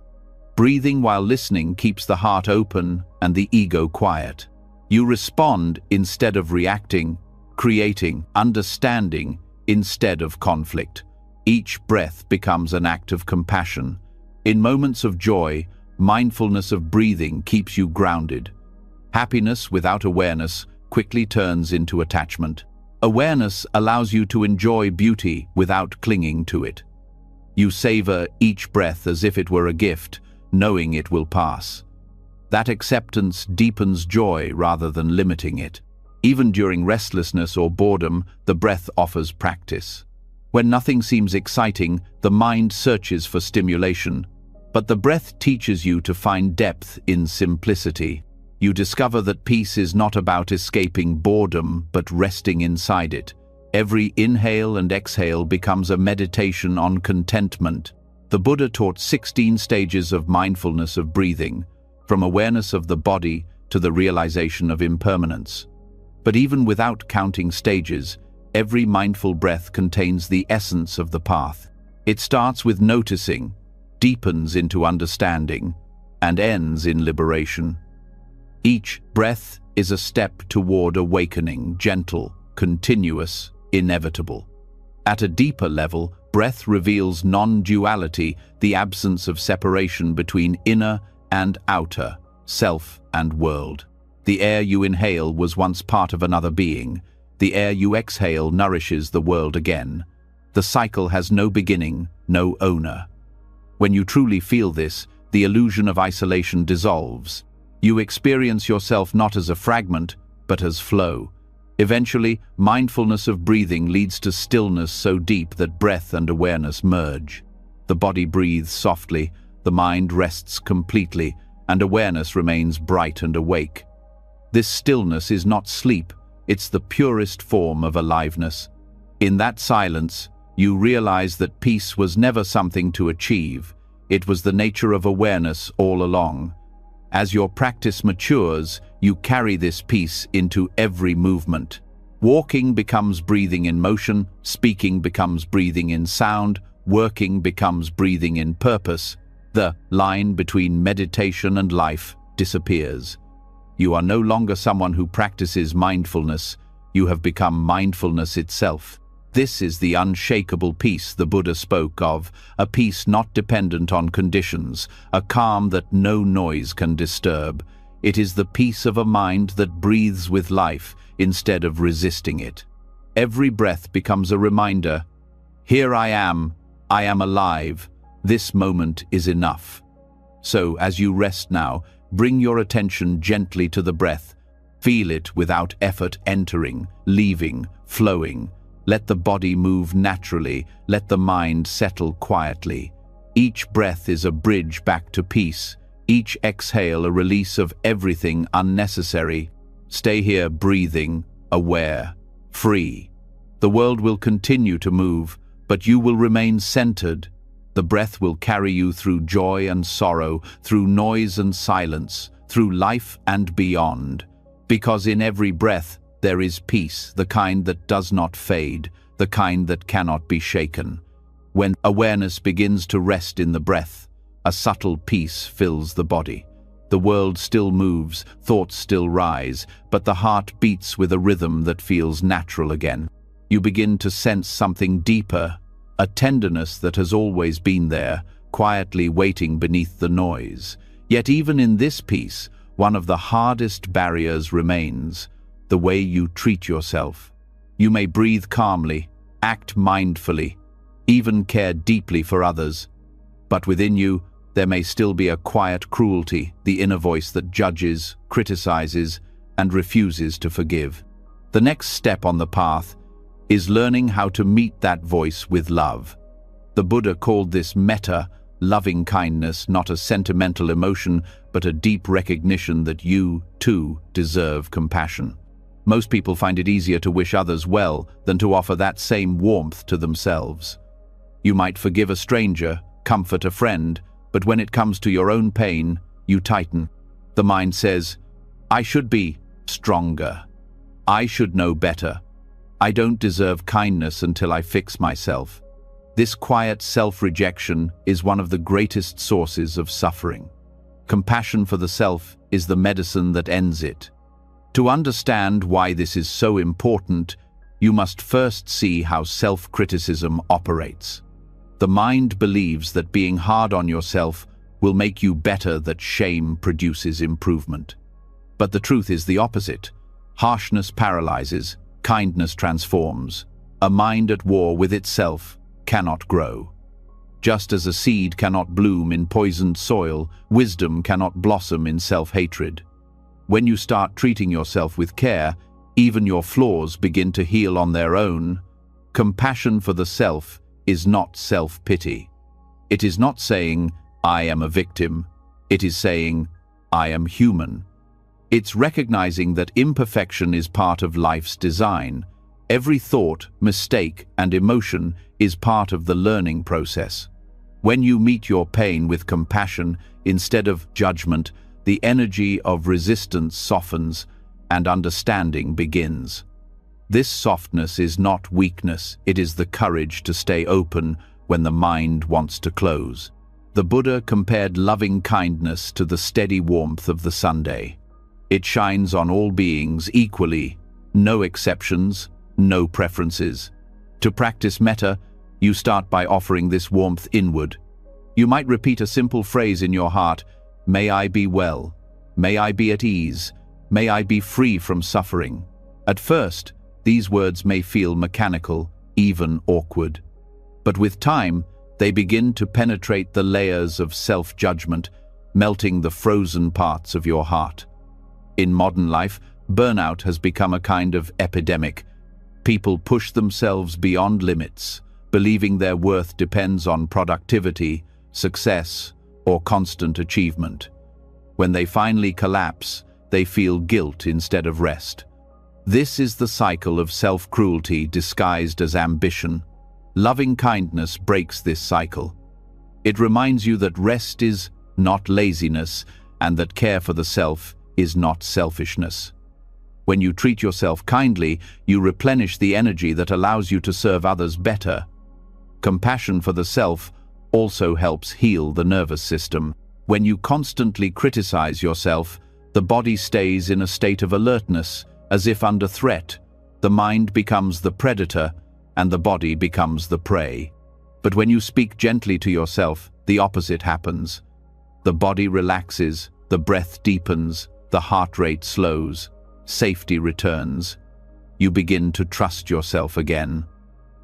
Breathing while listening keeps the heart open and the ego quiet. You respond instead of reacting, creating understanding instead of conflict. Each breath becomes an act of compassion. In moments of joy, Mindfulness of breathing keeps you grounded. Happiness without awareness quickly turns into attachment. Awareness allows you to enjoy beauty without clinging to it. You savor each breath as if it were a gift, knowing it will pass. That acceptance deepens joy rather than limiting it. Even during restlessness or boredom, the breath offers practice. When nothing seems exciting, the mind searches for stimulation. But the breath teaches you to find depth in simplicity. You discover that peace is not about escaping boredom, but resting inside it. Every inhale and exhale becomes a meditation on contentment. The Buddha taught 16 stages of mindfulness of breathing, from awareness of the body to the realization of impermanence. But even without counting stages, every mindful breath contains the essence of the path. It starts with noticing, deepens into understanding, and ends in liberation. Each breath is a step toward awakening, gentle, continuous, inevitable. At a deeper level, breath reveals non-duality, the absence of separation between inner and outer, self and world. The air you inhale was once part of another being. The air you exhale nourishes the world again. The cycle has no beginning, no owner. When you truly feel this, the illusion of isolation dissolves. You experience yourself not as a fragment, but as flow. Eventually, mindfulness of breathing leads to stillness so deep that breath and awareness merge. The body breathes softly, the mind rests completely, and awareness remains bright and awake. This stillness is not sleep, it's the purest form of aliveness. In that silence, you realize that peace was never something to achieve. It was the nature of awareness all along. As your practice matures, you carry this peace into every movement. Walking becomes breathing in motion, speaking becomes breathing in sound, working becomes breathing in purpose. The line between meditation and life disappears. You are no longer someone who practices mindfulness. You have become mindfulness itself. This is the unshakable peace the Buddha spoke of, a peace not dependent on conditions, a calm that no noise can disturb. It is the peace of a mind that breathes with life instead of resisting it. Every breath becomes a reminder, here I am alive, this moment is enough. So, as you rest now, bring your attention gently to the breath. Feel it without effort entering, leaving, flowing. Let the body move naturally, let the mind settle quietly. Each breath is a bridge back to peace, each exhale a release of everything unnecessary. Stay here breathing, aware, free. The world will continue to move, but you will remain centered. The breath will carry you through joy and sorrow, through noise and silence, through life and beyond. Because in every breath there is peace, the kind that does not fade, the kind that cannot be shaken. When awareness begins to rest in the breath, a subtle peace fills the body. The world still moves, thoughts still rise, but the heart beats with a rhythm that feels natural again. You begin to sense something deeper, a tenderness that has always been there, quietly waiting beneath the noise. Yet even in this peace, one of the hardest barriers remains: the way you treat yourself. You may breathe calmly, act mindfully, even care deeply for others, but within you, there may still be a quiet cruelty, the inner voice that judges, criticizes, and refuses to forgive. The next step on the path is learning how to meet that voice with love. The Buddha called this metta, loving kindness, not a sentimental emotion, but a deep recognition that you, too, deserve compassion. Most people find it easier to wish others well than to offer that same warmth to themselves. You might forgive a stranger, comfort a friend, but when it comes to your own pain, you tighten. The mind says, I should be stronger. I should know better. I don't deserve kindness until I fix myself. This quiet self-rejection is one of the greatest sources of suffering. Compassion for the self is the medicine that ends it. To understand why this is so important, you must first see how self-criticism operates. The mind believes that being hard on yourself will make you better, that shame produces improvement. But the truth is the opposite. Harshness paralyzes, kindness transforms. A mind at war with itself cannot grow. Just as a seed cannot bloom in poisoned soil, wisdom cannot blossom in self-hatred. When you start treating yourself with care, even your flaws begin to heal on their own. Compassion for the self is not self-pity. It is not saying, "I am a victim." It is saying, "I am human." It's recognizing that imperfection is part of life's design. Every thought, mistake, and emotion is part of the learning process. When you meet your pain with compassion instead of judgment, the energy of resistance softens and understanding begins. This softness is not weakness, it is the courage to stay open when the mind wants to close. The Buddha compared loving kindness to the steady warmth of the Sunday. It shines on all beings equally, no exceptions, no preferences. To practice metta, you start by offering this warmth inward. You might repeat a simple phrase in your heart: "May I be well. May I be at ease. May I be free from suffering." At first, these words may feel mechanical, even awkward. But with time, they begin to penetrate the layers of self-judgment, melting the frozen parts of your heart. In modern life, burnout has become a kind of epidemic. People push themselves beyond limits, believing their worth depends on productivity, success, or constant achievement. When they finally collapse, they feel guilt instead of rest. This is the cycle of self-cruelty disguised as ambition. Loving kindness breaks this cycle. It reminds you that rest is not laziness and that care for the self is not selfishness. When you treat yourself kindly, you replenish the energy that allows you to serve others better. Compassion for the self also helps heal the nervous system. When you constantly criticize yourself, the body stays in a state of alertness, as if under threat. The mind becomes the predator, and the body becomes the prey. But when you speak gently to yourself, the opposite happens. The body relaxes, the breath deepens, the heart rate slows, safety returns. You begin to trust yourself again.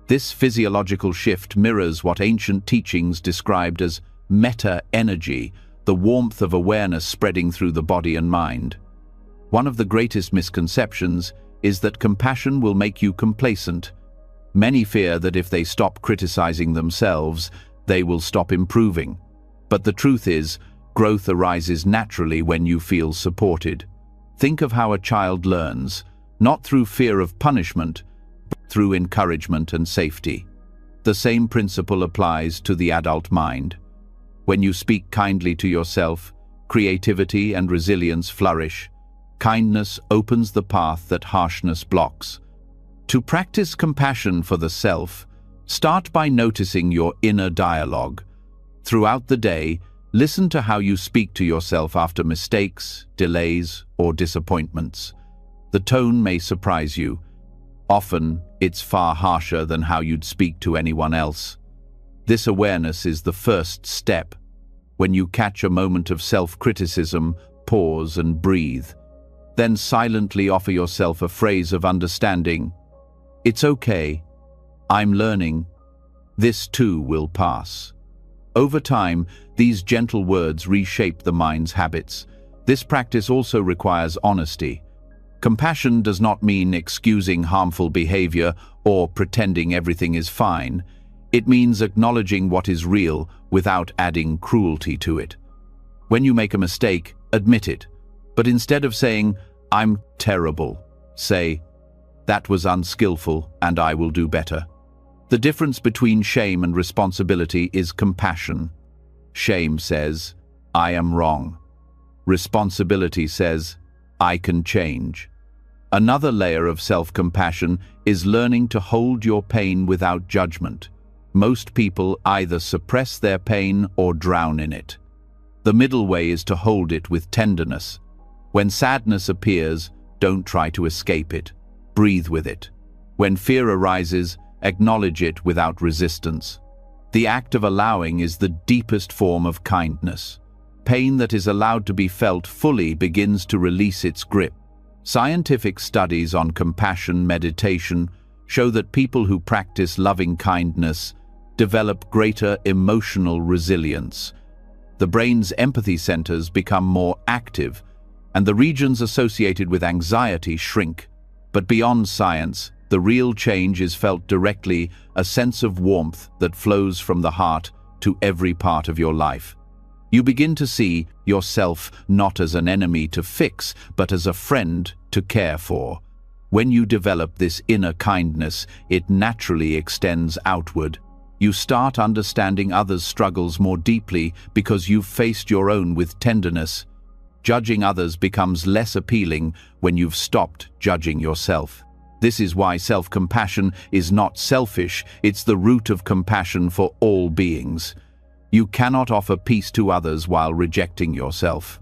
This physiological shift mirrors what ancient teachings described as meta-energy, the warmth of awareness spreading through the body and mind. One of the greatest misconceptions is that compassion will make you complacent. Many fear that if they stop criticizing themselves, they will stop improving. But the truth is, growth arises naturally when you feel supported. Think of how a child learns, not through fear of punishment, but through encouragement and safety. The same principle applies to the adult mind. When you speak kindly to yourself, creativity and resilience flourish. Kindness opens the path that harshness blocks. To practice compassion for the self, start by noticing your inner dialogue. Throughout the day, listen to how you speak to yourself after mistakes, delays, or disappointments. The tone may surprise you. Often, it's far harsher than how you'd speak to anyone else. This awareness is the first step. When you catch a moment of self-criticism, pause and breathe. Then silently offer yourself a phrase of understanding. "It's okay. I'm learning. This too will pass." Over time, these gentle words reshape the mind's habits. This practice also requires honesty. Compassion does not mean excusing harmful behavior or pretending everything is fine. It means acknowledging what is real without adding cruelty to it. When you make a mistake, admit it. But instead of saying, "I'm terrible," say, "That was unskillful and I will do better." The difference between shame and responsibility is compassion. Shame says, "I am wrong." Responsibility says, "I can change." Another layer of self-compassion is learning to hold your pain without judgment. Most people either suppress their pain or drown in it. The middle way is to hold it with tenderness. When sadness appears, don't try to escape it. Breathe with it. When fear arises, acknowledge it without resistance. The act of allowing is the deepest form of kindness. Pain that is allowed to be felt fully begins to release its grip. Scientific studies on compassion meditation show that people who practice loving kindness develop greater emotional resilience. The brain's empathy centers become more active, and the regions associated with anxiety shrink. But beyond science, the real change is felt directly, a sense of warmth that flows from the heart to every part of your life. You begin to see yourself not as an enemy to fix, but as a friend to care for. When you develop this inner kindness, it naturally extends outward. You start understanding others' struggles more deeply because you've faced your own with tenderness. Judging others becomes less appealing when you've stopped judging yourself. This is why self-compassion is not selfish, it's the root of compassion for all beings. You cannot offer peace to others while rejecting yourself.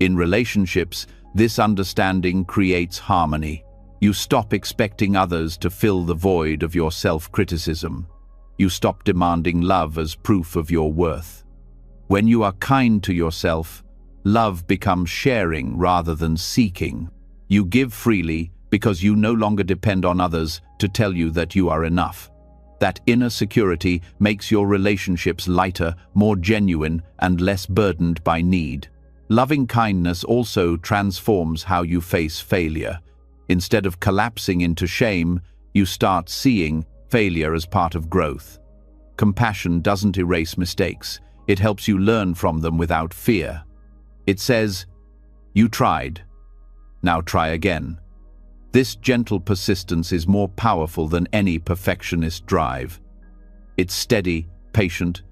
In relationships, this understanding creates harmony. You stop expecting others to fill the void of your self-criticism. You stop demanding love as proof of your worth. When you are kind to yourself, love becomes sharing rather than seeking. You give freely because you no longer depend on others to tell you that you are enough. That inner security makes your relationships lighter, more genuine, and less burdened by need. Loving kindness also transforms how you face failure. Instead of collapsing into shame, you start seeing failure as part of growth. Compassion doesn't erase mistakes. It helps you learn from them without fear. It says, "You tried. Now try again." This gentle persistence is more powerful than any perfectionist drive. It's steady, patient,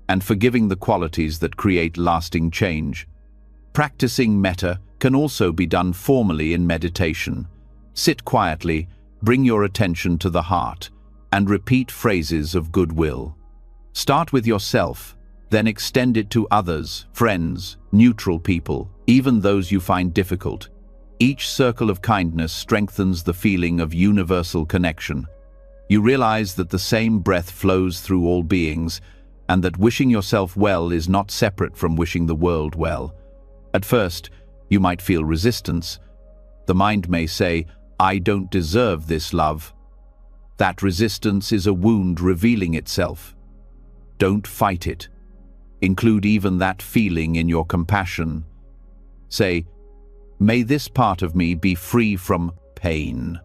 and forgiving, the qualities that create lasting change. Practicing metta can also be done formally in meditation. Sit quietly, bring your attention to the heart, and repeat phrases of goodwill. Start with yourself, then extend it to others, friends, neutral people, even those you find difficult. Each circle of kindness strengthens the feeling of universal connection. You realize that the same breath flows through all beings, and that wishing yourself well is not separate from wishing the world well. At first, you might feel resistance. The mind may say, "I don't deserve this love." That resistance is a wound revealing itself. Don't fight it. Include even that feeling in your compassion. Say, "May this part of me be free from pain."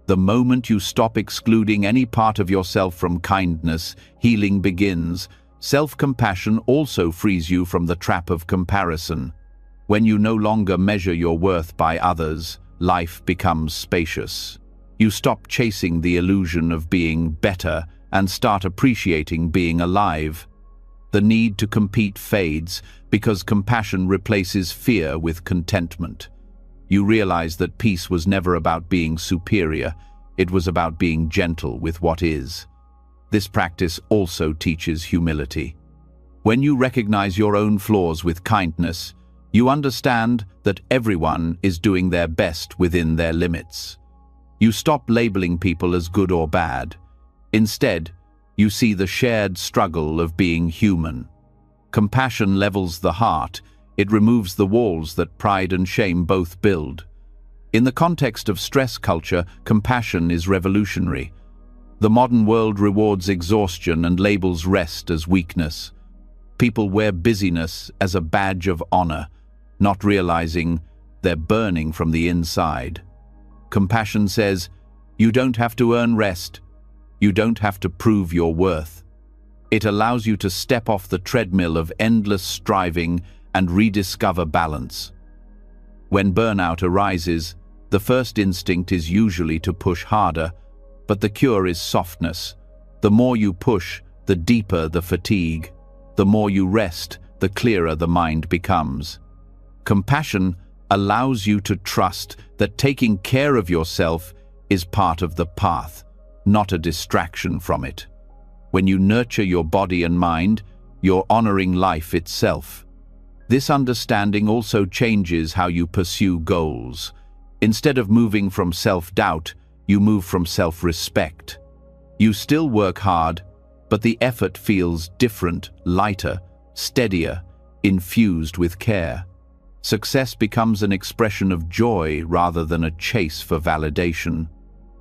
The moment you stop excluding any part of yourself from kindness, healing begins. Self-compassion also frees you from the trap of comparison. When you no longer measure your worth by others, life becomes spacious. You stop chasing the illusion of being better and start appreciating being alive. The need to compete fades because compassion replaces fear with contentment. You realize that peace was never about being superior, it was about being gentle with what is. This practice also teaches humility. When you recognize your own flaws with kindness, you understand that everyone is doing their best within their limits. You stop labeling people as good or bad. Instead, you see the shared struggle of being human. Compassion levels the heart. It removes the walls that pride and shame both build. In the context of stress culture, compassion is revolutionary. The modern world rewards exhaustion and labels rest as weakness. People wear busyness as a badge of honor, not realizing they're burning from the inside. Compassion says, you don't have to earn rest. You don't have to prove your worth. It allows you to step off the treadmill of endless striving and rediscover balance. When burnout arises, the first instinct is usually to push harder, but the cure is softness. The more you push, the deeper the fatigue. The more you rest, the clearer the mind becomes. Compassion allows you to trust that taking care of yourself is part of the path, not a distraction from it. When you nurture your body and mind, you're honoring life itself. This understanding also changes how you pursue goals. Instead of moving from self-doubt, you move from self-respect. You still work hard, but the effort feels different, lighter, steadier. infused with care. Success becomes an expression of joy rather than a chase for validation.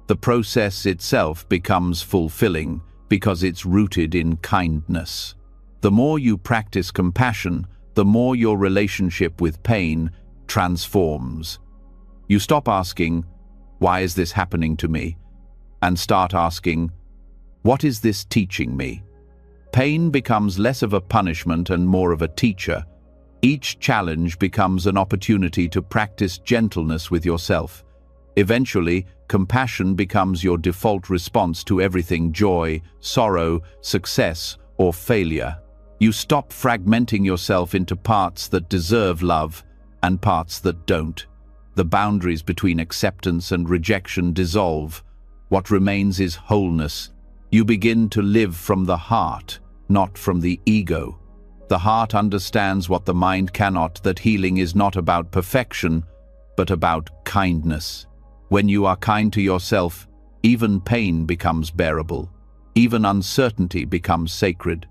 The process itself becomes fulfilling because it's rooted in kindness. The more you practice compassion, the more your relationship with pain transforms. You stop asking, "Why is this happening to me?" and start asking, "What is this teaching me?" Pain becomes less of a punishment and more of a teacher. Each challenge becomes an opportunity to practice gentleness with yourself. Eventually, compassion becomes your default response to everything: joy, sorrow, success, or failure. You stop fragmenting yourself into parts that deserve love and parts that don't. The boundaries between acceptance and rejection dissolve. What remains is wholeness. You begin to live from the heart, not from the ego. The heart understands what the mind cannot, that healing is not about perfection, but about kindness. When you are kind to yourself, even pain becomes bearable. Even uncertainty becomes sacred.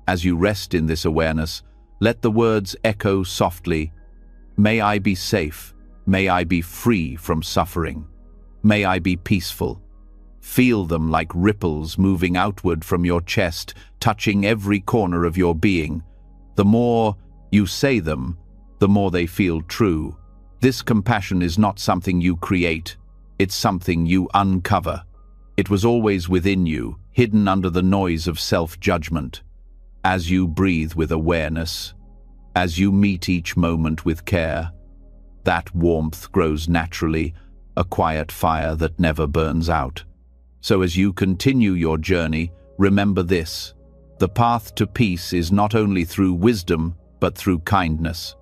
As you rest in this awareness, let the words echo softly: "May I be safe. May I be free from suffering. May I be peaceful." Feel them like ripples moving outward from your chest, touching every corner of your being. The more you say them, the more they feel true. This compassion is not something you create, it's something you uncover. It was always within you, hidden under the noise of self-judgment. As you breathe with awareness, as you meet each moment with care, that warmth grows naturally, a quiet fire that never burns out. So as you continue your journey, remember this: the path to peace is not only through wisdom, but through kindness.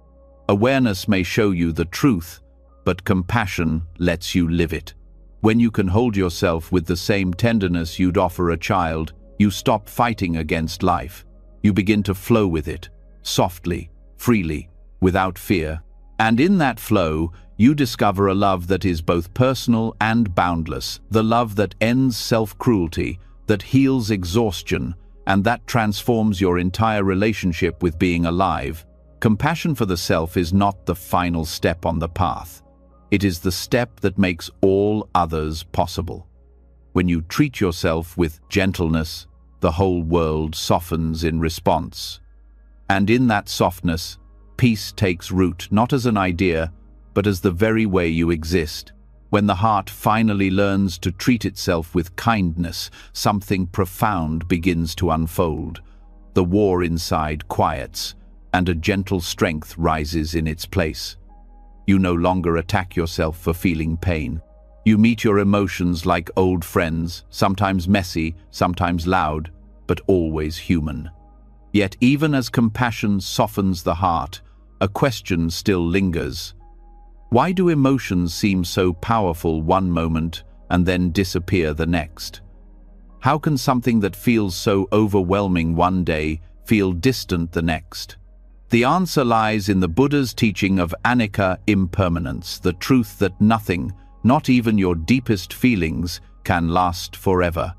Awareness may show you the truth, but compassion lets you live it. When you can hold yourself with the same tenderness you'd offer a child, you stop fighting against life. You begin to flow with it, softly, freely, without fear. And in that flow, you discover a love that is both personal and boundless, the love that ends self-cruelty, that heals exhaustion, and that transforms your entire relationship with being alive. Compassion for the self is not the final step on the path. It is the step that makes all others possible. When you treat yourself with gentleness, the whole world softens in response. And in that softness, peace takes root not as an idea, but as the very way you exist. When the heart finally learns to treat itself with kindness, something profound begins to unfold. The war inside quiets, and a gentle strength rises in its place. You no longer attack yourself for feeling pain. You meet your emotions like old friends, sometimes messy, sometimes loud, but always human. Yet even as compassion softens the heart, a question still lingers. Why do emotions seem so powerful one moment and then disappear the next? How can something that feels so overwhelming one day feel distant the next? The answer lies in the Buddha's teaching of anicca, impermanence, the truth that nothing, not even your deepest feelings, can last forever.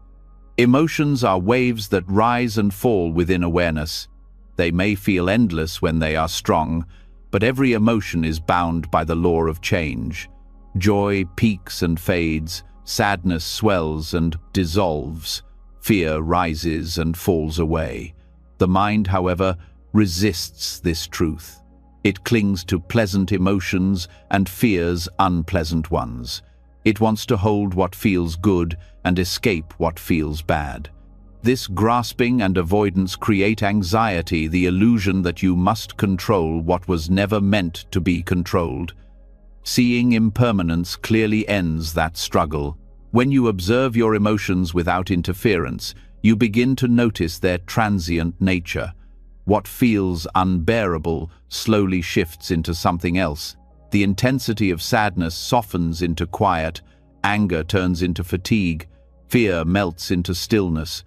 Emotions are waves that rise and fall within awareness. They may feel endless when they are strong, but every emotion is bound by the law of change. Joy peaks and fades, sadness swells and dissolves, fear rises and falls away. The mind, however, resists this truth. It clings to pleasant emotions and fears unpleasant ones. It wants to hold what feels good and escape what feels bad. This grasping and avoidance create anxiety, the illusion that you must control what was never meant to be controlled. Seeing impermanence clearly ends that struggle. When you observe your emotions without interference, you begin to notice their transient nature. What feels unbearable slowly shifts into something else. The intensity of sadness softens into quiet, anger turns into fatigue, fear melts into stillness.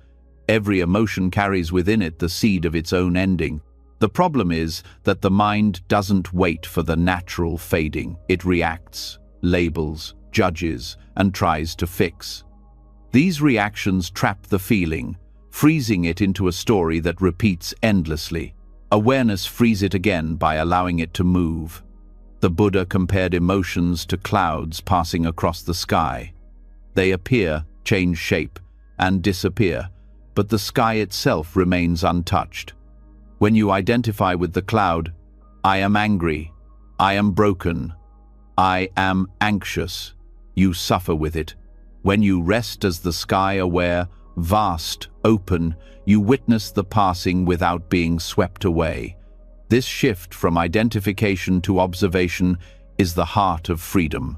Every emotion carries within it the seed of its own ending. The problem is that the mind doesn't wait for the natural fading. It reacts, labels, judges, and tries to fix. These reactions trap the feeling, freezing it into a story that repeats endlessly. Awareness frees it again by allowing it to move. The Buddha compared emotions to clouds passing across the sky. They appear, change shape, and disappear, but the sky itself remains untouched. When you identify with the cloud, I am angry, I am broken, I am anxious, you suffer with it. When you rest as the sky, aware, vast, open, you witness the passing without being swept away. This shift from identification to observation is the heart of freedom.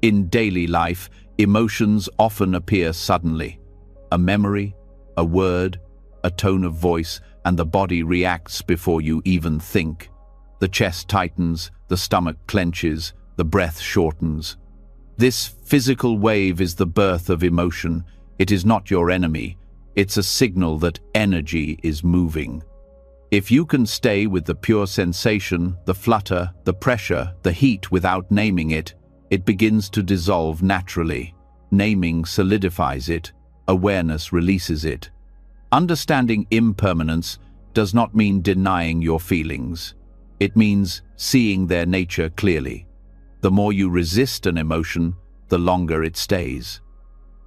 In daily life, emotions often appear suddenly. A memory, a word, a tone of voice, and the body reacts before you even think. The chest tightens, the stomach clenches, the breath shortens. This physical wave is the birth of emotion. It is not your enemy. It's a signal that energy is moving. If you can stay with the pure sensation, the flutter, the pressure, the heat without naming it, it begins to dissolve naturally. Naming solidifies it. Awareness releases it. Understanding impermanence does not mean denying your feelings. It means seeing their nature clearly. The more you resist an emotion, the longer it stays.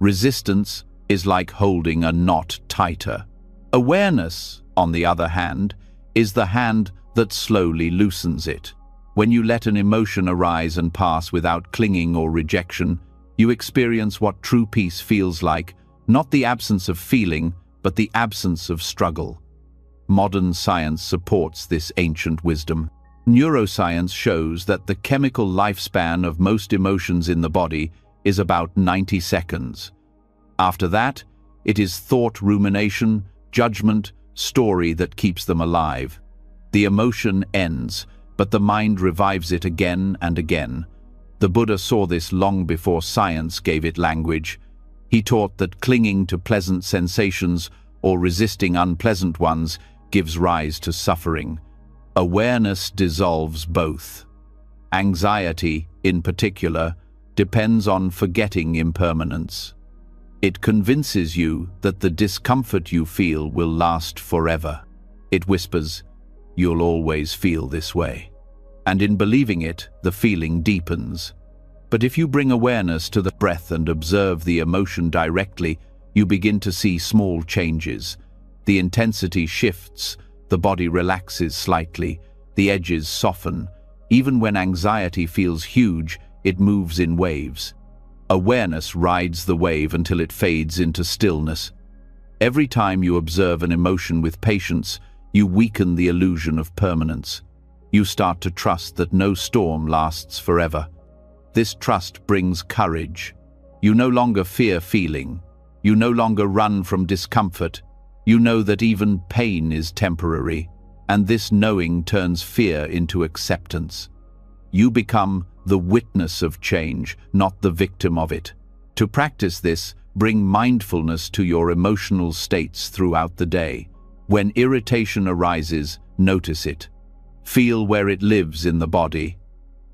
Resistance is like holding a knot tighter. Awareness, on the other hand, is the hand that slowly loosens it. When you let an emotion arise and pass without clinging or rejection, you experience what true peace feels like, not the absence of feeling, but the absence of struggle. Modern science supports this ancient wisdom. Neuroscience shows that the chemical lifespan of most emotions in the body is about 90 seconds. After that, it is thought, rumination, judgment, story that keeps them alive. The emotion ends, but the mind revives it again and again. The Buddha saw this long before science gave it language. He taught that clinging to pleasant sensations or resisting unpleasant ones gives rise to suffering. Awareness dissolves both. Anxiety, in particular, depends on forgetting impermanence. It convinces you that the discomfort you feel will last forever. It whispers, "You'll always feel this way." And in believing it, the feeling deepens. But if you bring awareness to the breath and observe the emotion directly, you begin to see small changes. The intensity shifts, the body relaxes slightly, the edges soften. Even when anxiety feels huge, it moves in waves. Awareness rides the wave until it fades into stillness. Every time you observe an emotion with patience, you weaken the illusion of permanence. You start to trust that no storm lasts forever. This trust brings courage. You no longer fear feeling. You no longer run from discomfort. You know that even pain is temporary, and this knowing turns fear into acceptance. You become the witness of change, not the victim of it. To practice this, bring mindfulness to your emotional states throughout the day. When irritation arises, notice it. Feel where it lives in the body.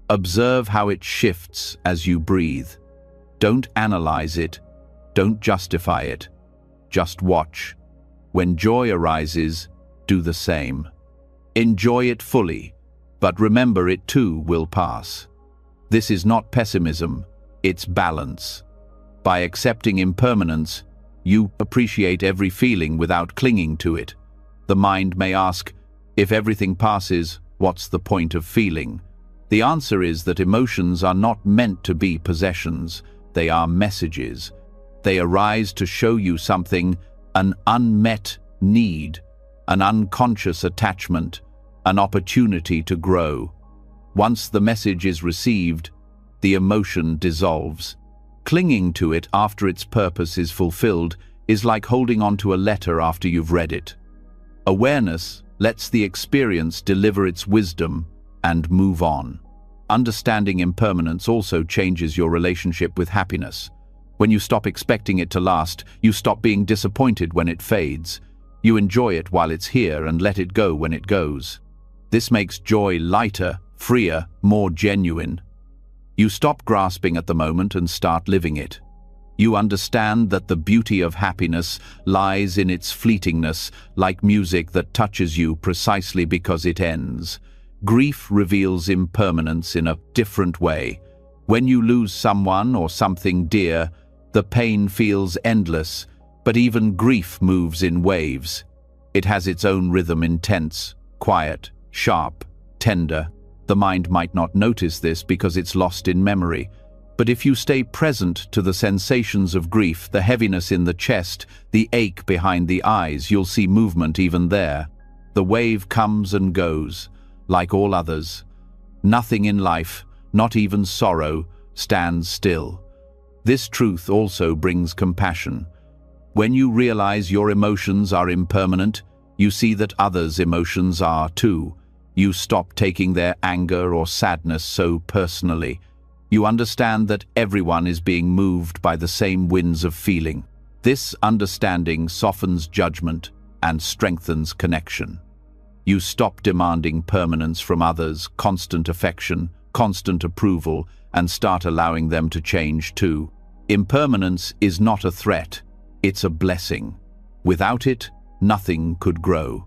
Observe how it shifts as you breathe. Don't analyze it. Don't justify it. Just watch. When joy arises, do the same. Enjoy it fully, but remember it too will pass. This is not pessimism, it's balance. By accepting impermanence, you appreciate every feeling without clinging to it. The mind may ask, if everything passes, what's the point of feeling? The answer is that emotions are not meant to be possessions, they are messages. They arise to show you something, an unmet need, an unconscious attachment, an opportunity to grow. Once the message is received, the emotion dissolves. Clinging to it after its purpose is fulfilled is like holding on to a letter after you've read it. Awareness lets the experience deliver its wisdom and move on. Understanding impermanence also changes your relationship with happiness. When you stop expecting it to last, you stop being disappointed when it fades. You enjoy it while it's here and let it go when it goes. This makes joy lighter, freer, more genuine. You stop grasping at the moment and start living it. You understand that the beauty of happiness lies in its fleetingness, like music that touches you precisely because it ends. Grief reveals impermanence in a different way. When you lose someone or something dear, the pain feels endless, but even grief moves in waves. It has its own rhythm, intense, quiet, sharp, tender. The mind might not notice this because it's lost in memory. But if you stay present to the sensations of grief, the heaviness in the chest, the ache behind the eyes, you'll see movement even there. The wave comes and goes, like all others. Nothing in life, not even sorrow, stands still. This truth also brings compassion. When you realize your emotions are impermanent, you see that others' emotions are too. You stop taking their anger or sadness so personally. You understand that everyone is being moved by the same winds of feeling. This understanding softens judgment and strengthens connection. You stop demanding permanence from others, constant affection, constant approval, and start allowing them to change too. Impermanence is not a threat, it's a blessing. Without it, nothing could grow.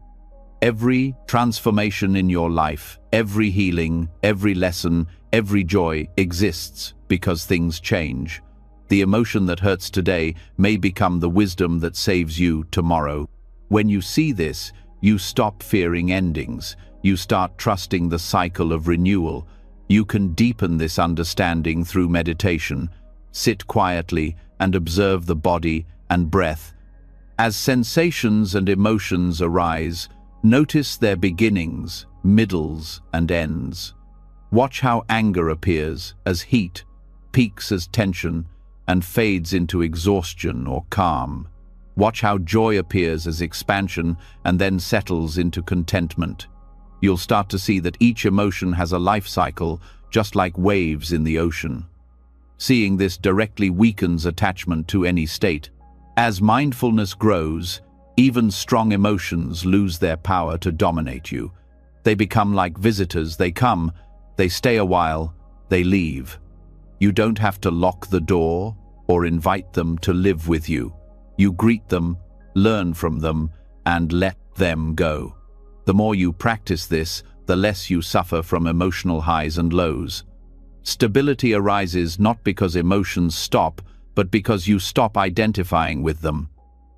Every transformation in your life, every healing, every lesson, every joy exists because things change. The emotion that hurts today may become the wisdom that saves you tomorrow. When you see this, you stop fearing endings. You start trusting the cycle of renewal. You can deepen this understanding through meditation. Sit quietly and observe the body and breath. As sensations and emotions arise, notice their beginnings, middles, and ends. Watch how anger appears as heat, peaks as tension, and fades into exhaustion or calm. Watch how joy appears as expansion and then settles into contentment. You'll start to see that each emotion has a life cycle, just like waves in the ocean. Seeing this directly weakens attachment to any state. As mindfulness grows, even strong emotions lose their power to dominate you. They become like visitors. They come, they stay a while, they leave. You don't have to lock the door or invite them to live with you. You greet them, learn from them, and let them go. The more you practice this, the less you suffer from emotional highs and lows. Stability arises not because emotions stop, but because you stop identifying with them.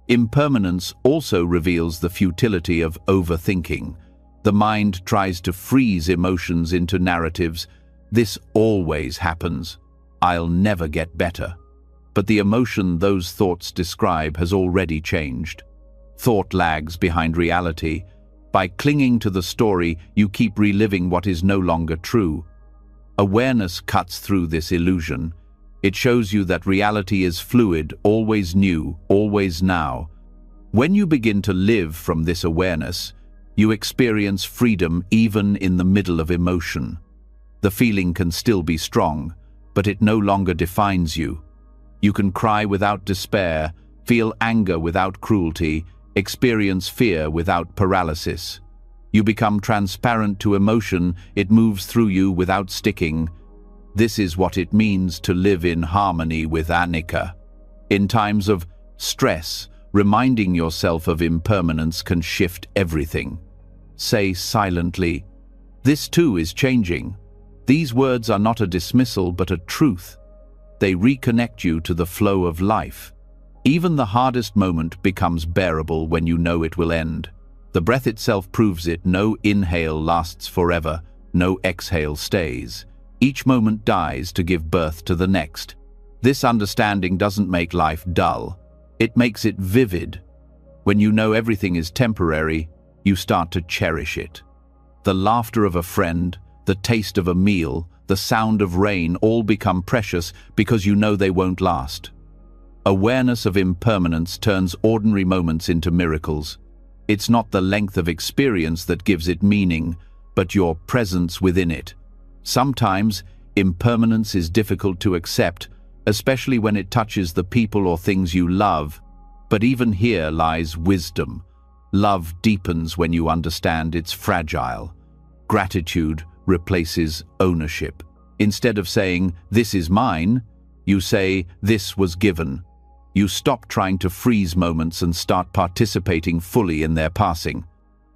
Impermanence also reveals the futility of overthinking. The mind tries to freeze emotions into narratives. This always happens. I'll never get better. But the emotion those thoughts describe has already changed. Thought lags behind reality. By clinging to the story, you keep reliving what is no longer true. Awareness cuts through this illusion. It shows you that reality is fluid, always new, always now. When you begin to live from this awareness, you experience freedom even in the middle of emotion. The feeling can still be strong, but it no longer defines you. You can cry without despair, feel anger without cruelty, experience fear without paralysis. You become transparent to emotion, it moves through you without sticking. This is what it means to live in harmony with anicca. In times of stress, reminding yourself of impermanence can shift everything. Say silently, "This too is changing." These words are not a dismissal but a truth. They reconnect you to the flow of life. Even the hardest moment becomes bearable when you know it will end. The breath itself proves it. No inhale lasts forever, no exhale stays. Each moment dies to give birth to the next. This understanding doesn't make life dull. It makes it vivid. When you know everything is temporary, you start to cherish it. The laughter of a friend, the taste of a meal, the sound of rain all become precious because you know they won't last. Awareness of impermanence turns ordinary moments into miracles. It's not the length of experience that gives it meaning, but your presence within it. Sometimes, impermanence is difficult to accept, especially when it touches the people or things you love. But even here lies wisdom. Love deepens when you understand it's fragile. Gratitude replaces ownership. Instead of saying, "This is mine," You say, "This was given." You stop trying to freeze moments and start participating fully in their passing.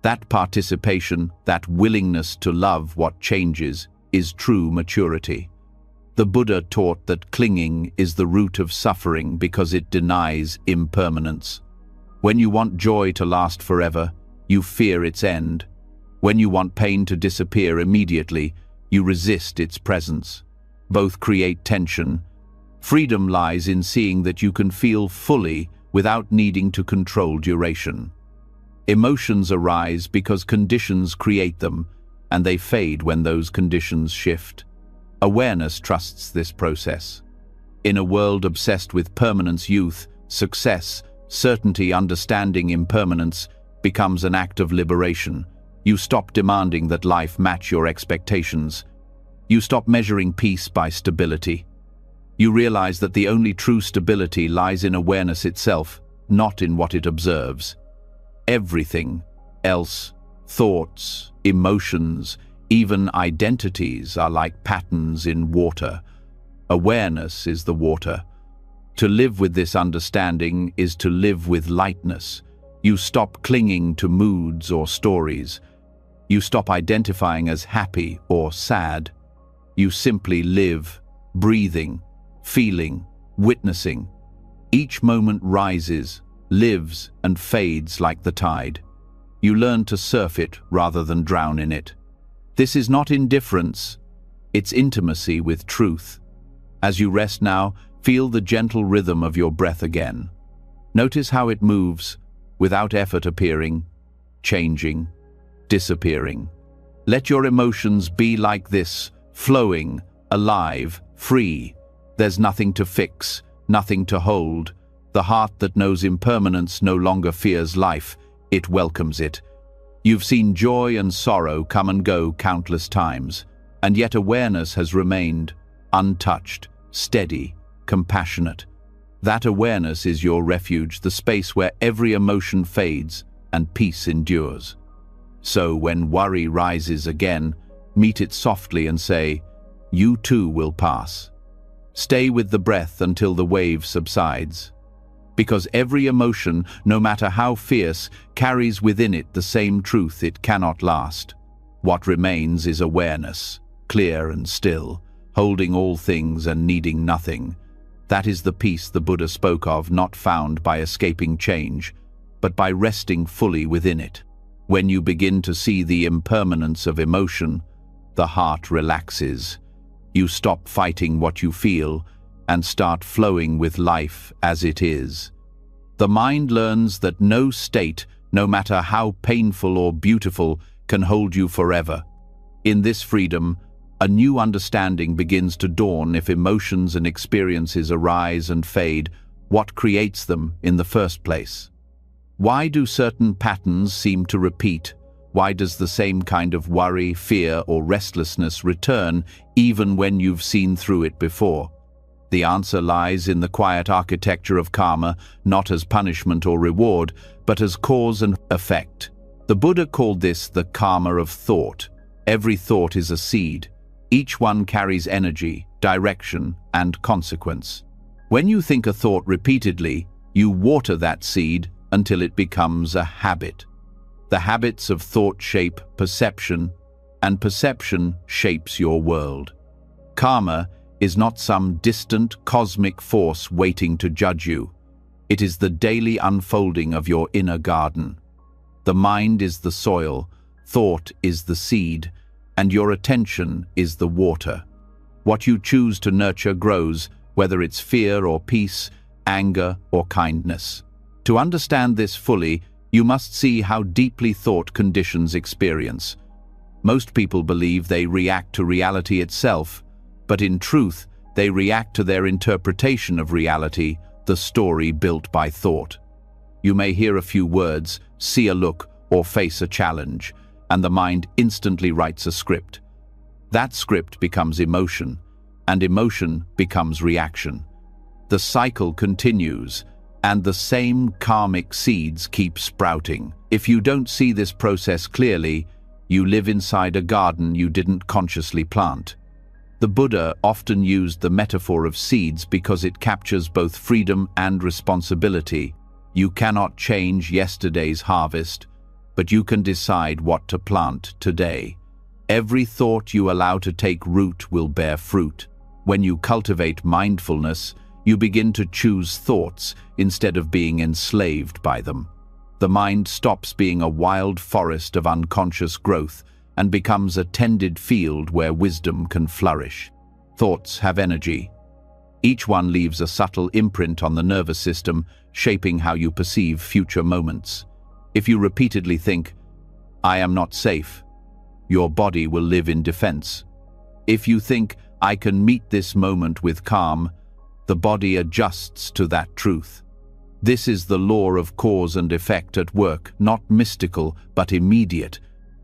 That participation, that willingness to love what changes, is true maturity. The Buddha taught that clinging is the root of suffering because it denies impermanence. When you want joy to last forever, you fear its end. When you want pain to disappear immediately, you resist its presence. Both create tension. Freedom lies in seeing that you can feel fully without needing to control duration. Emotions arise because conditions create them, and they fade when those conditions shift. Awareness trusts this process. In a world obsessed with permanence, youth, success, certainty, understanding impermanence becomes an act of liberation. You stop demanding that life match your expectations. You stop measuring peace by stability. You realize that the only true stability lies in awareness itself, not in what it observes. Everything else, thoughts, emotions, even identities, are like patterns in water. Awareness is the water. To live with this understanding is to live with lightness. You stop clinging to moods or stories. You stop identifying as happy or sad. You simply live, breathing, feeling, witnessing. Each moment rises, lives, and fades like the tide. You learn to surf it rather than drown in it. This is not indifference, it's intimacy with truth. As you rest now, feel the gentle rhythm of your breath again. Notice how it moves, without effort, appearing, changing, disappearing. Let your emotions be like this, flowing, alive, free. There's nothing to fix, nothing to hold. The heart that knows impermanence no longer fears life, it welcomes it. You've seen joy and sorrow come and go countless times, and yet awareness has remained untouched, steady, compassionate. That awareness is your refuge, the space where every emotion fades and peace endures. So when worry rises again, meet it softly and say, "You too will pass." Stay with the breath until the wave subsides. Because every emotion, no matter how fierce, carries within it the same truth: it cannot last. What remains is awareness, clear and still, holding all things and needing nothing. That is the peace the Buddha spoke of, not found by escaping change, but by resting fully within it. When you begin to see the impermanence of emotion, the heart relaxes. You stop fighting what you feel and start flowing with life as it is. The mind learns that no state, no matter how painful or beautiful, can hold you forever. In this freedom, a new understanding begins to dawn. If emotions and experiences arise and fade, what creates them in the first place? Why do certain patterns seem to repeat? Why does the same kind of worry, fear, or restlessness return even when you've seen through it before? The answer lies in the quiet architecture of karma, not as punishment or reward, but as cause and effect. The Buddha called this the karma of thought. Every thought is a seed. Each one carries energy, direction, and consequence. When you think a thought repeatedly, you water that seed until it becomes a habit. The habits of thought shape perception, and perception shapes your world. Karma is not some distant cosmic force waiting to judge you. It is the daily unfolding of your inner garden. The mind is the soil, thought is the seed, and your attention is the water. What you choose to nurture grows, whether it's fear or peace, anger or kindness. To understand this fully, you must see how deeply thought conditions experience. Most people believe they react to reality itself, but in truth, they react to their interpretation of reality, the story built by thought. You may hear a few words, see a look, or face a challenge, and the mind instantly writes a script. That script becomes emotion, and emotion becomes reaction. The cycle continues, and the same karmic seeds keep sprouting. If you don't see this process clearly, you live inside a garden you didn't consciously plant. The Buddha often used the metaphor of seeds because it captures both freedom and responsibility. You cannot change yesterday's harvest, but you can decide what to plant today. Every thought you allow to take root will bear fruit. When you cultivate mindfulness, you begin to choose thoughts instead of being enslaved by them. The mind stops being a wild forest of unconscious growth and becomes a tended field where wisdom can flourish. Thoughts have energy. Each one leaves a subtle imprint on the nervous system, shaping how you perceive future moments. If you repeatedly think, "I am not safe," your body will live in defense. If you think, "I can meet this moment with calm," the body adjusts to that truth. This is the law of cause and effect at work, not mystical, but immediate.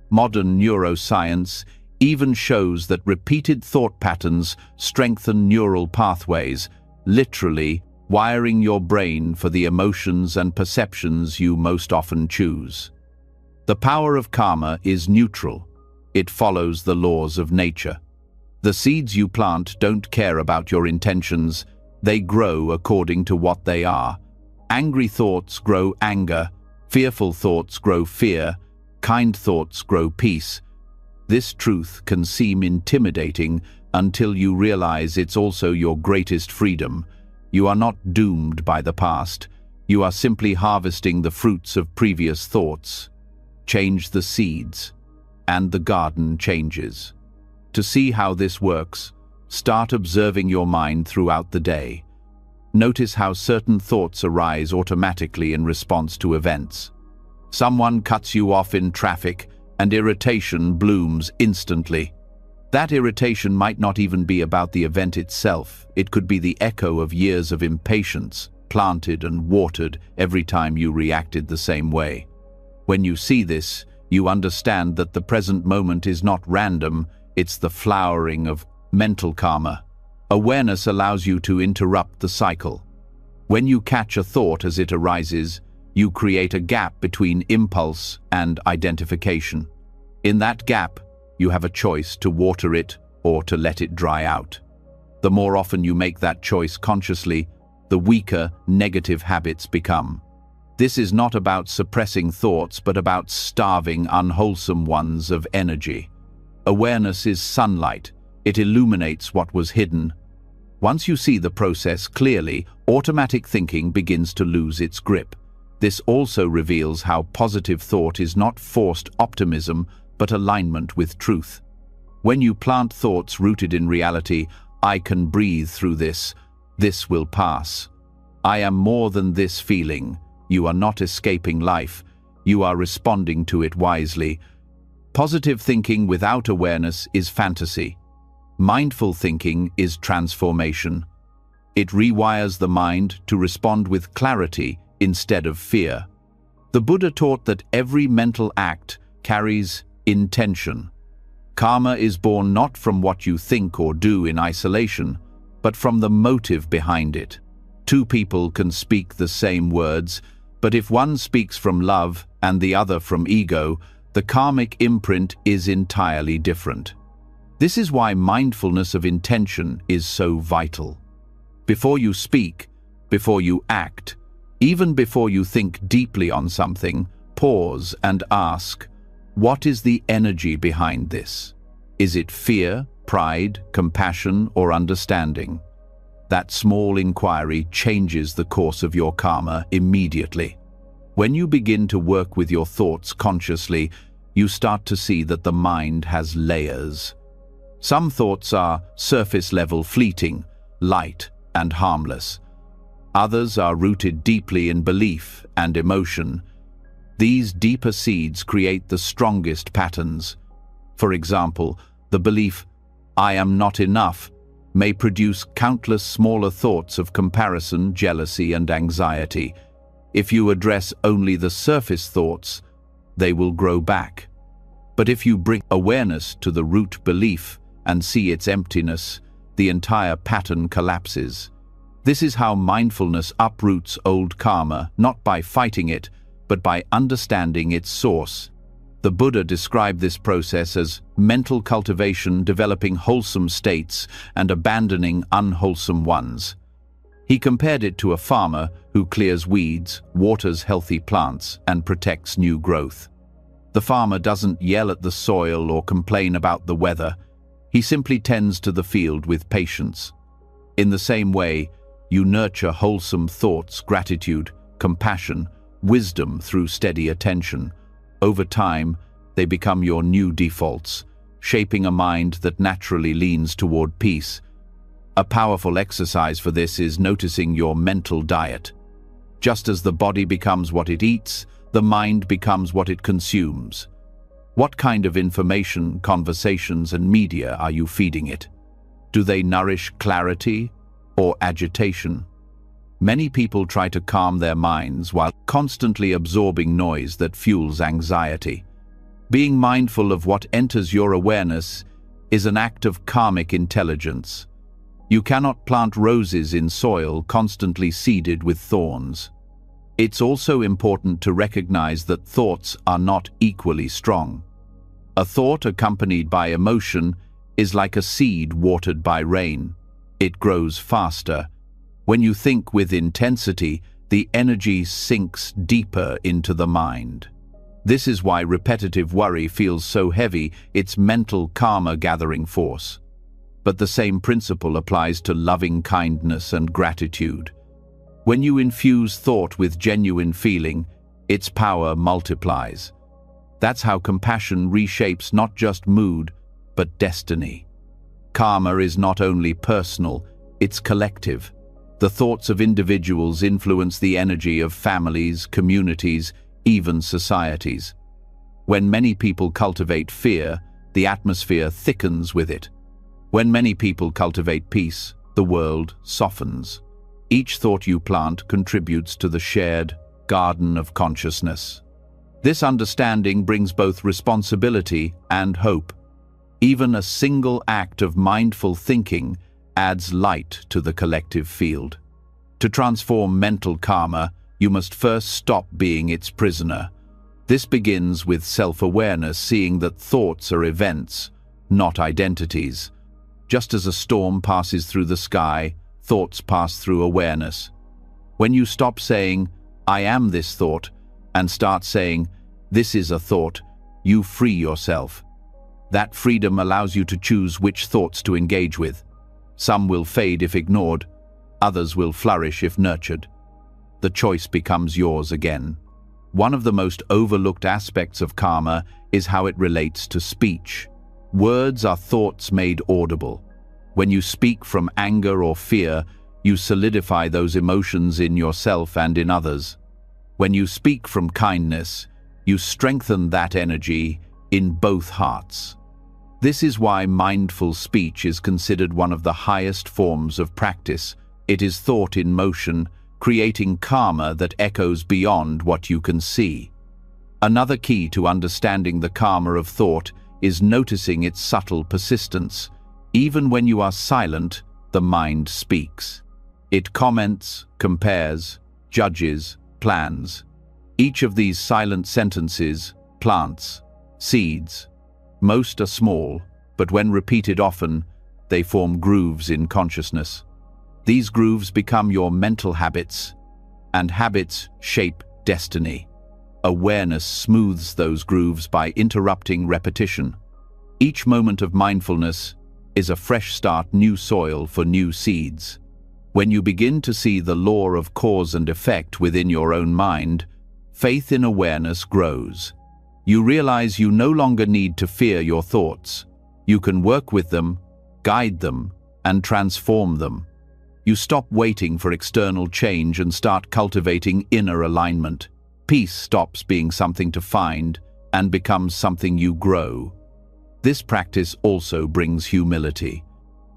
Modern neuroscience even shows that repeated thought patterns strengthen neural pathways, literally wiring your brain for the emotions and perceptions you most often choose. The power of karma is neutral. It follows the laws of nature. The seeds you plant don't care about your intentions. They grow according to what they are. Angry thoughts grow anger. Fearful thoughts grow fear. Kind thoughts grow peace. This truth can seem intimidating until you realize it's also your greatest freedom. You are not doomed by the past. You are simply harvesting the fruits of previous thoughts. Change the seeds, and the garden changes. To see how this works, start observing your mind throughout the day. Notice how certain thoughts arise automatically in response to events. Someone cuts you off in traffic, and irritation blooms instantly. That irritation might not even be about the event itself. It could be the echo of years of impatience, planted and watered every time you reacted the same way. When you see this, you understand that the present moment is not random, it's the flowering of mental karma. Awareness allows you to interrupt the cycle. When you catch a thought as it arises, you create a gap between impulse and identification. In that gap, you have a choice to water it or to let it dry out. The more often you make that choice consciously, the weaker negative habits become. This is not about suppressing thoughts, but about starving unwholesome ones of energy. Awareness is sunlight. It illuminates what was hidden. Once you see the process clearly, automatic thinking begins to lose its grip. This also reveals how positive thought is not forced optimism, but alignment with truth. When you plant thoughts rooted in reality, "I can breathe through this. This will pass. I am more than this feeling." You are not escaping life. You are responding to it wisely. Positive thinking without awareness is fantasy. Mindful thinking is transformation. It rewires the mind to respond with clarity instead of fear. The Buddha taught that every mental act carries intention. Karma is born not from what you think or do in isolation, but from the motive behind it. Two people can speak the same words, but if one speaks from love and the other from ego, the karmic imprint is entirely different. This is why mindfulness of intention is so vital. Before you speak, before you act, even before you think deeply on something, pause and ask, what is the energy behind this? Is it fear, pride, compassion, or understanding? That small inquiry changes the course of your karma immediately. When you begin to work with your thoughts consciously, you start to see that the mind has layers. Some thoughts are surface-level, fleeting, light, and harmless. Others are rooted deeply in belief and emotion. These deeper seeds create the strongest patterns. For example, the belief, "I am not enough," may produce countless smaller thoughts of comparison, jealousy, and anxiety. If you address only the surface thoughts, they will grow back. But if you bring awareness to the root belief and see its emptiness, the entire pattern collapses. This is how mindfulness uproots old karma, not by fighting it, but by understanding its source. The Buddha described this process as mental cultivation, developing wholesome states and abandoning unwholesome ones. He compared it to a farmer who clears weeds, waters healthy plants, and protects new growth. The farmer doesn't yell at the soil or complain about the weather. He simply tends to the field with patience. In the same way, you nurture wholesome thoughts, gratitude, compassion, wisdom through steady attention. Over time, they become your new defaults, shaping a mind that naturally leans toward peace. A powerful exercise for this is noticing your mental diet. Just as the body becomes what it eats, the mind becomes what it consumes. What kind of information, conversations, and media are you feeding it? Do they nourish clarity or agitation? Many people try to calm their minds while constantly absorbing noise that fuels anxiety. Being mindful of what enters your awareness is an act of karmic intelligence. You cannot plant roses in soil constantly seeded with thorns. It's also important to recognize that thoughts are not equally strong. A thought accompanied by emotion is like a seed watered by rain. It grows faster. When you think with intensity, the energy sinks deeper into the mind. This is why repetitive worry feels so heavy, it's mental karma gathering force. But the same principle applies to loving kindness and gratitude. When you infuse thought with genuine feeling, its power multiplies. That's how compassion reshapes not just mood, but destiny. Karma is not only personal, it's collective. The thoughts of individuals influence the energy of families, communities, even societies. When many people cultivate fear, the atmosphere thickens with it. When many people cultivate peace, the world softens. Each thought you plant contributes to the shared garden of consciousness. This understanding brings both responsibility and hope. Even a single act of mindful thinking adds light to the collective field. To transform mental karma, you must first stop being its prisoner. This begins with self-awareness, seeing that thoughts are events, not identities. Just as a storm passes through the sky, thoughts pass through awareness. When you stop saying, "I am this thought," and start saying, "This is a thought," you free yourself. That freedom allows you to choose which thoughts to engage with. Some will fade if ignored, others will flourish if nurtured. The choice becomes yours again. One of the most overlooked aspects of karma is how it relates to speech. Words are thoughts made audible. When you speak from anger or fear, you solidify those emotions in yourself and in others. When you speak from kindness, you strengthen that energy in both hearts. This is why mindful speech is considered one of the highest forms of practice. It is thought in motion, creating karma that echoes beyond what you can see. Another key to understanding the karma of thought is noticing its subtle persistence. Even when you are silent, the mind speaks. It comments, compares, judges, plans. Each of these silent sentences plants seeds. Most are small, but when repeated often, they form grooves in consciousness. These grooves become your mental habits, and habits shape destiny. Awareness smooths those grooves by interrupting repetition. Each moment of mindfulness is a fresh start, new soil for new seeds. When you begin to see the law of cause and effect within your own mind, faith in awareness grows. You realize you no longer need to fear your thoughts. You can work with them, guide them, and transform them. You stop waiting for external change and start cultivating inner alignment. Peace stops being something to find and becomes something you grow. This practice also brings humility.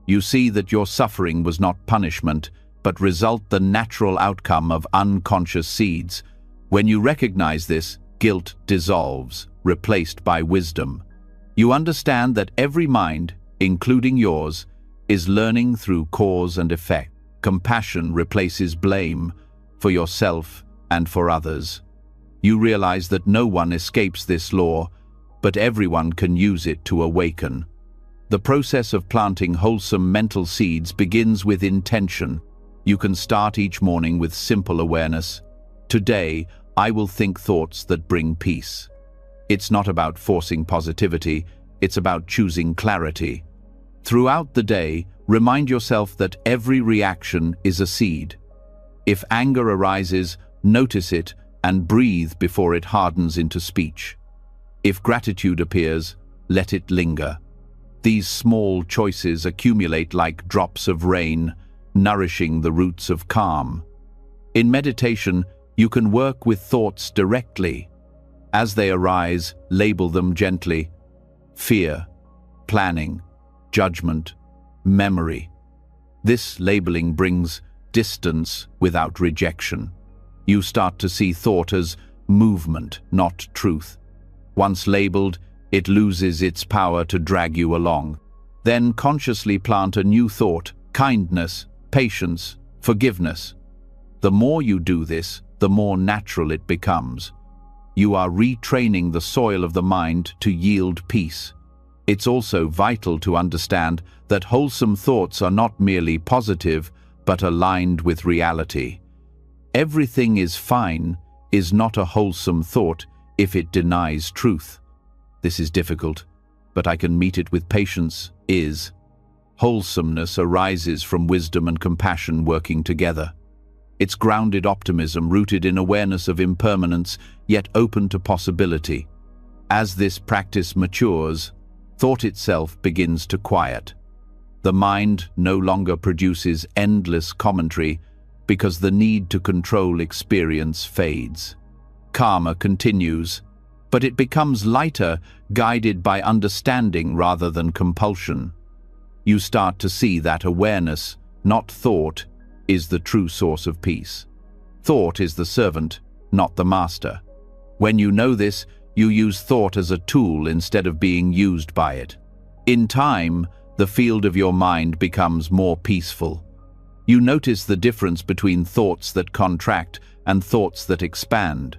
You see that your suffering was not punishment, but the natural outcome of unconscious seeds. When you recognize this, guilt dissolves, replaced by wisdom. You understand that every mind, including yours, is learning through cause and effect. Compassion replaces blame for yourself and for others. You realize that no one escapes this law, but everyone can use it to awaken. The process of planting wholesome mental seeds begins with intention. You can start each morning with simple awareness. Today, I will think thoughts that bring peace. It's not about forcing positivity, it's about choosing clarity. Throughout the day, remind yourself that every reaction is a seed. If anger arises, notice it and breathe before it hardens into speech. If gratitude appears, let it linger. These small choices accumulate like drops of rain, nourishing the roots of calm. In meditation, you can work with thoughts directly. As they arise, label them gently. Fear, planning, judgment, memory. This labeling brings distance without rejection. You start to see thought as movement, not truth. Once labeled, it loses its power to drag you along. Then consciously plant a new thought: kindness, patience, forgiveness. The more you do this, the more natural it becomes. You are retraining the soil of the mind to yield peace. It's also vital to understand that wholesome thoughts are not merely positive, but aligned with reality. Everything is fine is not a wholesome thought if it denies truth. This is difficult, but I can meet it with patience. Wholesomeness arises from wisdom and compassion working together. It's grounded optimism rooted in awareness of impermanence, yet open to possibility. As this practice matures, thought itself begins to quiet. The mind no longer produces endless commentary because the need to control experience fades. Karma continues, but it becomes lighter, guided by understanding rather than compulsion. You start to see that awareness, not thought, is the true source of peace. Thought is the servant, not the master. When you know this, you use thought as a tool instead of being used by it. In time, the field of your mind becomes more peaceful. You notice the difference between thoughts that contract and thoughts that expand.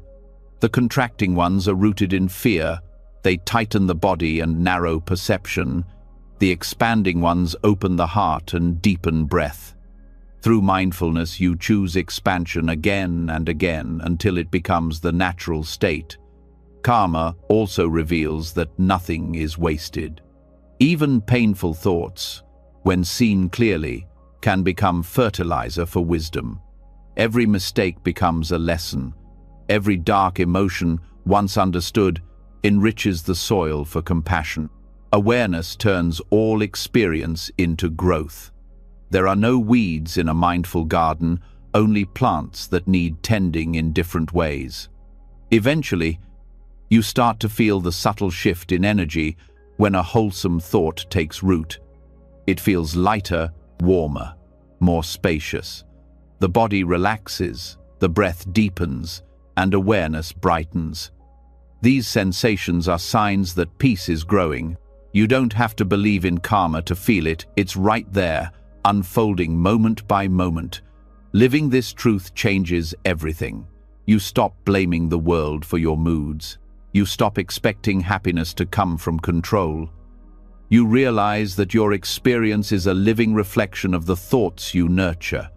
The contracting ones are rooted in fear. They tighten the body and narrow perception. The expanding ones open the heart and deepen breath. Through mindfulness, you choose expansion again and again until it becomes the natural state. Karma also reveals that nothing is wasted. Even painful thoughts, when seen clearly, can become fertilizer for wisdom. Every mistake becomes a lesson. Every dark emotion, once understood, enriches the soil for compassion. Awareness turns all experience into growth. There are no weeds in a mindful garden, only plants that need tending in different ways. Eventually, you start to feel the subtle shift in energy when a wholesome thought takes root. It feels lighter, warmer, more spacious. The body relaxes, the breath deepens, and awareness brightens. These sensations are signs that peace is growing. You don't have to believe in karma to feel it. It's right there, unfolding moment by moment. Living this truth changes everything. You stop blaming the world for your moods. You stop expecting happiness to come from control. You realize that your experience is a living reflection of the thoughts you nurture.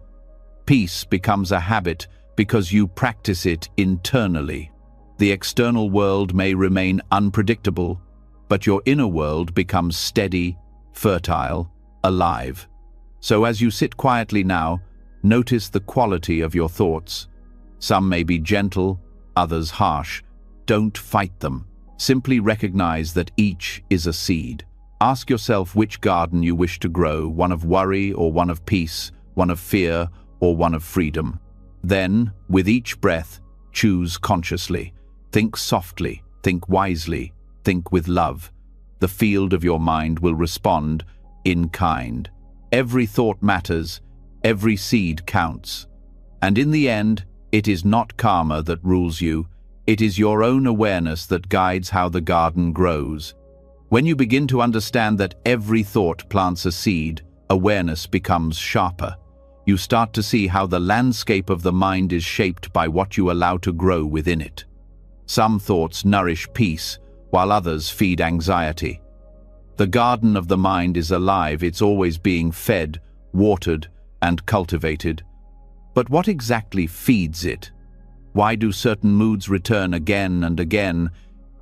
Peace becomes a habit because you practice it internally. The external world may remain unpredictable, but your inner world becomes steady, fertile, alive. So as you sit quietly now, notice the quality of your thoughts. Some may be gentle, others harsh. Don't fight them. Simply recognize that each is a seed. Ask yourself which garden you wish to grow, one of worry or one of peace, one of fear or one of freedom. Then, with each breath, choose consciously. Think softly, think wisely, think with love. The field of your mind will respond in kind. Every thought matters, every seed counts. And in the end, it is not karma that rules you. It is your own awareness that guides how the garden grows. When you begin to understand that every thought plants a seed, awareness becomes sharper. You start to see how the landscape of the mind is shaped by what you allow to grow within it. Some thoughts nourish peace, while others feed anxiety. The garden of the mind is alive, it's always being fed, watered, and cultivated. But what exactly feeds it? Why do certain moods return again and again,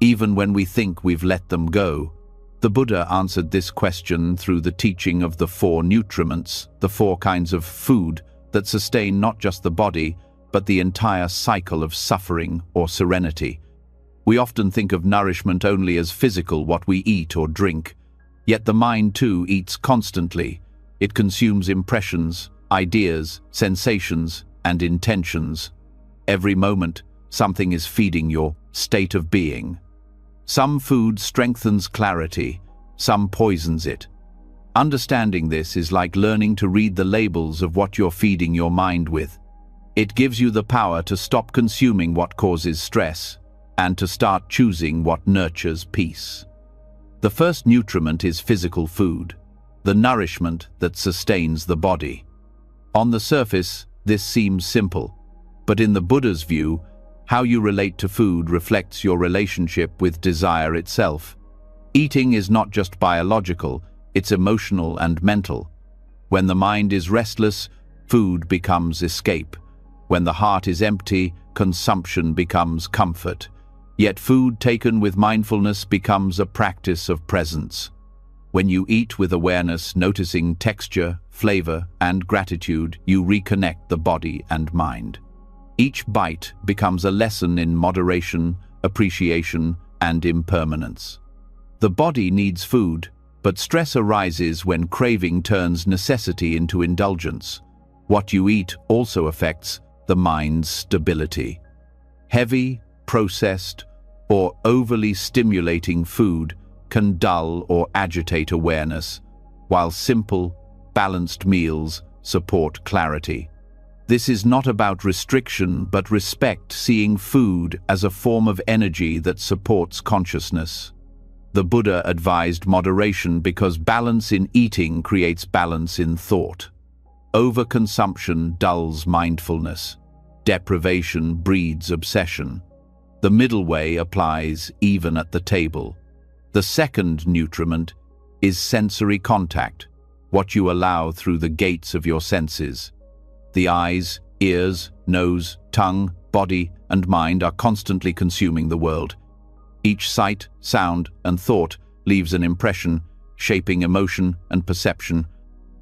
even when we think we've let them go? The Buddha answered this question through the teaching of the four nutriments, the four kinds of food that sustain not just the body, but the entire cycle of suffering or serenity. We often think of nourishment only as physical, what we eat or drink. Yet the mind too eats constantly. It consumes impressions, ideas, sensations, and intentions. Every moment, something is feeding your state of being. Some food strengthens clarity, some poisons it. Understanding this is like learning to read the labels of what you're feeding your mind with. It gives you the power to stop consuming what causes stress and to start choosing what nurtures peace. The first nutriment is physical food, the nourishment that sustains the body. On the surface, this seems simple, but in the Buddha's view, how you relate to food reflects your relationship with desire itself. Eating is not just biological, it's emotional and mental. When the mind is restless, food becomes escape. When the heart is empty, consumption becomes comfort. Yet food taken with mindfulness becomes a practice of presence. When you eat with awareness, noticing texture, flavor, and gratitude, you reconnect the body and mind. Each bite becomes a lesson in moderation, appreciation, and impermanence. The body needs food, but stress arises when craving turns necessity into indulgence. What you eat also affects the mind's stability. Heavy, processed, or overly stimulating food can dull or agitate awareness, while simple, balanced meals support clarity. This is not about restriction, but respect, seeing food as a form of energy that supports consciousness. The Buddha advised moderation because balance in eating creates balance in thought. Overconsumption dulls mindfulness. Deprivation breeds obsession. The middle way applies even at the table. The second nutriment is sensory contact, what you allow through the gates of your senses. The eyes, ears, nose, tongue, body, and mind are constantly consuming the world. Each sight, sound, and thought leaves an impression, shaping emotion and perception.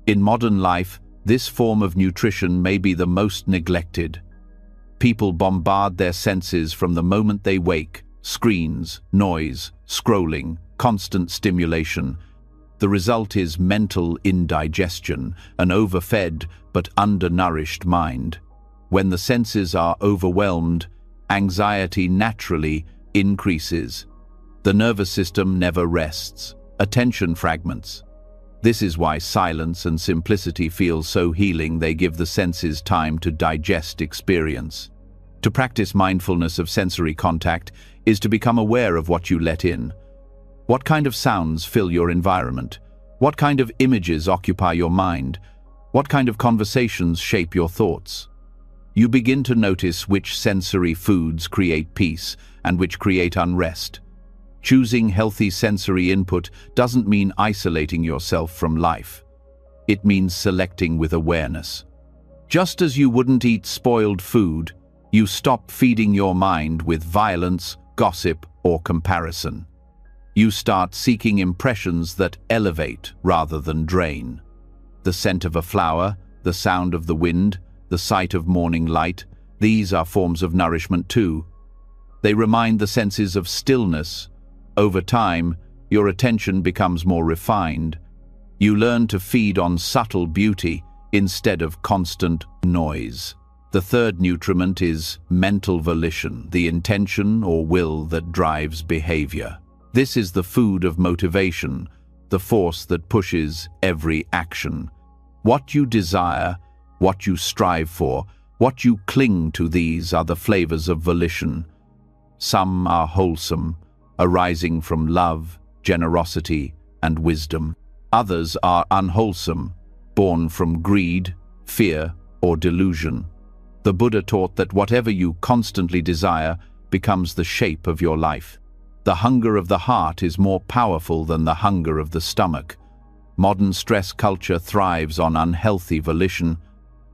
In modern life, this form of nutrition may be the most neglected. People bombard their senses from the moment they wake: screens, noise, scrolling, constant stimulation. The result is mental indigestion, an overfed but undernourished mind. When the senses are overwhelmed, anxiety naturally increases. The nervous system never rests. Attention fragments. This is why silence and simplicity feel so healing. They give the senses time to digest experience. To practice mindfulness of sensory contact is to become aware of what you let in. What kind of sounds fill your environment? What kind of images occupy your mind? What kind of conversations shape your thoughts? You begin to notice which sensory foods create peace and which create unrest. Choosing healthy sensory input doesn't mean isolating yourself from life. It means selecting with awareness. Just as you wouldn't eat spoiled food, you stop feeding your mind with violence, gossip, or comparison. You start seeking impressions that elevate rather than drain. The scent of a flower, the sound of the wind, the sight of morning light, these are forms of nourishment too. They remind the senses of stillness. Over time, your attention becomes more refined. You learn to feed on subtle beauty instead of constant noise. The third nutriment is mental volition, the intention or will that drives behavior. This is the food of motivation, the force that pushes every action. What you desire, what you strive for, what you cling to, these are the flavors of volition. Some are wholesome, arising from love, generosity, and wisdom. Others are unwholesome, born from greed, fear, or delusion. The Buddha taught that whatever you constantly desire becomes the shape of your life. The hunger of the heart is more powerful than the hunger of the stomach. Modern stress culture thrives on unhealthy volition.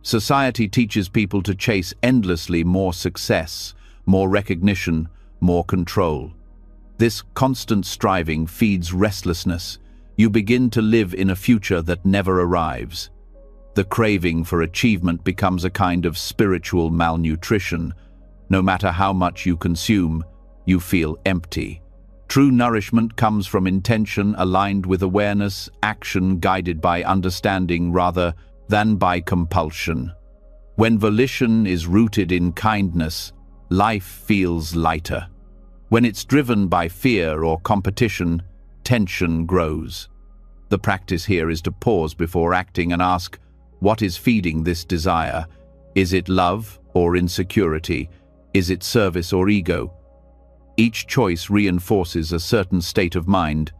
Society teaches people to chase endlessly more success, more recognition, more control. This constant striving feeds restlessness. You begin to live in a future that never arrives. The craving for achievement becomes a kind of spiritual malnutrition. No matter how much you consume, you feel empty. True nourishment comes from intention aligned with awareness, action guided by understanding rather than by compulsion. When volition is rooted in kindness, life feels lighter. When it's driven by fear or competition, tension grows. The practice here is to pause before acting and ask, what is feeding this desire? Is it love or insecurity? Is it service or ego? Each choice reinforces a certain state of mind.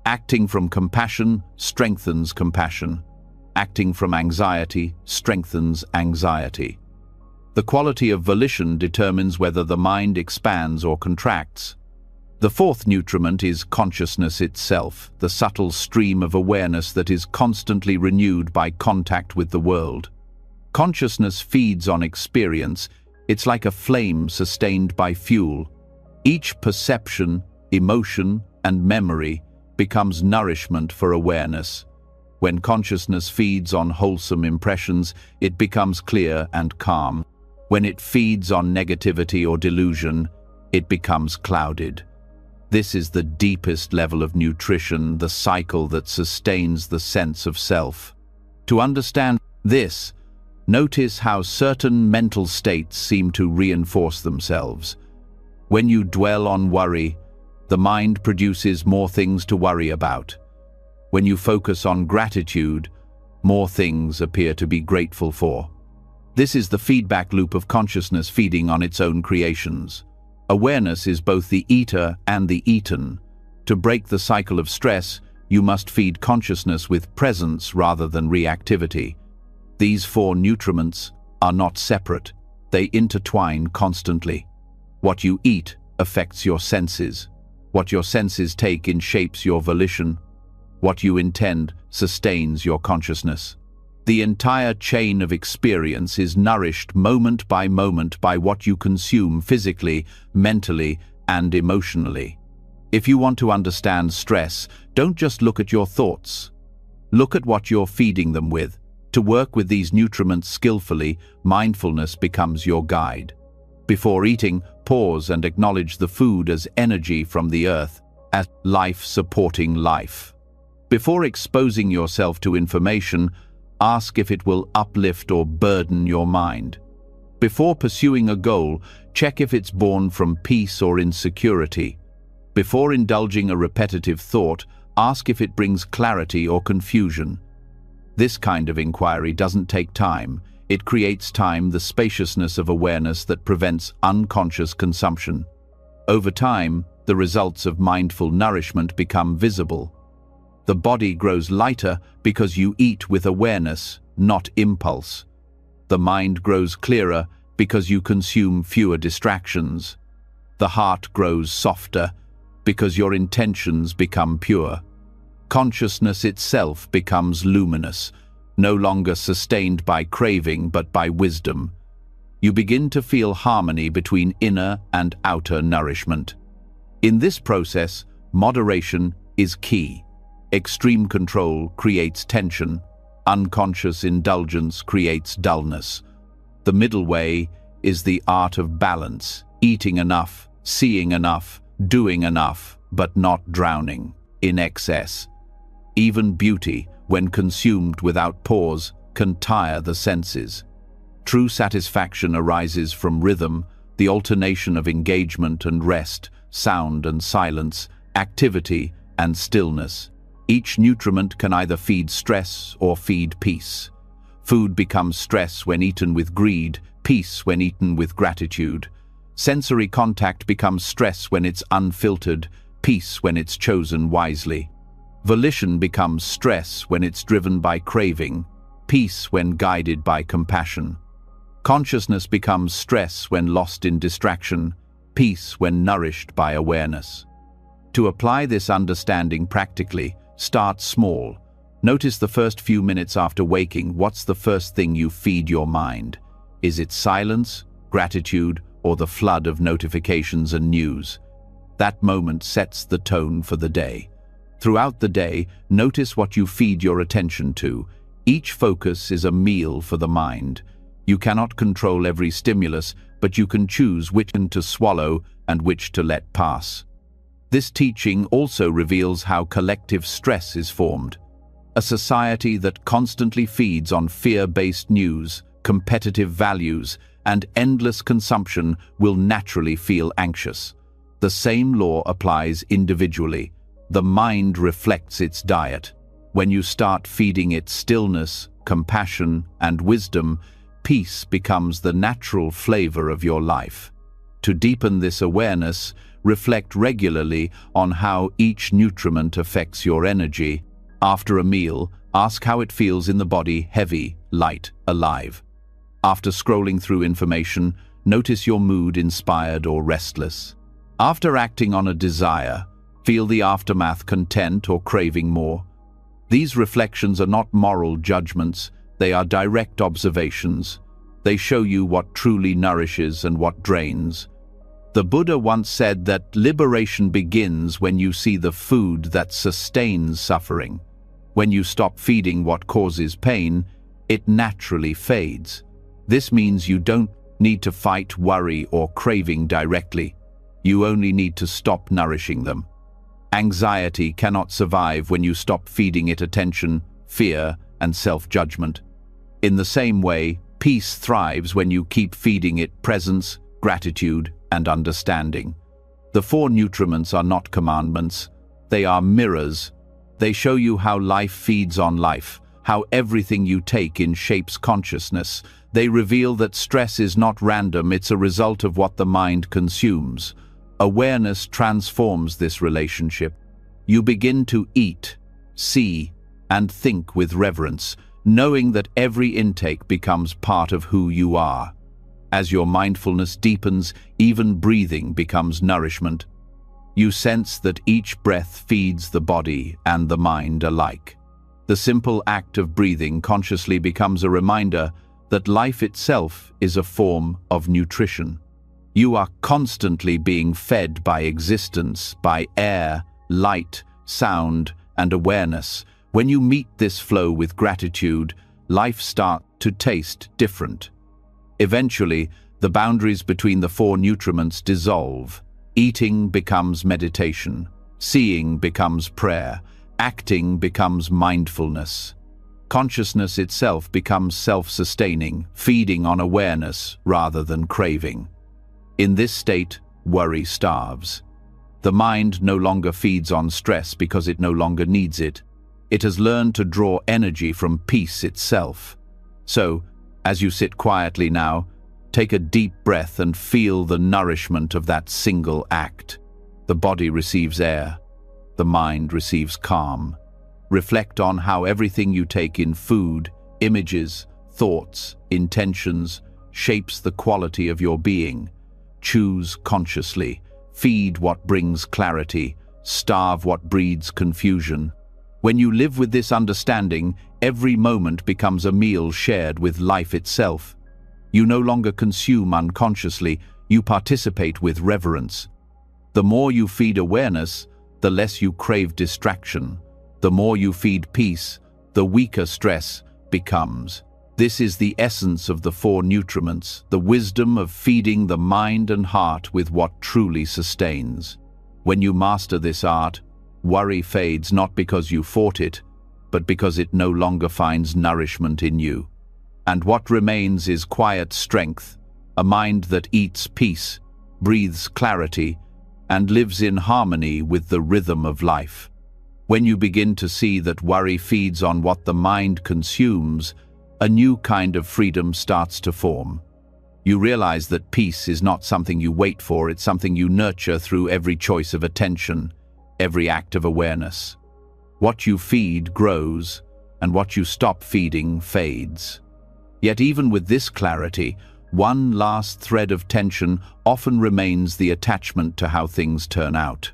Acting from compassion strengthens compassion. Acting from anxiety strengthens anxiety. The quality of volition determines whether the mind expands or contracts. The fourth nutriment is consciousness itself, the subtle stream of awareness that is constantly renewed by contact with the world. Consciousness feeds on experience. It's like a flame sustained by fuel. Each perception, emotion, and memory becomes nourishment for awareness. When consciousness feeds on wholesome impressions, it becomes clear and calm. When it feeds on negativity or delusion, it becomes clouded. This is the deepest level of nutrition, the cycle that sustains the sense of self. To understand this, notice how certain mental states seem to reinforce themselves. When you dwell on worry, the mind produces more things to worry about. When you focus on gratitude, more things appear to be grateful for. This is the feedback loop of consciousness feeding on its own creations. Awareness is both the eater and the eaten. To break the cycle of stress, you must feed consciousness with presence rather than reactivity. These four nutriments are not separate. They intertwine constantly. What you eat affects your senses. What your senses take in shapes your volition. What you intend sustains your consciousness. The entire chain of experience is nourished moment by what you consume physically, mentally, and emotionally. If you want to understand stress, don't just look at your thoughts. Look at what you're feeding them with. To work with these nutriments skillfully, mindfulness becomes your guide. Before eating, pause and acknowledge the food as energy from the earth, as life supporting life. Before exposing yourself to information, ask if it will uplift or burden your mind. Before pursuing a goal, check if it's born from peace or insecurity. Before indulging a repetitive thought, ask if it brings clarity or confusion. This kind of inquiry doesn't take time. It creates time, the spaciousness of awareness that prevents unconscious consumption. Over time, the results of mindful nourishment become visible. The body grows lighter because you eat with awareness, not impulse. The mind grows clearer because you consume fewer distractions. The heart grows softer because your intentions become pure. Consciousness itself becomes luminous, no longer sustained by craving but by wisdom. You begin to feel harmony between inner and outer nourishment. In this process, moderation is key. Extreme control creates tension. Unconscious indulgence creates dullness. The middle way is the art of balance, eating enough, seeing enough, doing enough, but not drowning in excess. Even beauty, when consumed without pause, can tire the senses. True satisfaction arises from rhythm, the alternation of engagement and rest, sound and silence, activity and stillness. Each nutriment can either feed stress or feed peace. Food becomes stress when eaten with greed, peace when eaten with gratitude. Sensory contact becomes stress when it's unfiltered, peace when it's chosen wisely. Volition becomes stress when it's driven by craving, peace when guided by compassion. Consciousness becomes stress when lost in distraction, peace when nourished by awareness. To apply this understanding practically, start small. Notice the first few minutes after waking. What's the first thing you feed your mind? Is it silence, gratitude, or the flood of notifications and news? That moment sets the tone for the day. Throughout the day, notice what you feed your attention to. Each focus is a meal for the mind. You cannot control every stimulus, but you can choose which to swallow and which to let pass. This teaching also reveals how collective stress is formed. A society that constantly feeds on fear-based news, competitive values, and endless consumption will naturally feel anxious. The same law applies individually. The mind reflects its diet. When you start feeding it stillness, compassion, and wisdom, peace becomes the natural flavor of your life. To deepen this awareness, reflect regularly on how each nutriment affects your energy. After a meal, ask how it feels in the body: heavy, light, alive. After scrolling through information, notice your mood: inspired or restless. After acting on a desire, feel the aftermath: content or craving more. These reflections are not moral judgments, they are direct observations. They show you what truly nourishes and what drains. The Buddha once said that liberation begins when you see the food that sustains suffering. When you stop feeding what causes pain, it naturally fades. This means you don't need to fight worry or craving directly. You only need to stop nourishing them. Anxiety cannot survive when you stop feeding it attention, fear, and self-judgment. In the same way, peace thrives when you keep feeding it presence, gratitude, and understanding. The four nutriments are not commandments. They are mirrors. They show you how life feeds on life, how everything you take in shapes consciousness. They reveal that stress is not random, it's a result of what the mind consumes. Awareness transforms this relationship. You begin to eat, see, and think with reverence, knowing that every intake becomes part of who you are. As your mindfulness deepens, even breathing becomes nourishment. You sense that each breath feeds the body and the mind alike. The simple act of breathing consciously becomes a reminder that life itself is a form of nutrition. You are constantly being fed by existence, by air, light, sound, and awareness. When you meet this flow with gratitude, life starts to taste different. Eventually, the boundaries between the four nutriments dissolve. Eating becomes meditation, seeing becomes prayer, acting becomes mindfulness. Consciousness itself becomes self-sustaining, feeding on awareness rather than craving. In this state, worry starves. The mind no longer feeds on stress because it no longer needs it. It has learned to draw energy from peace itself. So, as you sit quietly now, take a deep breath and feel the nourishment of that single act. The body receives air. The mind receives calm. Reflect on how everything you take in: food, images, thoughts, intentions, shapes the quality of your being. Choose consciously. Feed what brings clarity. Starve what breeds confusion. When you live with this understanding, every moment becomes a meal shared with life itself. You no longer consume unconsciously, you participate with reverence. The more you feed awareness, the less you crave distraction. The more you feed peace, the weaker stress becomes. This is the essence of the four nutriments, the wisdom of feeding the mind and heart with what truly sustains. When you master this art, worry fades not because you fought it, but because it no longer finds nourishment in you. And what remains is quiet strength, a mind that eats peace, breathes clarity, and lives in harmony with the rhythm of life. When you begin to see that worry feeds on what the mind consumes, a new kind of freedom starts to form. You realize that peace is not something you wait for, it's something you nurture through every choice of attention, every act of awareness. What you feed grows, and what you stop feeding fades. Yet even with this clarity, one last thread of tension often remains: the attachment to how things turn out.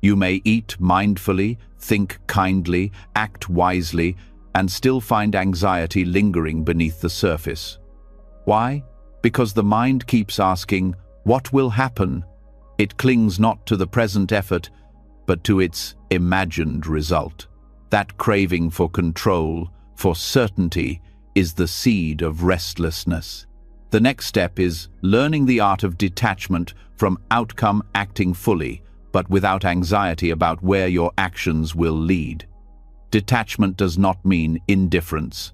You may eat mindfully, think kindly, act wisely, and still find anxiety lingering beneath the surface. Why? Because the mind keeps asking, what will happen? It clings not to the present effort, but to its imagined result. That craving for control, for certainty, is the seed of restlessness. The next step is learning the art of detachment from outcome, acting fully, but without anxiety about where your actions will lead. Detachment does not mean indifference.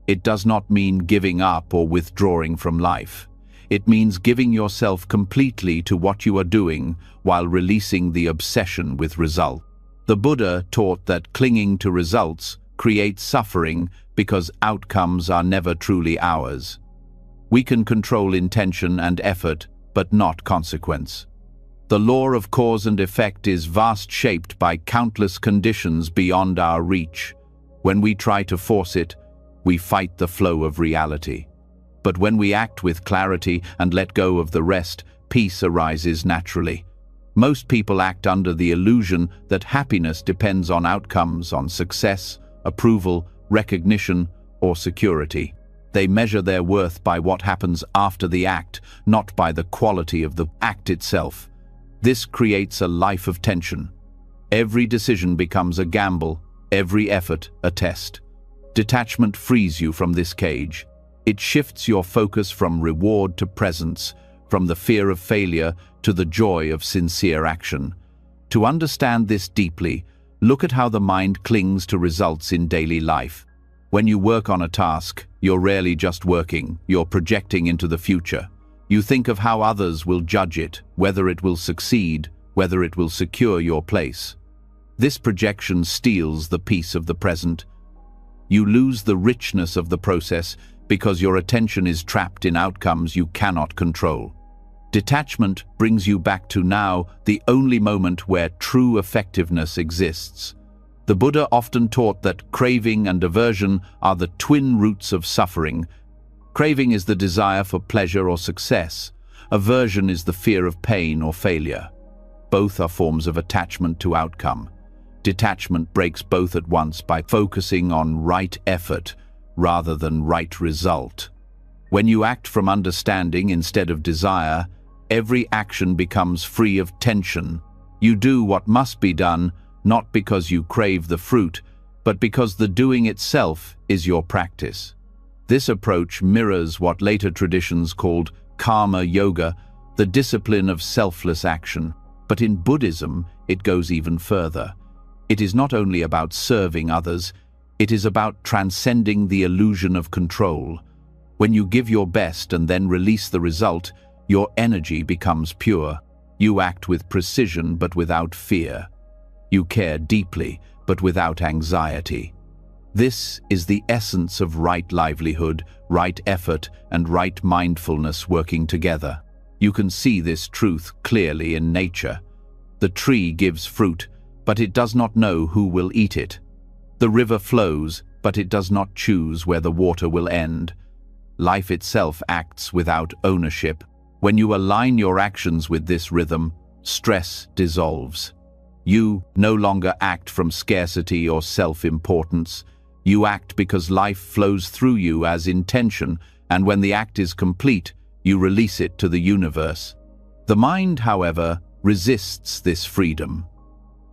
It does not mean giving up or withdrawing from life. It means giving yourself completely to what you are doing while releasing the obsession with result. The Buddha taught that clinging to results creates suffering because outcomes are never truly ours. We can control intention and effort, but not consequence. The law of cause and effect is vast, shaped by countless conditions beyond our reach. When we try to force it, we fight the flow of reality. But when we act with clarity and let go of the rest, peace arises naturally. Most people act under the illusion that happiness depends on outcomes, on success, approval, recognition, or security. They measure their worth by what happens after the act, not by the quality of the act itself. This creates a life of tension. Every decision becomes a gamble, every effort a test. Detachment frees you from this cage. It shifts your focus from reward to presence, from the fear of failure to the joy of sincere action. To understand this deeply, look at how the mind clings to results in daily life. When you work on a task, you're rarely just working, you're projecting into the future. You think of how others will judge it, whether it will succeed, whether it will secure your place. This projection steals the peace of the present. You lose the richness of the process because your attention is trapped in outcomes you cannot control. Detachment brings you back to now, the only moment where true effectiveness exists. The Buddha often taught that craving and aversion are the twin roots of suffering. Craving is the desire for pleasure or success. Aversion is the fear of pain or failure. Both are forms of attachment to outcome. Detachment breaks both at once by focusing on right effort rather than right result. When you act from understanding instead of desire, every action becomes free of tension. You do what must be done, not because you crave the fruit, but because the doing itself is your practice. This approach mirrors what later traditions called karma yoga, the discipline of selfless action. But in Buddhism, it goes even further. It is not only about serving others, it is about transcending the illusion of control. When you give your best and then release the result, your energy becomes pure. You act with precision but without fear. You care deeply but without anxiety. This is the essence of right livelihood, right effort, and right mindfulness working together. You can see this truth clearly in nature. The tree gives fruit, but it does not know who will eat it. The river flows, but it does not choose where the water will end. Life itself acts without ownership. When you align your actions with this rhythm, stress dissolves. You no longer act from scarcity or self-importance. You act because life flows through you as intention, and when the act is complete, you release it to the universe. The mind, however, resists this freedom.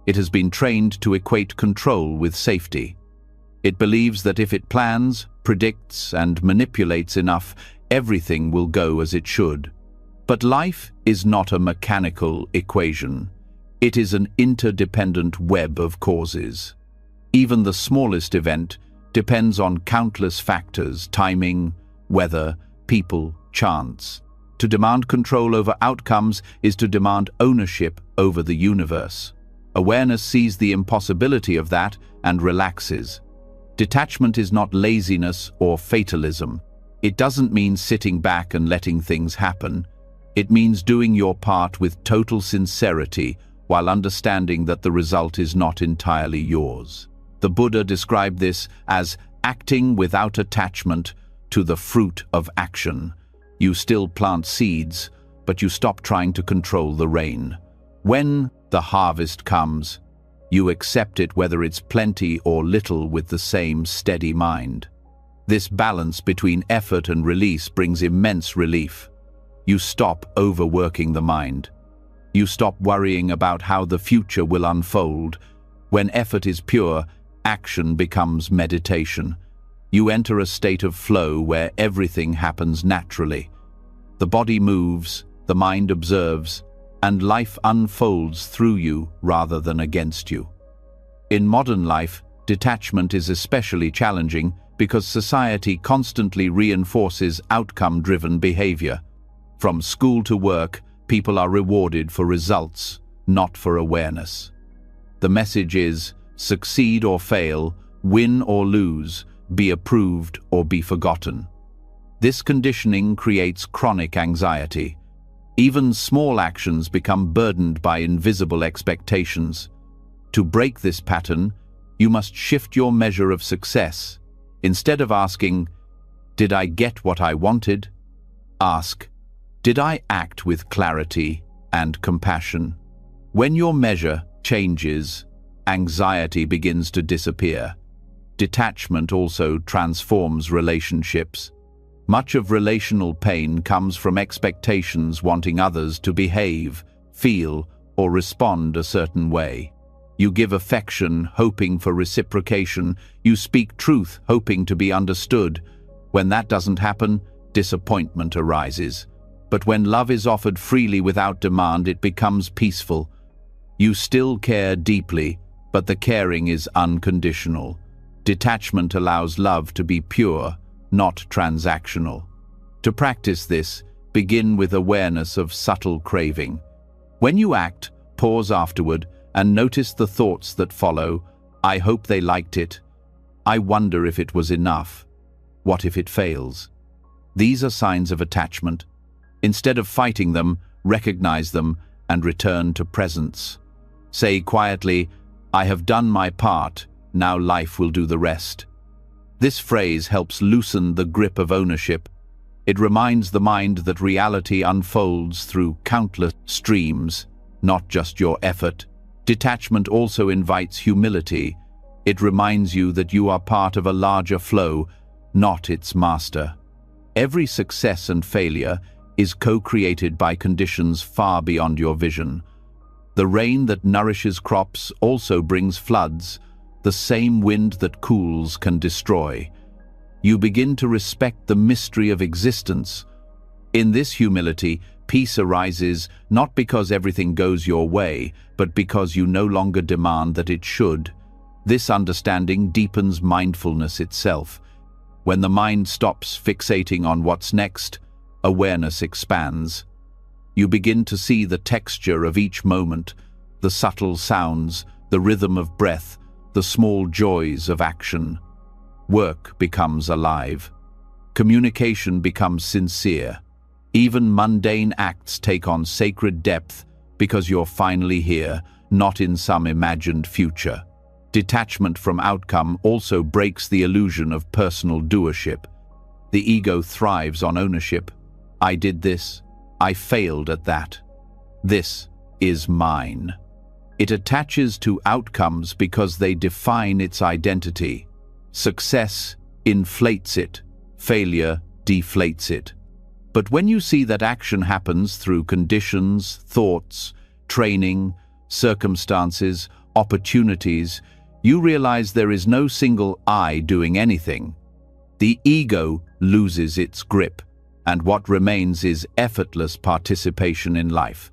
It has been trained to equate control with safety. It believes that if it plans, predicts, and manipulates enough, everything will go as it should. But life is not a mechanical equation. It is an interdependent web of causes. Even the smallest event depends on countless factors: timing, weather, people, chance. To demand control over outcomes is to demand ownership over the universe. Awareness sees the impossibility of that and relaxes. Detachment is not laziness or fatalism. It doesn't mean sitting back and letting things happen. It means doing your part with total sincerity while understanding that the result is not entirely yours. The Buddha described this as acting without attachment to the fruit of action. You still plant seeds, but you stop trying to control the rain. When the harvest comes, you accept it whether it's plenty or little with the same steady mind. This balance between effort and release brings immense relief. You stop overworking the mind. You stop worrying about how the future will unfold. When effort is pure, action becomes meditation. You enter a state of flow where everything happens naturally. The body moves, the mind observes, and life unfolds through you rather than against you. In modern life, detachment is especially challenging because society constantly reinforces outcome-driven behavior. From school to work, people are rewarded for results, not for awareness. The message is, succeed or fail, win or lose, be approved or be forgotten. This conditioning creates chronic anxiety. Even small actions become burdened by invisible expectations. To break this pattern, you must shift your measure of success. Instead of asking, "Did I get what I wanted?" ask, "Did I act with clarity and compassion?" When your measure changes, anxiety begins to disappear. Detachment also transforms relationships. Much of relational pain comes from expectations wanting others to behave, feel, or respond a certain way. You give affection, hoping for reciprocation. You speak truth, hoping to be understood. When that doesn't happen, disappointment arises. But when love is offered freely without demand, it becomes peaceful. You still care deeply, but the caring is unconditional. Detachment allows love to be pure, not transactional. To practice this, begin with awareness of subtle craving. When you act, pause afterward and notice the thoughts that follow. I hope they liked it. I wonder if it was enough. What if it fails? These are signs of attachment. Instead of fighting them, recognize them and return to presence. Say quietly, I have done my part, now life will do the rest. This phrase helps loosen the grip of ownership. It reminds the mind that reality unfolds through countless streams, not just your effort. Detachment also invites humility. It reminds you that you are part of a larger flow, not its master. Every success and failure is co-created by conditions far beyond your vision. The rain that nourishes crops also brings floods. The same wind that cools can destroy. You begin to respect the mystery of existence. In this humility, peace arises not because everything goes your way, but because you no longer demand that it should. This understanding deepens mindfulness itself. When the mind stops fixating on what's next, awareness expands. You begin to see the texture of each moment, the subtle sounds, the rhythm of breath, the small joys of action. Work becomes alive. Communication becomes sincere. Even mundane acts take on sacred depth because you're finally here, not in some imagined future. Detachment from outcome also breaks the illusion of personal doership. The ego thrives on ownership. I did this. I failed at that. This is mine. It attaches to outcomes because they define its identity. Success inflates it. Failure deflates it. But when you see that action happens through conditions, thoughts, training, circumstances, opportunities, you realize there is no single I doing anything. The ego loses its grip, and what remains is effortless participation in life.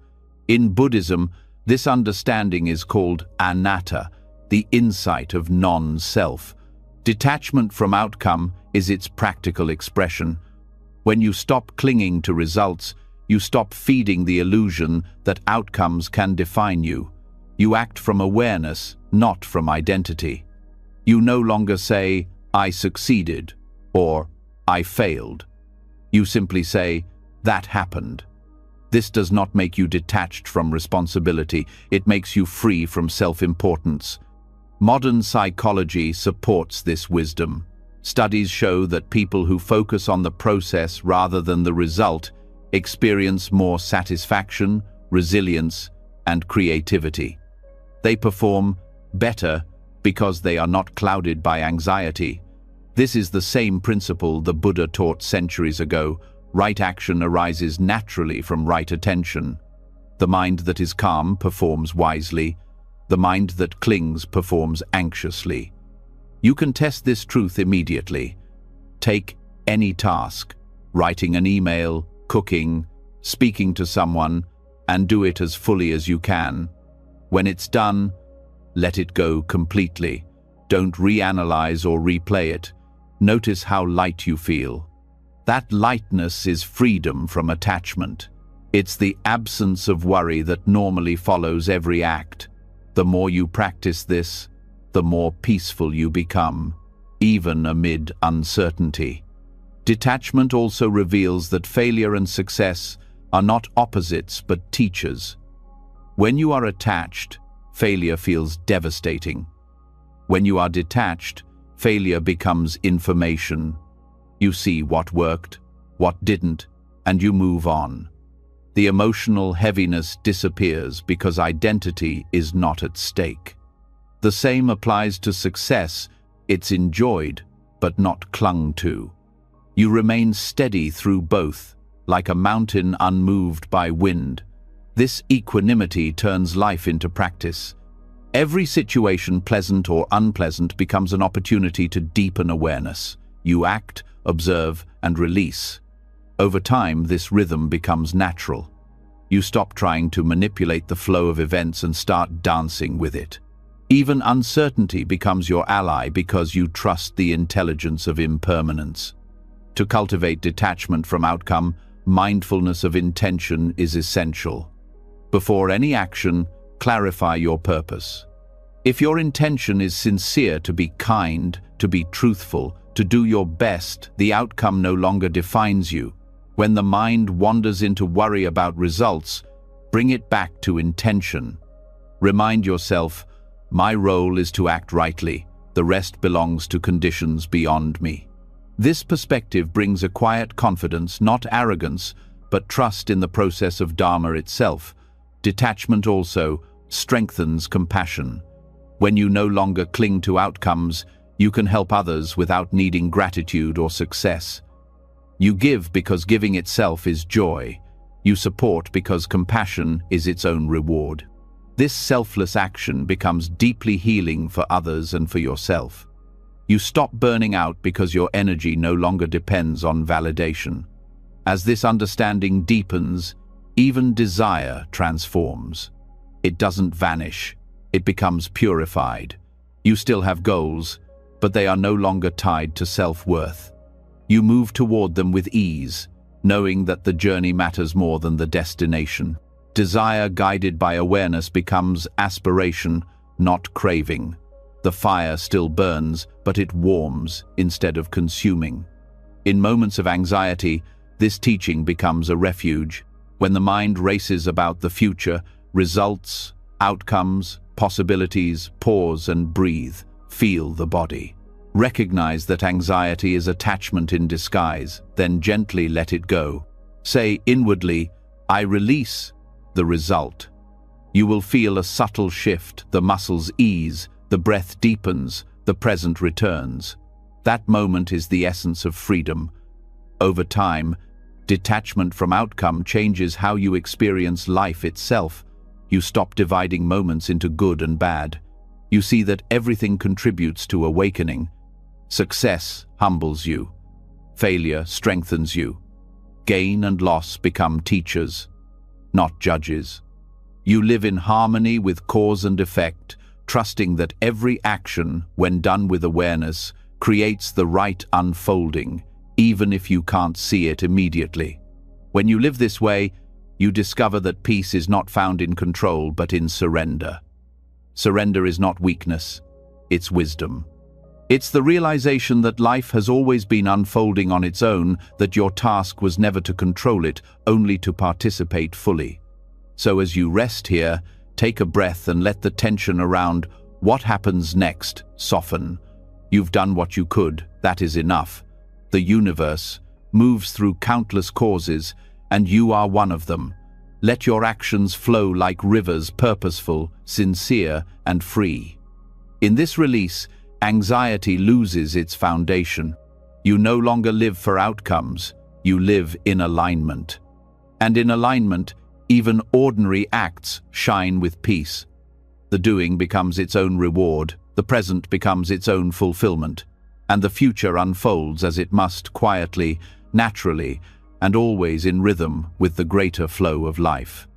In Buddhism, this understanding is called anatta, the insight of non-self. Detachment from outcome is its practical expression. When you stop clinging to results, you stop feeding the illusion that outcomes can define you. You act from awareness, not from identity. You no longer say, I succeeded, or I failed. You simply say, that happened. This does not make you detached from responsibility. It makes you free from self-importance. Modern psychology supports this wisdom. Studies show that people who focus on the process rather than the result experience more satisfaction, resilience, and creativity. They perform better because they are not clouded by anxiety. This is the same principle the Buddha taught centuries ago. Right action arises naturally from right attention. The mind that is calm performs wisely. The mind that clings performs anxiously. You can test this truth immediately. Take any task, writing an email, cooking, speaking to someone, and do it as fully as you can. When it's done, let it go completely. Don't reanalyze or replay it. Notice how light you feel. That lightness is freedom from attachment. It's the absence of worry that normally follows every act. The more you practice this, the more peaceful you become, even amid uncertainty. Detachment also reveals that failure and success are not opposites but teachers. When you are attached, failure feels devastating. When you are detached, failure becomes information. You see what worked, what didn't, and you move on. The emotional heaviness disappears because identity is not at stake. The same applies to success. It's enjoyed, but not clung to. You remain steady through both, like a mountain unmoved by wind. This equanimity turns life into practice. Every situation, pleasant or unpleasant, becomes an opportunity to deepen awareness. You act, observe, and release. Over time, this rhythm becomes natural. You stop trying to manipulate the flow of events and start dancing with it. Even uncertainty becomes your ally because you trust the intelligence of impermanence. To cultivate detachment from outcome, mindfulness of intention is essential. Before any action, clarify your purpose. If your intention is sincere, to be kind, to be truthful, to do your best, the outcome no longer defines you. When the mind wanders into worry about results, bring it back to intention. Remind yourself, my role is to act rightly. The rest belongs to conditions beyond me. This perspective brings a quiet confidence, not arrogance, but trust in the process of Dharma itself. Detachment also strengthens compassion. When you no longer cling to outcomes, you can help others without needing gratitude or success. You give because giving itself is joy. You support because compassion is its own reward. This selfless action becomes deeply healing for others and for yourself. You stop burning out because your energy no longer depends on validation. As this understanding deepens, even desire transforms. It doesn't vanish. It becomes purified. You still have goals, but they are no longer tied to self-worth. You move toward them with ease, knowing that the journey matters more than the destination. Desire guided by awareness becomes aspiration, not craving. The fire still burns, but it warms instead of consuming. In moments of anxiety, this teaching becomes a refuge. When the mind races about the future, results, outcomes, possibilities, pause and breathe. Feel the body. Recognize that anxiety is attachment in disguise, then gently let it go. Say inwardly, I release the result. You will feel a subtle shift, the muscles ease, the breath deepens, the present returns. That moment is the essence of freedom. Over time, detachment from outcome changes how you experience life itself. You stop dividing moments into good and bad. You see that everything contributes to awakening. Success humbles you. Failure strengthens you. Gain and loss become teachers, not judges. You live in harmony with cause and effect, trusting that every action, when done with awareness, creates the right unfolding, even if you can't see it immediately. When you live this way, you discover that peace is not found in control, but in surrender. Surrender is not weakness, it's wisdom. It's the realization that life has always been unfolding on its own, that your task was never to control it, only to participate fully. So as you rest here, take a breath and let the tension around what happens next soften. You've done what you could, that is enough. The universe moves through countless causes, and you are one of them. Let your actions flow like rivers, purposeful, sincere, and free. In this release, anxiety loses its foundation. You no longer live for outcomes, you live in alignment. And in alignment, even ordinary acts shine with peace. The doing becomes its own reward, the present becomes its own fulfillment, and the future unfolds as it must, quietly, naturally, and always in rhythm with the greater flow of life.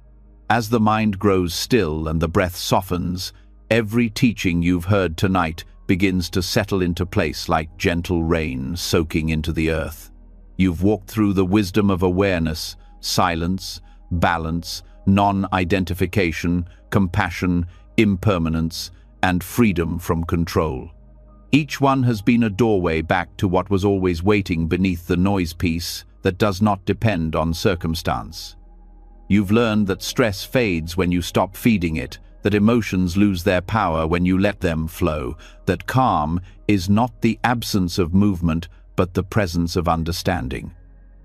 As the mind grows still and the breath softens, every teaching you've heard tonight begins to settle into place like gentle rain soaking into the earth. You've walked through the wisdom of awareness, silence, balance, non-identification, compassion, impermanence, and freedom from control. Each one has been a doorway back to what was always waiting beneath the noise piece that does not depend on circumstance. You've learned that stress fades when you stop feeding it, that emotions lose their power when you let them flow, that calm is not the absence of movement but the presence of understanding.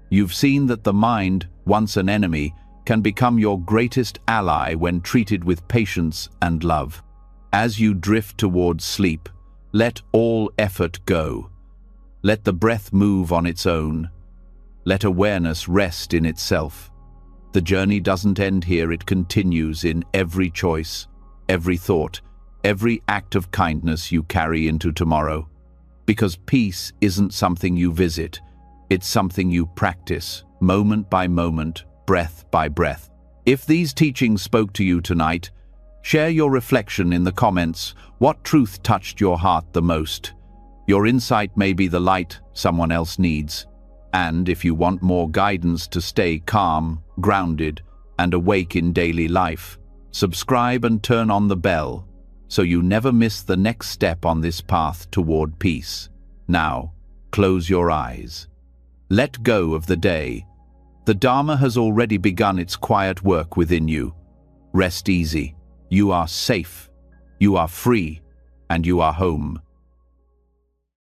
You've seen that the mind, once an enemy, can become your greatest ally when treated with patience and love. As you drift towards sleep, let all effort go. Let the breath move on its own. Let awareness rest in itself. The journey doesn't end here, it continues in every choice, every thought, every act of kindness you carry into tomorrow. Because peace isn't something you visit, it's something you practice, moment by moment, breath by breath. If these teachings spoke to you tonight, share your reflection in the comments. What truth touched your heart the most? Your insight may be the light someone else needs. And if you want more guidance to stay calm, grounded, and awake in daily life, subscribe and turn on the bell so you never miss the next step on this path toward peace. Now, close your eyes. Let go of the day. The Dharma has already begun its quiet work within you. Rest easy. You are safe. You are free. And you are home.